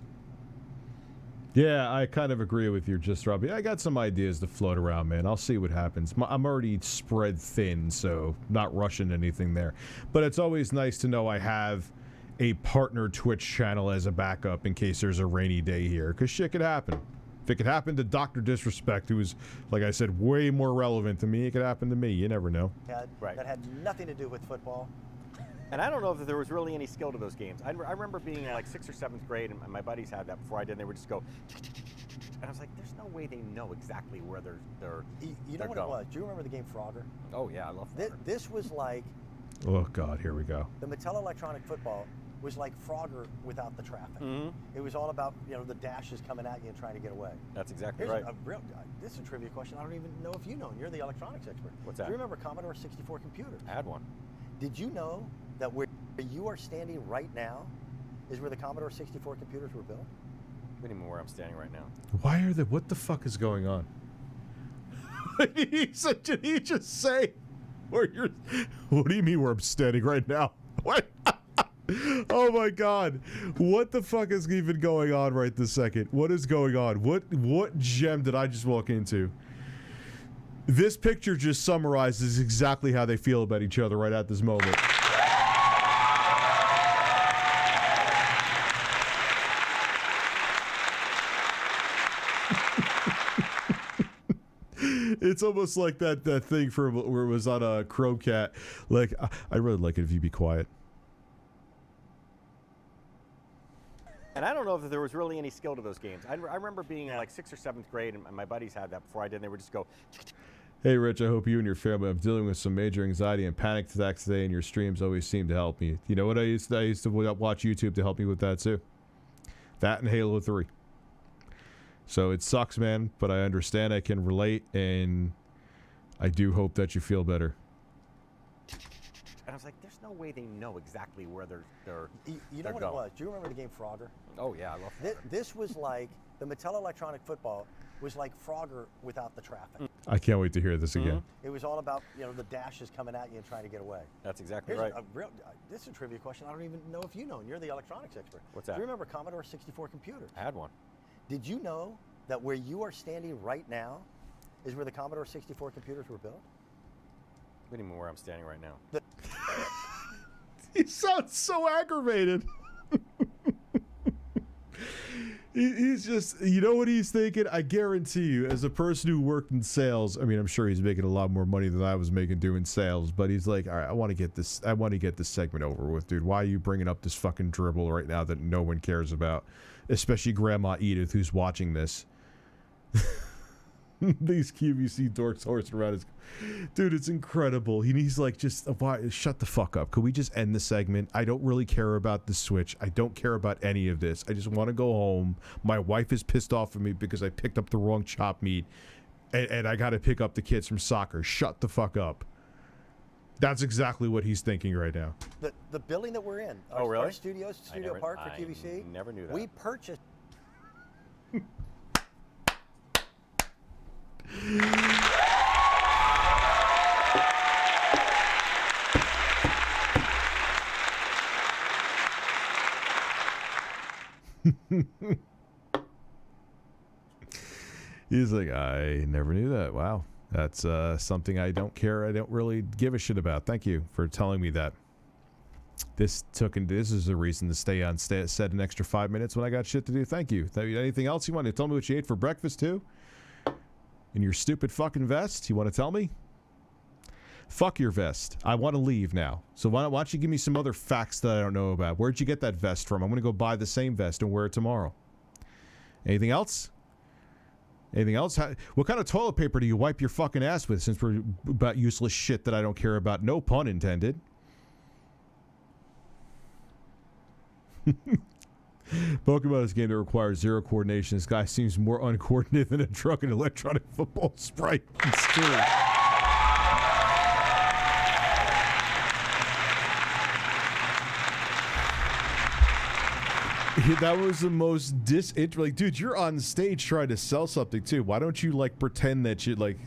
Yeah, I kind of agree with you, just Robbie. I got some ideas to float around, man. I'll see what happens. I'm already spread thin, so not rushing anything there. But it's always nice to know I have a partner Twitch channel as a backup in case there's a rainy day here, because shit could happen. If it could happen to Dr. Disrespect, who is, like I said, way more relevant to me, it could happen to me. You never know. That had nothing to do with football. And I don't know if there was really any skill to those games. I remember being in like 6th or 7th grade, and my buddies had that before I did, and they would just go, and I was like, there's no way they know exactly where they're You know what it was? Do you remember the game Frogger? Oh yeah, I love Frogger. This was like... Oh, God, here we go. The Mattel electronic football was like Frogger without the traffic. It was all about, the dashes coming at you and trying to get away. That's exactly Here's right. This is a trivia question I don't even know if you know, and you're the electronics expert. What's that? Do you remember Commodore 64 computers? I had one. Did you know that where you are standing right now is where the Commodore 64 computers were built? What do you mean where I'm standing right now? Why are they... What the fuck is going on? Did he just say where you're... What do you mean where I'm standing right now? What? Oh my God. What the fuck is even going on right this second? What is going on? What gem did I just walk into? This picture just summarizes exactly how they feel about each other right at this moment. It's almost like that thing from where it was on a Chromecast. Like, I really like it if you be quiet. And I don't know if there was really any skill to those games. I remember being in like 6th or 7th grade, and my buddies had that before I did, and they would just go... Hey, Rich, I hope you and your family are dealing with some major anxiety and panic attacks today, and your streams always seem to help me. You know what I used to watch YouTube to help me with that, too. That and Halo 3. So it sucks, man, but I understand, I can relate, and I do hope that you feel better. And I was like, there's no way they know exactly where they're You know they're what going. it was? Do you remember the game Frogger? Oh yeah, I love that. This was like the Mattel Electronic Football was like Frogger without the traffic. I can't wait to hear this again. It was all about the dashes coming at you and trying to get away. That's exactly Here's right. this is a trivia question I don't even know if you know, and you're the electronics expert. What's that? Do you remember Commodore 64 computers? I had one. Did you know that where you are standing right now is where the Commodore 64 computers were built? What do you mean where I'm standing right now? He sounds so aggravated. He's just, you know what he's thinking? I guarantee you, as a person who worked in sales, I mean, I'm sure he's making a lot more money than I was making doing sales, but he's like, all right, I want to get this segment over with, dude. Why are you bringing up this fucking dribble right now that no one cares about? Especially Grandma Edith, who's watching this. These QVC dorks horsing around his... Dude, it's incredible. He's like, just shut the fuck up. Could we just end the segment? I don't really care about the Switch. I don't care about any of this. I just want to go home. My wife is pissed off at me because I picked up the wrong chopped meat, and I got to pick up the kids from soccer. Shut the fuck up. That's exactly what he's thinking right now. The building that we're in, really? our Studio Park for QVC. I never knew that. We purchased. He's like, I never knew that. Wow. That's something I don't really give a shit about. Thank you for telling me that. This is a reason to stay on set an extra 5 minutes when I got shit to do. Thank you. Anything else you want to tell me what you ate for breakfast too? In your stupid fucking vest? You want to tell me? Fuck your vest. I want to leave now. So why don't you give me some other facts that I don't know about? Where'd you get that vest from? I'm going to go buy the same vest and wear it tomorrow. Anything else? Anything else? What kind of toilet paper do you wipe your fucking ass with, since we're about useless shit that I don't care about? No pun intended. Pokemon is a game that requires zero coordination. This guy seems more uncoordinated than a drunken electronic football sprite. It's true. That was the most like, dude, you're on stage trying to sell something too. Why don't you like pretend that you like?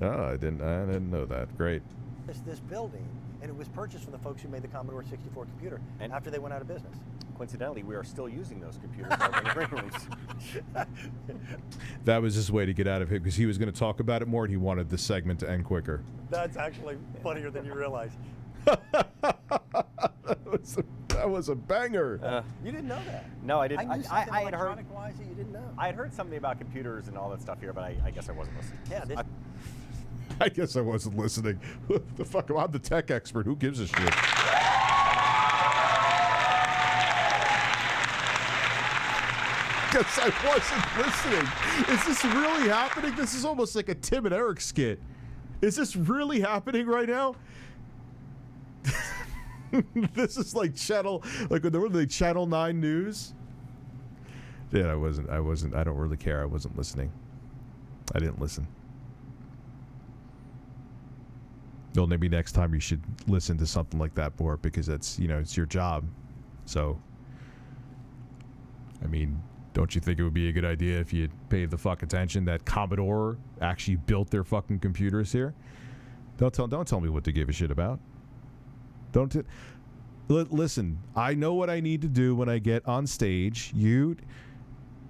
Oh, I didn't know that. Great. This building, and it was purchased from the folks who made the Commodore 64 computer after they went out of business. Coincidentally, we are still using those computers in our rooms. That was his way to get out of it, because he was going to talk about it more and he wanted the segment to end quicker. That's actually funnier than you realize. That was a banger. You didn't know that? No, I didn't. I knew something I had heard. electronic-wise that you didn't know. I had heard something about computers and all that stuff here, but I guess I wasn't listening. Yeah, I guess I wasn't listening. The fuck, I'm the tech expert. Who gives a shit? Guess I wasn't listening. Is this really happening? This is almost like a Tim and Eric skit. Is this really happening right now? This is like Channel 9 News. Yeah, I wasn't. I don't really care. I wasn't listening. I didn't listen. Well, maybe next time you should listen to something like that more, because that's, it's your job. So, I mean, don't you think it would be a good idea if you paid the fuck attention that Commodore actually built their fucking computers here? Don't tell me what to give a shit about. Listen, I know what I need to do when I get on stage. You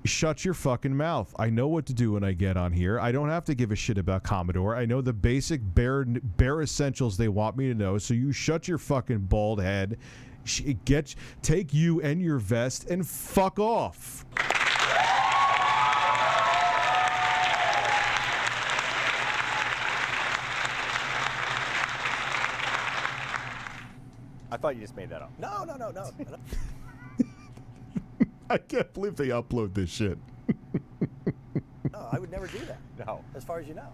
shut your fucking mouth. I know what to do when I get on here. I don't have to give a shit about Commodore. I know the basic bare essentials they want me to know. So you shut your fucking bald head. Take you and your vest and fuck off. I thought you just made that up. No. I can't believe they upload this shit. No, I would never do that. No. As far as you know.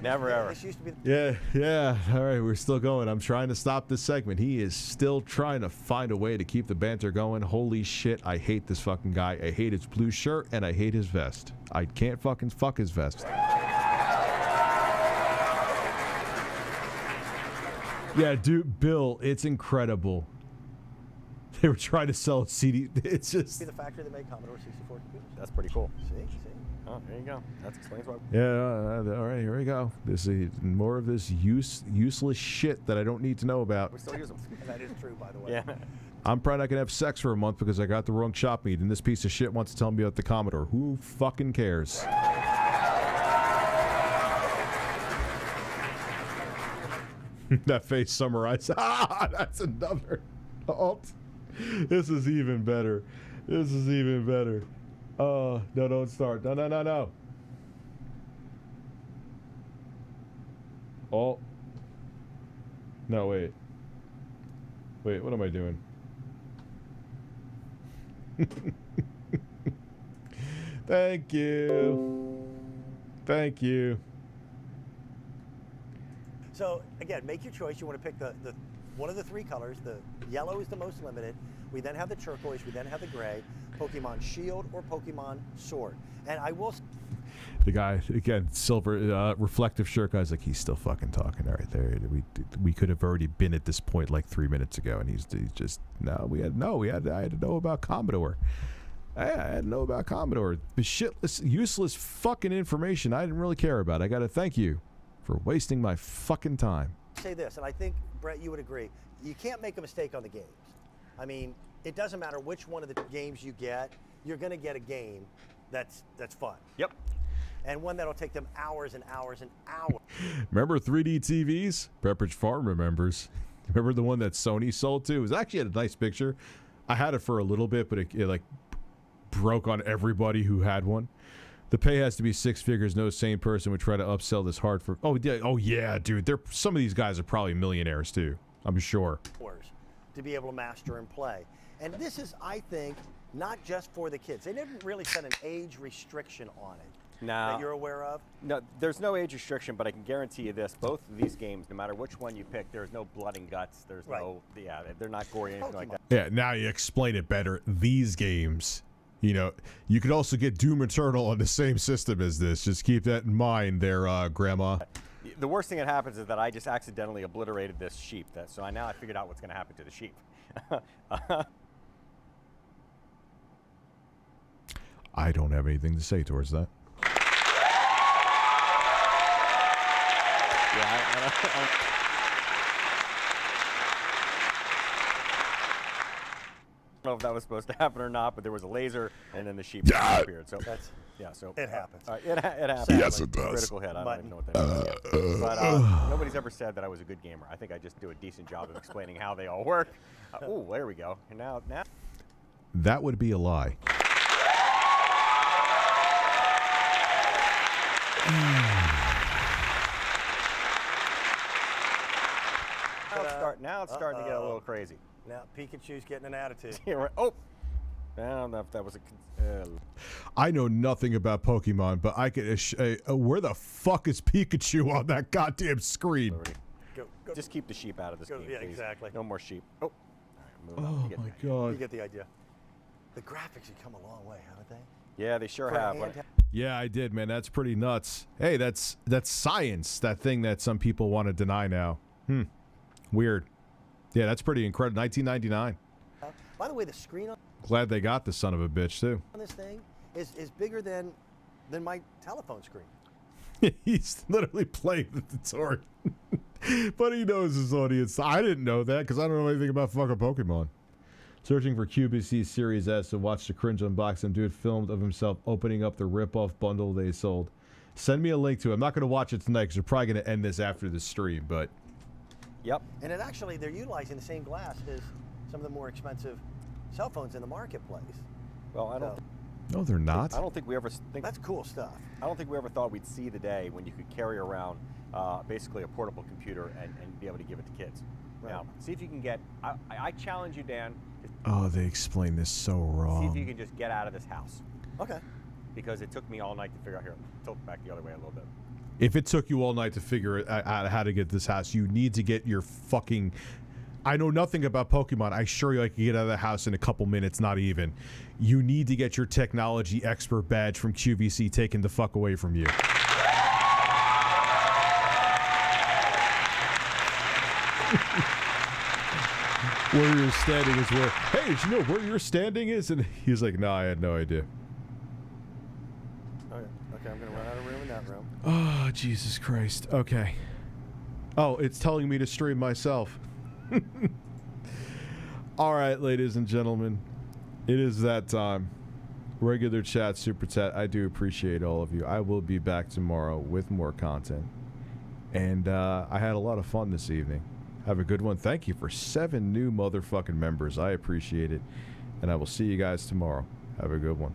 Never, ever. This used to be Yeah. All right, we're still going. I'm trying to stop this segment. He is still trying to find a way to keep the banter going. Holy shit, I hate this fucking guy. I hate his blue shirt, and I hate his vest. I can't fucking fuck his vest. Yeah, dude, Bill, it's incredible. They were trying to sell a CD. It's just... Be the factory that made Commodore 64 computers. That's pretty cool. See? Oh, there you go. That explains why. Yeah, all right, here we go. This is more of this useless shit that I don't need to know about. We still use them. And that is true, by the way. Yeah. I'm probably not going to have sex for a month because I got the wrong shop meet, and this piece of shit wants to tell me about the Commodore. Who fucking cares? That face summarized. Ah, that's another alt. This is even better. This is even better. No, don't start. No. Alt. No, wait. Wait, what am I doing? Thank you. Thank you. So again, make your choice. You want to pick the one of the three colors. The yellow is the most limited. We then have the turquoise. We then have the gray. Pokemon Shield or Pokemon Sword. And I will. The guy again, silver reflective shirt guy's like, he's still fucking talking. All right, there. We could have already been at this point like 3 minutes ago, and he's just I had to know about Commodore. I had to know about Commodore. The shitless, useless fucking information I didn't really care about. I got to thank you for wasting my fucking time. Say this, and I think Brett, you would agree. You can't make a mistake on the games. I mean, it doesn't matter which one of the games you get. You're going to get a game that's fun. Yep. And one that'll take them hours and hours and hours. Remember 3D TVs? Pepperidge Farm remembers. Remember the one that Sony sold to? It was actually a nice picture. I had it for a little bit, but it like broke on everybody who had one. The pay has to be six figures. No sane person would try to upsell this hard for. Oh yeah, dude. Some of these guys are probably millionaires too. I'm sure. To be able to master and play. And this is, I think, not just for the kids. They didn't really set an age restriction on it. That you're aware of? No, there's no age restriction, but I can guarantee you this: both of these games, no matter which one you pick, there's no blood and guts. There's no, they're not gory or anything like that. Yeah, now you explain it better. These games, you could also get Doom Eternal on the same system as this. Just keep that in mind there, Grandma. The worst thing that happens is that I just accidentally obliterated this sheep. So now I figured out what's going to happen to the sheep. I don't have anything to say towards that. Yeah, I don't know if that was supposed to happen or not, but there was a laser, and then the sheep disappeared. So that's so it happens. It happens. Yes, it does. Critical hit. I don't even know what that means. But nobody's ever said that I was a good gamer. I think I just do a decent job of explaining how they all work. Oh, there we go. And now. That would be a lie. Now it's starting to get a little crazy. Now Pikachu's getting an attitude. Yeah, right. Oh, I don't know if that was a. I know nothing about Pokemon, but I could. Where the fuck is Pikachu on that goddamn screen? Go. Just keep the sheep out of this game, Yeah, please. exactly. No more sheep. Oh, all right, Oh my god. You get the idea. The graphics have come a long way, haven't they? Yeah, they sure have. Yeah, I did, man. That's pretty nuts. Hey, that's science. That thing that some people want to deny now. Weird. Yeah, that's pretty incredible. 1999. By the way, the screen on Glad they got the son of a bitch too. this thing is bigger than my telephone screen. He's literally playing the tutorial. But he knows his audience. I didn't know that because I don't know anything about fucking Pokemon. Searching for QVC Series S and watch the cringe unboxing dude filmed of himself opening up the rip-off bundle they sold. Send me a link to it. I'm not going to watch it tonight because we're probably going to end this after the stream, but... Yep. And it actually, they're utilizing the same glass as some of the more expensive cell phones in the marketplace. Well, I don't. No, they're not. I don't think we ever think. That's cool stuff. I don't think we ever thought we'd see the day when you could carry around basically a portable computer and be able to give it to kids. Right. Now, see if you can get. I challenge you, Dan. Oh, they explain this so wrong. See if you can just get out of this house. Okay. Because it took me all night to figure out here. Tilt it back the other way a little bit. If it took you all night to figure out how to get this house, you need to get your fucking... I know nothing about Pokemon. I assure you I can get out of the house in a couple minutes, not even. You need to get your technology expert badge from QVC taken the fuck away from you. Where you're standing is where. Hey, did you know where you're standing is? And he's like, no, I had no idea. Okay, I'm gonna run out of room in that room. Oh, Jesus Christ. Okay. Oh, it's telling me to stream myself. All right, ladies and gentlemen, it is that time. Regular chat, super chat. I do appreciate all of you. I will be back tomorrow with more content. And I had a lot of fun this evening. Have a good one. Thank you for 7 new motherfucking members. I appreciate it. And I will see you guys tomorrow. Have a good one.